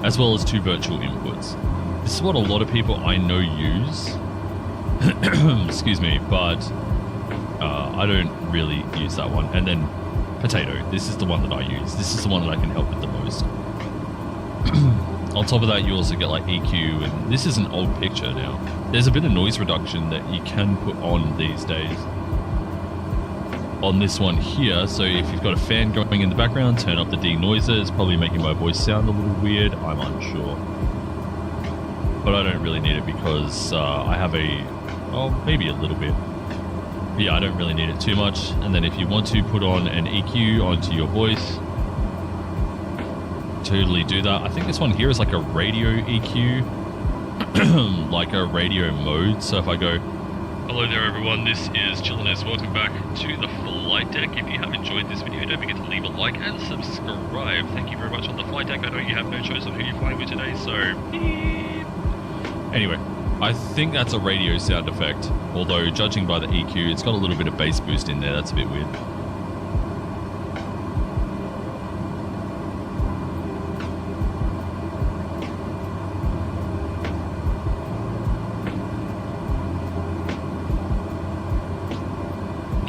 as well as 2 virtual inputs. This is what a lot of people I know use. Excuse me, but I don't really use that one. And then potato. This is the one that I use. This is the one that I can help with the most. On top of that, you also get like EQ, and this is an old picture now. There's a bit of noise reduction that you can put on these days. On this one here, so if you've got a fan going in the background, turn up the denoiser. It's probably making my voice sound a little weird, I'm unsure. But I don't really need it because I have maybe a little bit. But yeah, I don't really need it too much. And then if you want to put on an EQ onto your voice, totally do that. I think this one here is like a radio EQ, like a radio mode. So if I go, hello there everyone, this is Chillainous, welcome back to the flight deck. If you have enjoyed this video, don't forget to leave a like and subscribe. Thank you very much on the flight deck. I know you have no choice on who you're flying with today, so beep. Anyway, I think that's a radio sound effect, although judging by the EQ, it's got a little bit of bass boost in there. That's a bit weird.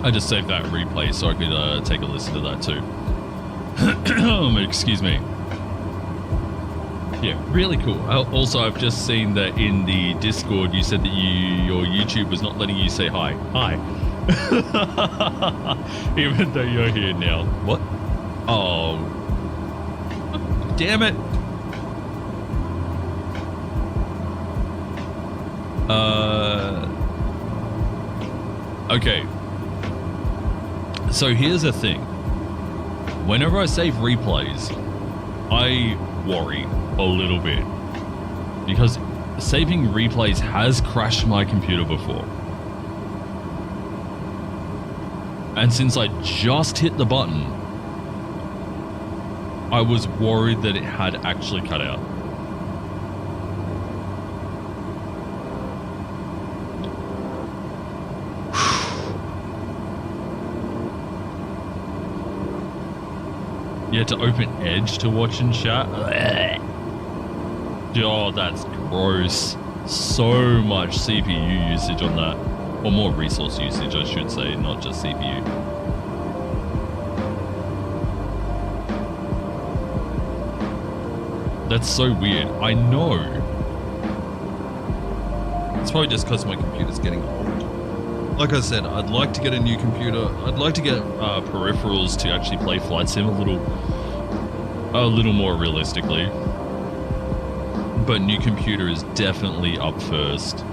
I just saved that replay so I could take a listen to that too. Excuse me. Yeah, really cool. Also, I've just seen that in the Discord you said that your YouTube was not letting you say hi. Hi. Even though you're here now. What? Oh. Damn it. Okay. So here's the thing. Whenever I save replays, I worry a little bit. Because saving replays has crashed my computer before. And since I just hit the button, I was worried that it had actually cut out. You had to open Edge to watch and chat? Oh, that's gross. So much CPU usage on that. Or more resource usage, I should say, not just CPU. That's so weird. I know. It's probably just because my computer's getting old. Like I said, I'd like to get a new computer. I'd like to get peripherals to actually play Flight Sim a little more realistically. But new computer is definitely up first.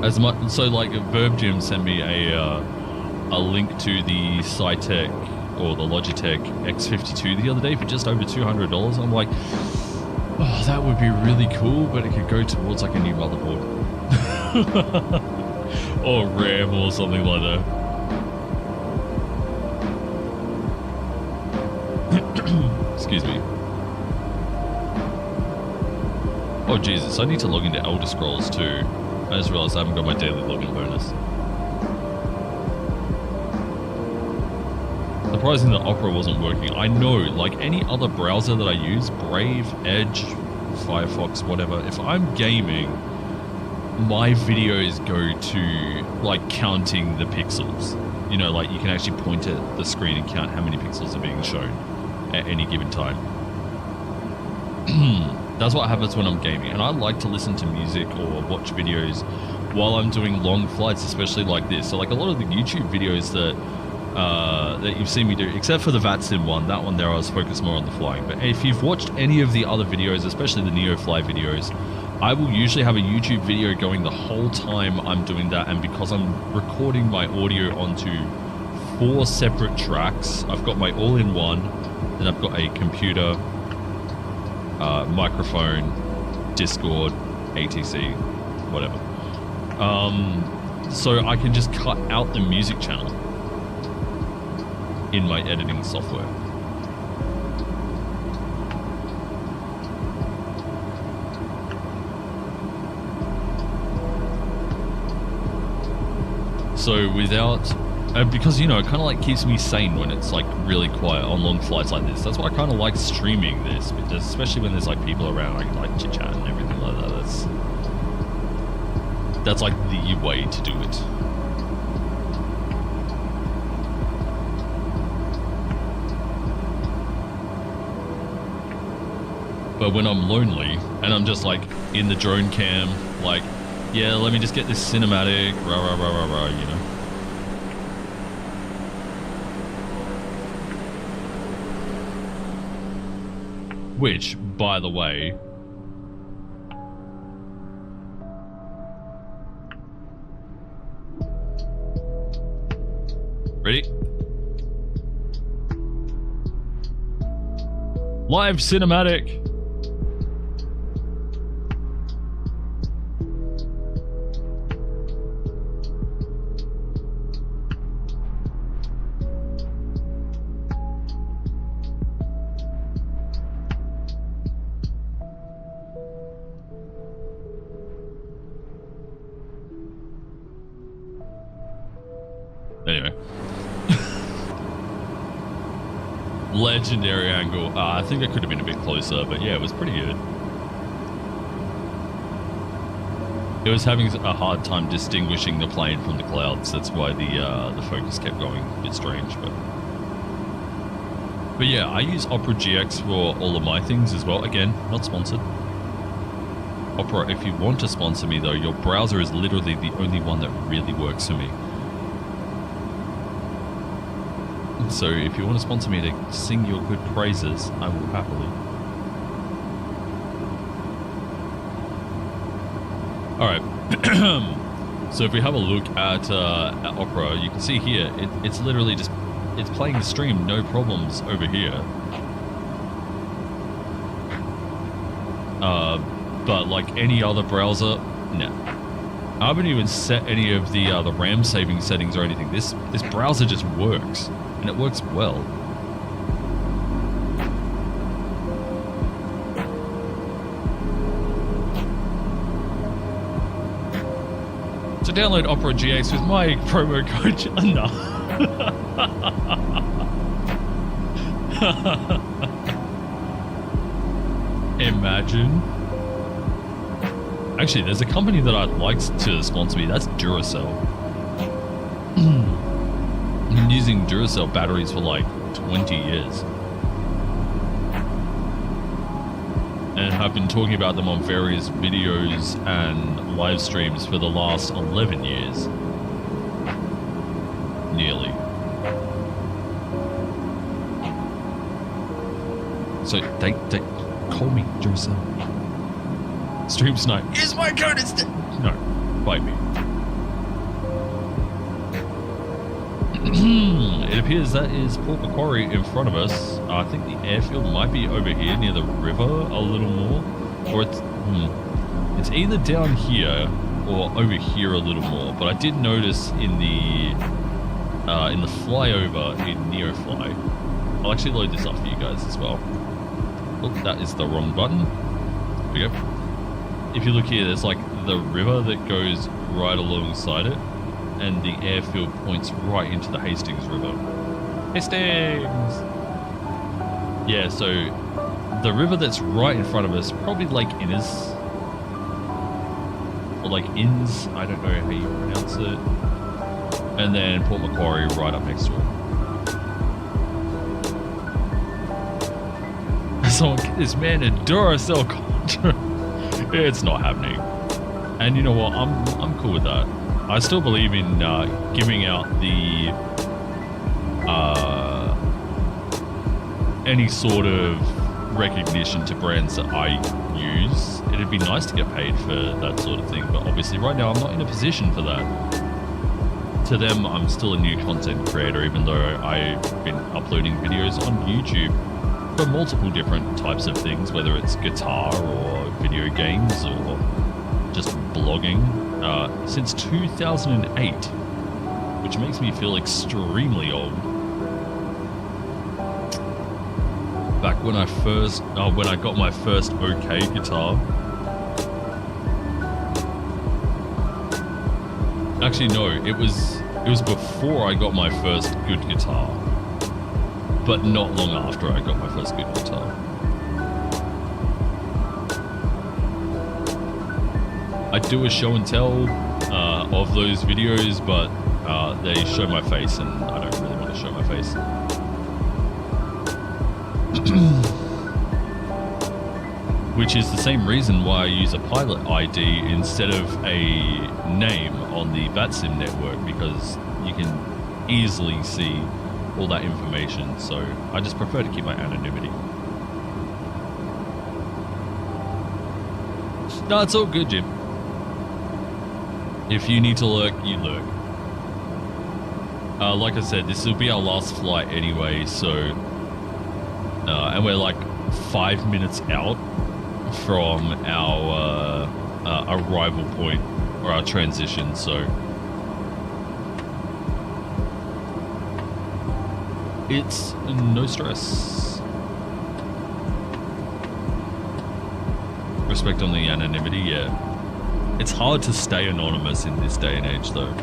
As much so, like Verb Gym sent me a link to the Cytec or the Logitech X52 the other day for just over $200. I'm like, oh, that would be really cool, but it could go towards like a new motherboard. Or RAM or something like that. Excuse me. Oh Jesus, I need to log into Elder Scrolls too. I just realized I haven't got my daily login bonus. Surprising that Opera wasn't working. I know, like any other browser that I use, Brave, Edge, Firefox, whatever, if I'm gaming my videos go to like counting the pixels. You know, like you can actually point at the screen and count how many pixels are being shown at any given time. That's what happens when I'm gaming, and I like to listen to music or watch videos while I'm doing long flights, especially like this. So like a lot of the YouTube videos that you've seen me do, except for the VATSIM one, that one there I was focused more on the flying. But if you've watched any of the other videos, especially the NEOFLY videos, I will usually have a YouTube video going the whole time I'm doing that, and because I'm recording my audio onto 4 separate tracks, I've got my all-in-one, then I've got a computer, microphone, Discord, ATC, whatever. So I can just cut out the music channel in my editing software. So without, because, you know, it kind of like keeps me sane when it's like really quiet on long flights like this. That's why I kind of like streaming this, because especially when there's like people around, I can like chit chat and everything like that. That's like the way to do it. But when I'm lonely and I'm just like in the drone cam, like, yeah, let me just get this cinematic, rah, rah, rah, rah, rah, you know. Which, by the way, ready? Live cinematic. Anyway. Legendary angle. I think it could have been a bit closer, but yeah, it was pretty good. It was having a hard time distinguishing the plane from the clouds. That's why the focus kept going a bit strange. But yeah, I use Opera GX for all of my things as well. Again, not sponsored. Opera, if you want to sponsor me though, your browser is literally the only one that really works for me. So if you want to sponsor me to sing your good praises, I will happily. Alright, so if we have a look at Opera, you can see here, it's literally just, it's playing the stream, no problems over here. But like any other browser, no. I haven't even set any of the RAM saving settings or anything. This browser just works. And it works well. So download Opera GX with my promo code. No. Imagine. Actually, there's a company that I'd like to sponsor me. That's Duracell. I've been using Duracell batteries for like 20 years. And have been talking about them on various videos and live streams for the last 11 years. Nearly. So they call me Duracell. Stream snipe. Is my code instead? No, bite me. It appears that is Port Macquarie in front of us. I think the airfield might be over here near the river a little more, or it's either down here or over here a little more. But I did notice in the flyover in NEOFLY. I'll actually load this up for you guys as well. Oh, that is the wrong button. There we go. If you look here, there's like the river that goes right alongside it. And the airfield points right into the Hastings River. Hastings! Yeah, so the river that's right in front of us, probably Lake Innes. Or or like Inns, I don't know how you pronounce it. And then Port Macquarie right up next to it. Someone get this man a Duracell contra. It's not happening. And you know what? I'm cool with that. I still believe in giving out the any sort of recognition to brands that I use. It'd be nice to get paid for that sort of thing, but obviously right now I'm not in a position for that. To them, I'm still a new content creator, even though I've been uploading videos on YouTube for multiple different types of things, whether it's guitar or video games or just blogging, since 2008, which makes me feel extremely old. Back when I got my first okay guitar. Actually, no, it was before I got my first good guitar, but not long after I got my first good guitar. I do a show and tell of those videos, but they show my face, and I don't really want to show my face. Which is the same reason why I use a pilot ID instead of a name on the VATSIM network, because you can easily see all that information, so I just prefer to keep my anonymity. No, it's all good, Jim. If you need to lurk, you lurk. Like I said, this will be our last flight anyway, so... and we're like 5 minutes out from our arrival point, or our transition, so... It's no stress. Respect on the anonymity, yeah. It's hard to stay anonymous in this day and age, though.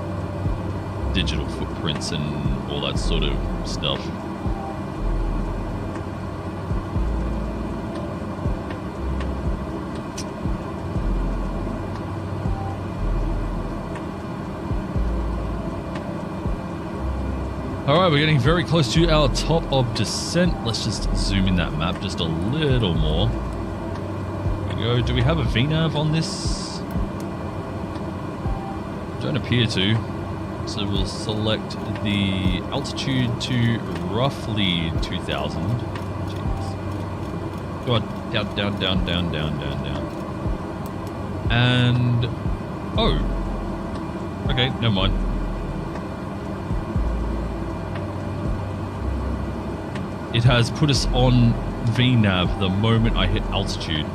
Digital footprints and all that sort of stuff. Alright, we're getting very close to our top of descent. Let's just zoom in that map just a little more. There we go. Do we have a VNav on this? Don't appear to. So we'll select the altitude to roughly 2,000. Jeez. Go on. Down, down, down, down, down, down, down. And... oh. Okay, never mind. It has put us on VNav the moment I hit altitude.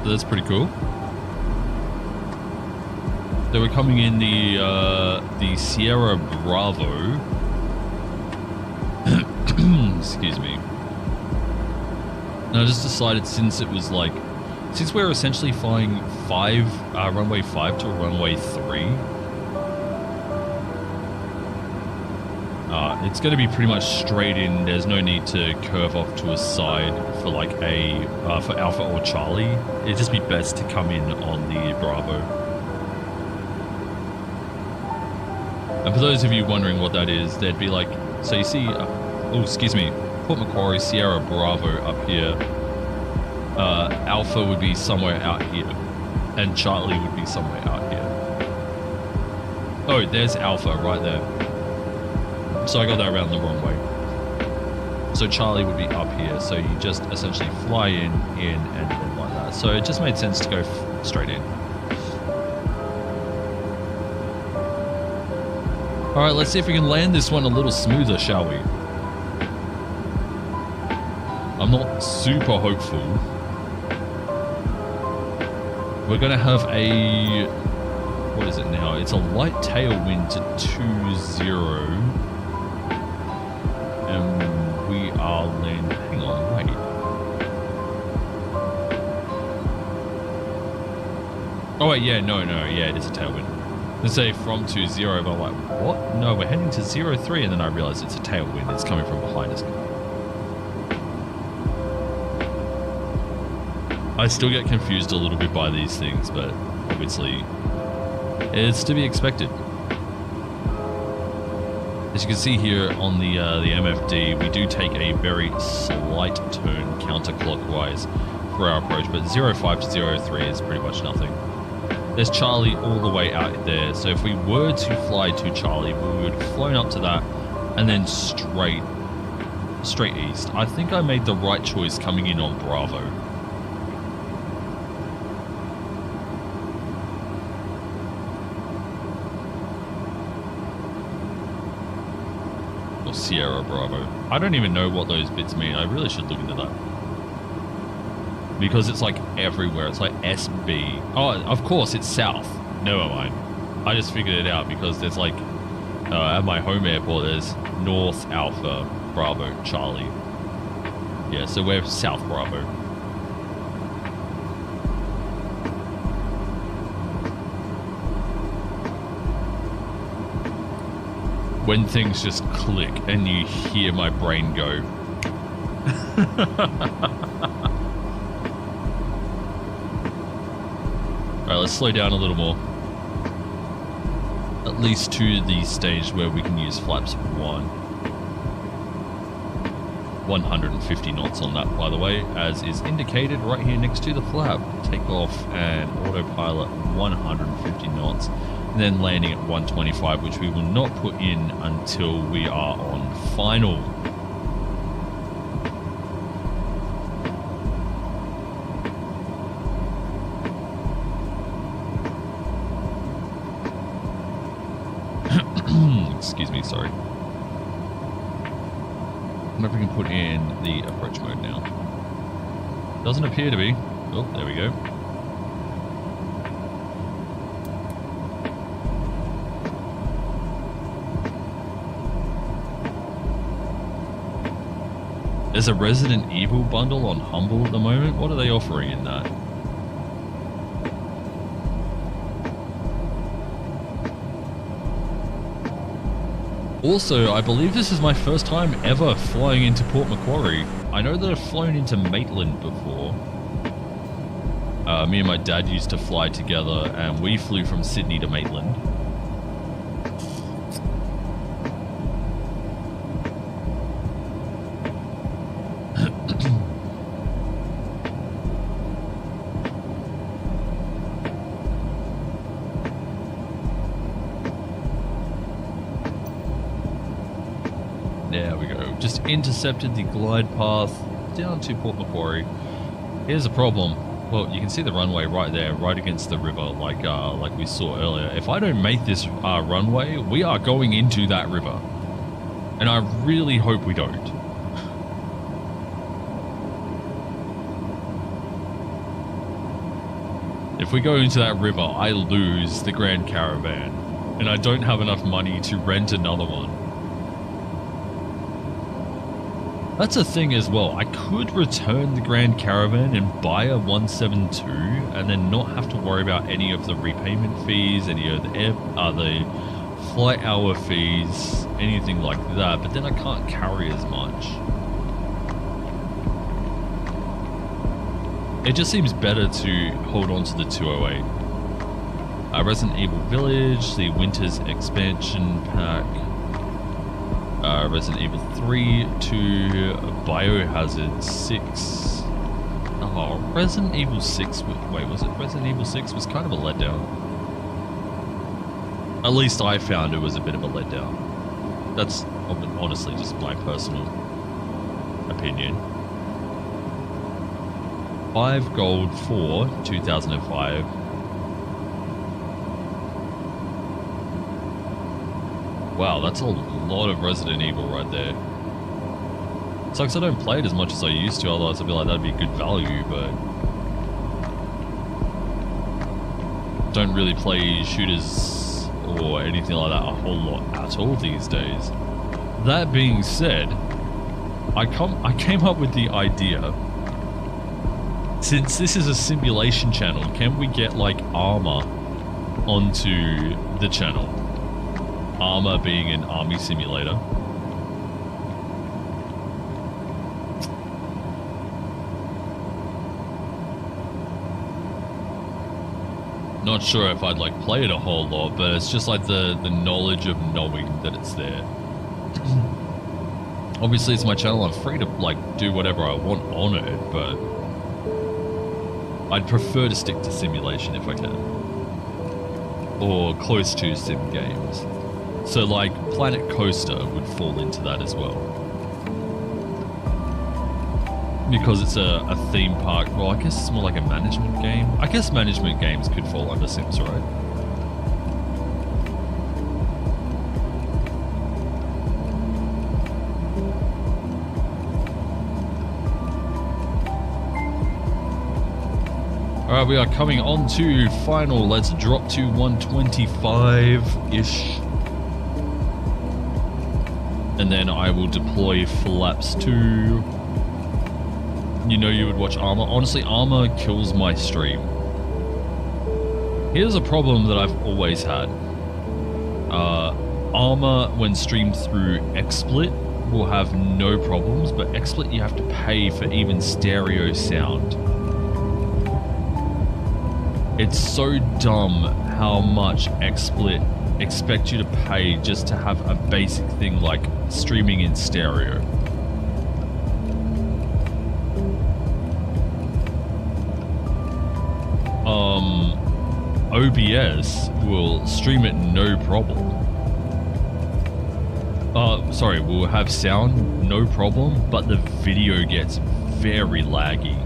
So that's pretty cool. So we're coming in the Sierra Bravo. Excuse me. And I just decided, since we're essentially flying runway 5 to runway 3. It's going to be pretty much straight in. There's no need to curve off to a side for like for Alpha or Charlie. It'd just be best to come in on the Bravo. And for those of you wondering what that is, there'd be like, so you see, Port Macquarie, Sierra Bravo up here. Alpha would be somewhere out here, and Charlie would be somewhere out here. Oh, there's Alpha right there. So I got that around the wrong way. So Charlie would be up here. So you just essentially fly in, and then like that. So it just made sense to go straight in. All right, let's see if we can land this one a little smoother, shall we? I'm not super hopeful. We're going to have a... what is it now? It's a light tailwind to 2-0. And we are landing... hang on, wait. Oh wait, yeah, no, yeah, it is a tailwind. Let's say from 2-0, but I'm like, what? No, we're heading to 0-3, and then I realize it's a tailwind. It's coming from behind us. I still get confused a little bit by these things, but obviously it's to be expected. As you can see here on the MFD, we do take a very slight turn counterclockwise for our approach, but 05 to 03 is pretty much nothing. There's Charlie all the way out there, so if we were to fly to Charlie, we would have flown up to that and then straight east. I think I made the right choice coming in on Bravo. Or Sierra Bravo. I don't even know what those bits mean. I really should look into that. Because it's like everywhere. It's like SB. Oh, of course, it's south. Never mind. I just figured it out because there's like, at my home airport, there's North Alpha Bravo Charlie. Yeah, so we're South Bravo. When things just click and you hear my brain go. Alright, let's slow down a little more. At least to the stage where we can use flaps 150 knots on that, by the way, as is indicated right here next to the flap. Takeoff and autopilot 150 knots, and then landing at 125, which we will not put in until we are on final. Excuse me, sorry. I wonder if we can put in the approach mode now. Doesn't appear to be. Oh, there we go. There's a Resident Evil bundle on Humble at the moment. What are they offering in that? Also, I believe this is my first time ever flying into Port Macquarie. I know that I've flown into Maitland before. Me and my dad used to fly together, and we flew from Sydney to Maitland. There we go. Just intercepted the glide path down to Port Macquarie. Here's the problem. Well, you can see the runway right there, right against the river, like we saw earlier. If I don't make this runway, we are going into that river. And I really hope we don't. If we go into that river, I lose the Grand Caravan. And I don't have enough money to rent another one. That's a thing as well. I could return the Grand Caravan and buy a 172 and then not have to worry about any of the repayment fees, any of the flight hour fees, anything like that. But then I can't carry as much. It just seems better to hold on to the 208. Resident Evil Village, the Winter's Expansion Pack. Resident Evil 3 to Biohazard 6. Oh, Resident Evil 6. Wait, was it Resident Evil 6? Was kind of a letdown. At least I found it was a bit of a letdown. That's honestly just my personal opinion. 5 gold for 2005. Wow, that's a lot of Resident Evil right there. Sucks I don't play it as much as I used to, otherwise I'd be like, that'd be good value, but... don't really play shooters or anything like that a whole lot at all these days. That being said, I came up with the idea, since this is a simulation channel, can we get like Armor onto the channel? Armor being an army simulator. Not sure if I'd like play it a whole lot, but it's just like the knowledge of knowing that it's there. Obviously it's my channel, I'm free to like do whatever I want on it, but I'd prefer to stick to simulation if I can. Or close to sim games. So like Planet Coaster would fall into that as well. Because it's a theme park. Well, I guess it's more like a management game. I guess management games could fall under Sims, right? Alright, we are coming on to final. Let's drop to 125-ish. And then I will deploy flaps 2. You know you would watch armor. Honestly, armor kills my stream. Here's a problem that I've always had. Armor, when streamed through XSplit, will have no problems, but XSplit you have to pay for even stereo sound. It's so dumb how much XSplit expects you to pay just to have a basic thing like streaming in stereo. OBS will stream it no problem. Sorry, we'll have sound no problem, but the video gets very laggy.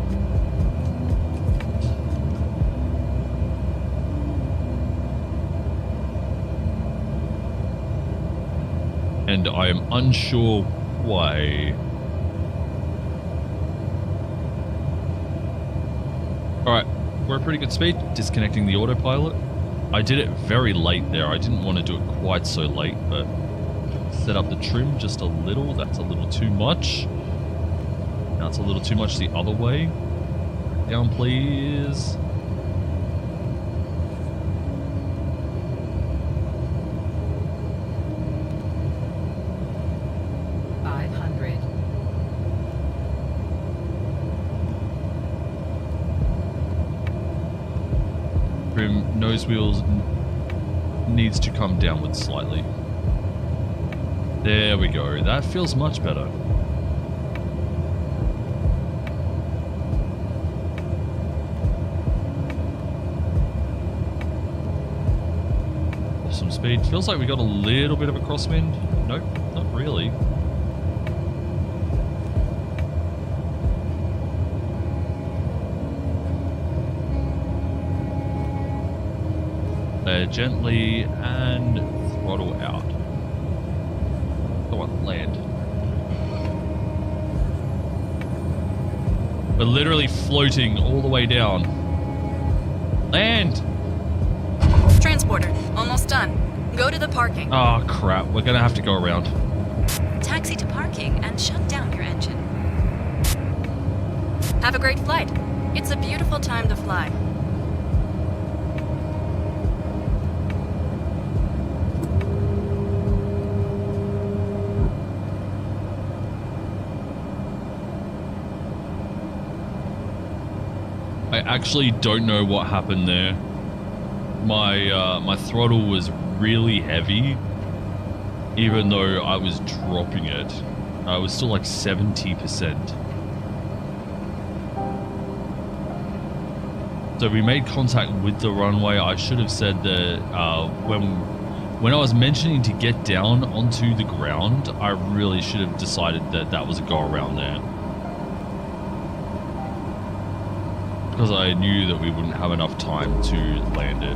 And I am unsure why. Alright, we're at pretty good speed. Disconnecting the autopilot. I did it very late there. I didn't want to do it quite so late, but set up the trim just a little. That's a little too much. Now it's a little too much the other way. Down, please. Nose wheels needs to come downwards slightly. There we go. That feels much better. Some speed. Feels like we got a little bit of a crosswind. Nope, not really. Gently and throttle out. Come on, land. We're literally floating all the way down. Land! Transporter, almost done. Go to the parking. Oh crap, we're gonna have to go around. Taxi to parking and shut down your engine. Have a great flight. It's a beautiful time to fly. I actually don't know what happened there. My throttle was really heavy, even though I was dropping it. I was still like 70%. So we made contact with the runway. I should have said that when I was mentioning to get down onto the ground, I really should have decided that that was a go around there. Because I knew that we wouldn't have enough time to land it.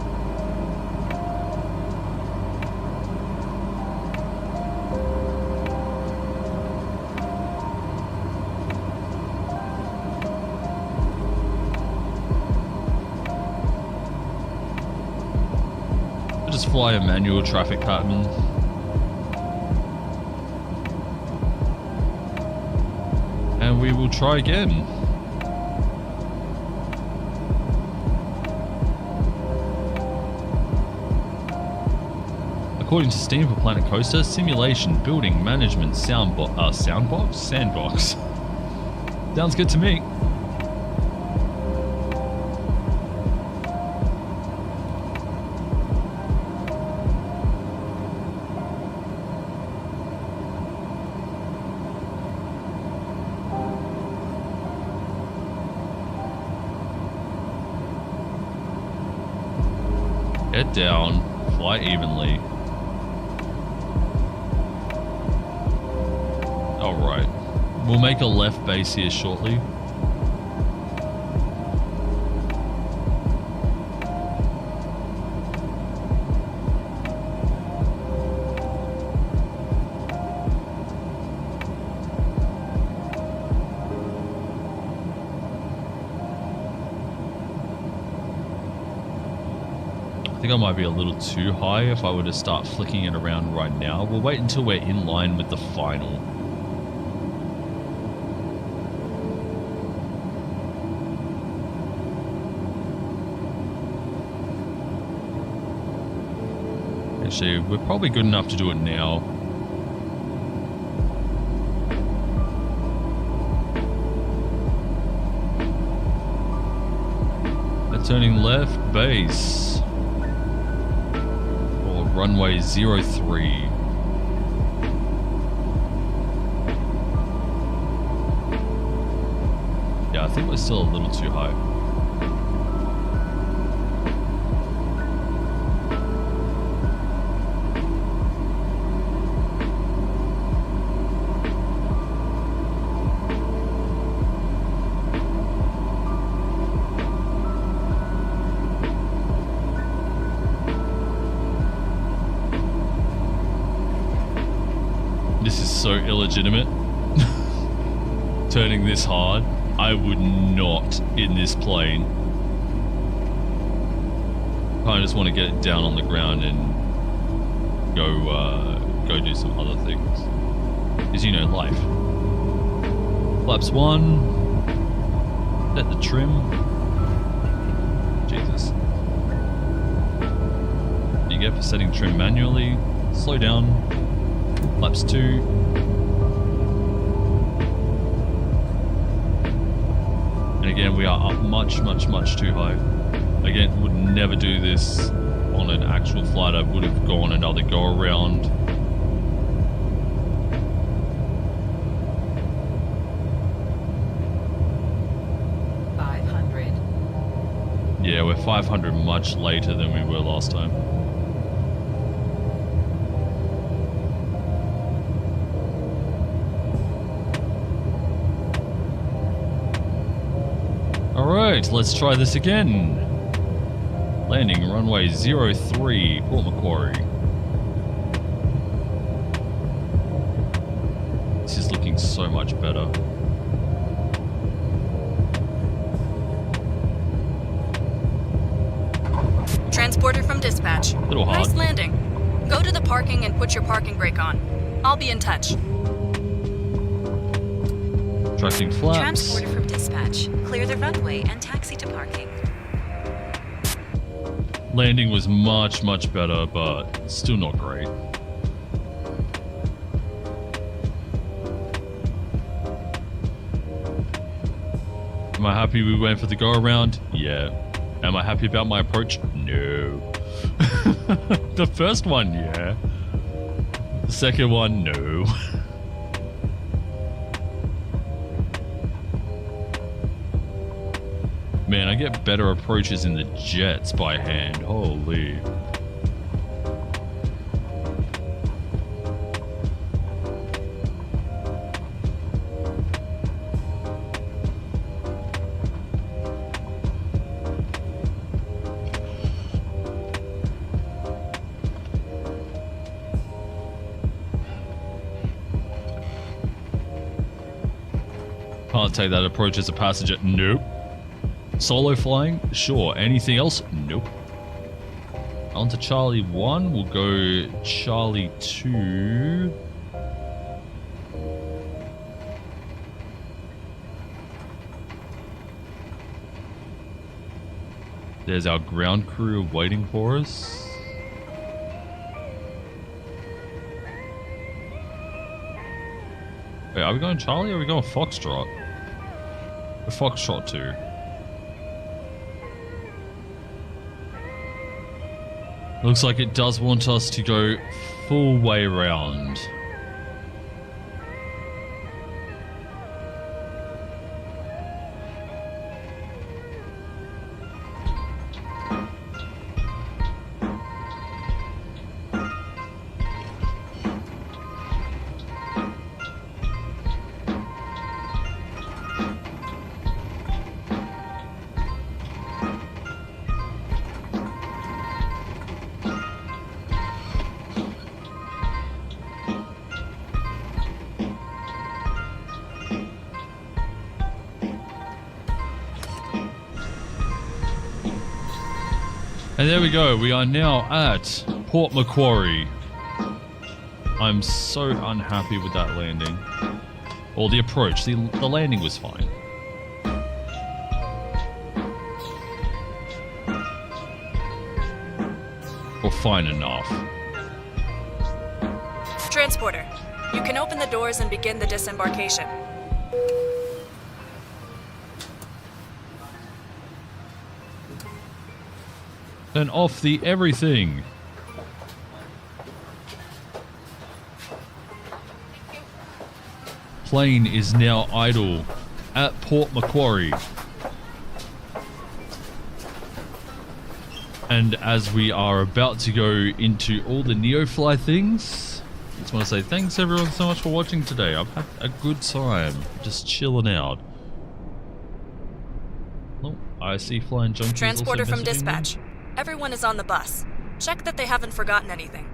I'll just fly a manual traffic pattern. And we will try again. According to Steam for Planet Coaster, simulation, building, management, sandbox? Sounds good to me. Get down, fly evenly. Alright. We'll make a left base here shortly. I think I might be a little too high if I were to start flicking it around right now. We'll wait until we're in line with the final. Actually, we're probably good enough to do it now. They're turning left base. Runway 03. Yeah, I think we're still a little too high. So illegitimate. Turning this hard. I would not in this plane. I just want to get it down on the ground and go do some other things. Because you know, life. Flaps 1. Set the trim. Jesus. You get for setting trim manually. Slow down. Flaps 2. And again, we are up much too high. Again, would never do this on an actual flight. I would have gone another go around. Yeah, we're 500 much later than we were last time. Alright, let's try this again. Landing runway 03, Port Macquarie. This is looking so much better. Transporter from dispatch. Little hard. Nice landing. Go to the parking and put your parking brake on. I'll be in touch. Tracking flaps. Transporter from dispatch. Clear the runway and taxi to parking. Landing was much better, but still not great. Am I happy we went for the go around? Yeah. Am I happy about my approach? No. The first one, yeah. The second one, no. Man, I get better approaches in the jets by hand. Holy. Can't take that approach as a passenger. Nope. Solo flying? Sure. Anything else? Nope. On to Charlie 1. We'll go Charlie 2. There's our ground crew waiting for us. Wait, are we going Charlie or are we going Foxtrot? We're Foxtrot 2. Looks like it does want us to go full way round. And there we go. We are now at Port Macquarie. I'm so unhappy with that landing. Or the approach. The landing was fine. Or fine enough. Transporter, you can open the doors and begin the disembarkation. Turn off the everything. Plane is now idle at Port Macquarie. And as we are about to go into all the NEOFLY things, I just want to say thanks everyone so much for watching today. I've had a good time just chilling out. Oh, I see flying junkies. Transporter also from dispatch. Everyone is on the bus. Check that they haven't forgotten anything.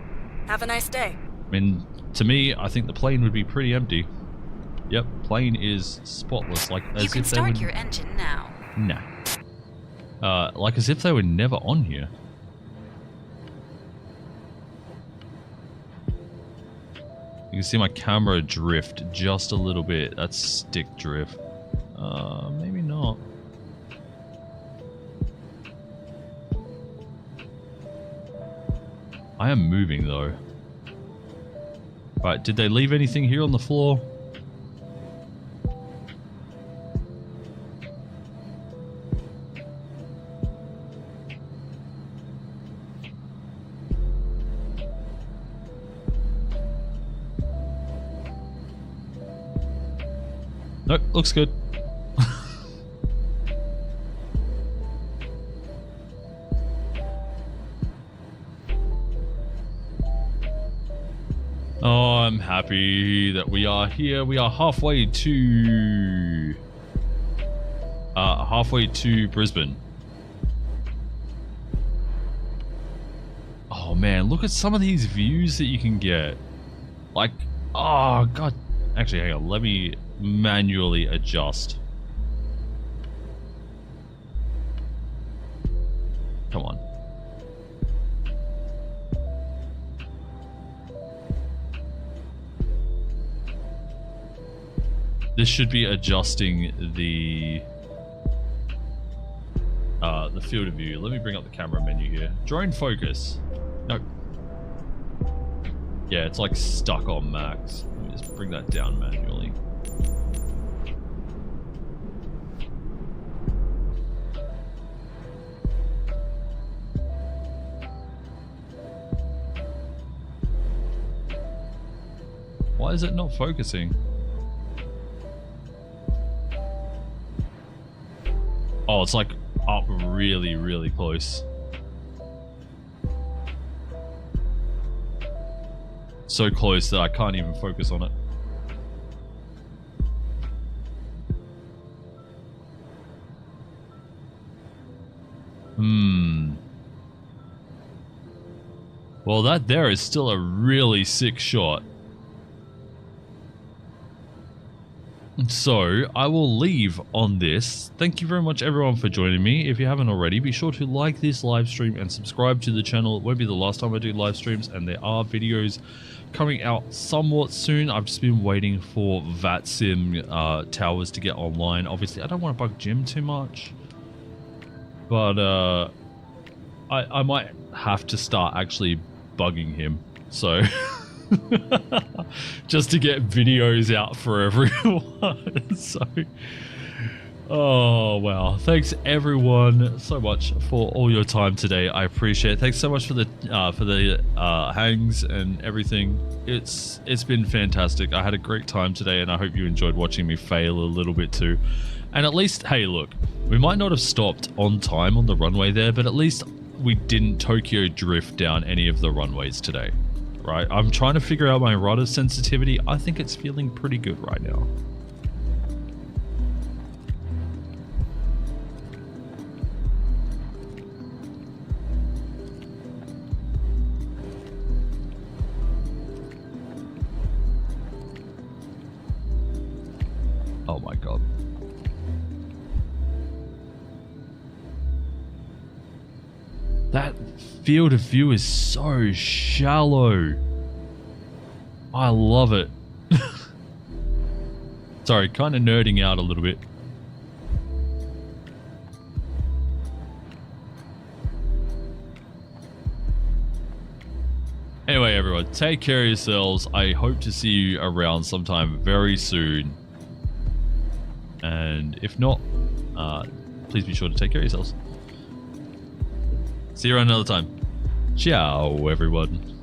Have a nice day. I mean, to me, I think the plane would be pretty empty. Yep, plane is spotless, like as You can if they start were... your engine now. Nah. Like as if they were never on here. You can see my camera drift just a little bit. That's stick drift. Maybe not. I am moving though. Right, did they leave anything here on the floor? Nope, looks good. Oh, I'm happy that we are here. We are halfway to Brisbane. Oh man, look at some of these views that you can get. Like, oh god. Actually, hang on, let me manually adjust. Come on. This should be adjusting the field of view. Let me bring up the camera menu here. Drone focus. Nope. Yeah, it's like stuck on max. Let me just bring that down manually. Why is it not focusing? Oh, it's like up really, really close. So close that I can't even focus on it. Well, that there is still a really sick shot. So, I will leave on this. Thank you very much everyone for joining me. If you haven't already, be sure to like this live stream and subscribe to the channel. It won't be the last time I do live streams, and there are videos coming out somewhat soon. I've just been waiting for VATSIM towers to get online. Obviously, I don't want to bug Jim too much, but I might have to start actually bugging him. So... just to get videos out for everyone. So, oh wow, thanks everyone so much for all your time today. I appreciate it. Thanks so much for the hangs and everything. It's been fantastic. I had a great time today, and I hope you enjoyed watching me fail a little bit too. And at least, hey, look, we might not have stopped on time on the runway there, but at least we didn't Tokyo drift down any of the runways today. Right, I'm trying to figure out my rudder sensitivity. I think it's feeling pretty good right now. Oh my god. That field of view is so shallow. I love it. Sorry, kind of nerding out a little bit. Anyway, everyone, take care of yourselves. I hope to see you around sometime very soon. And if not, please be sure to take care of yourselves. See you around another time. Ciao, everyone.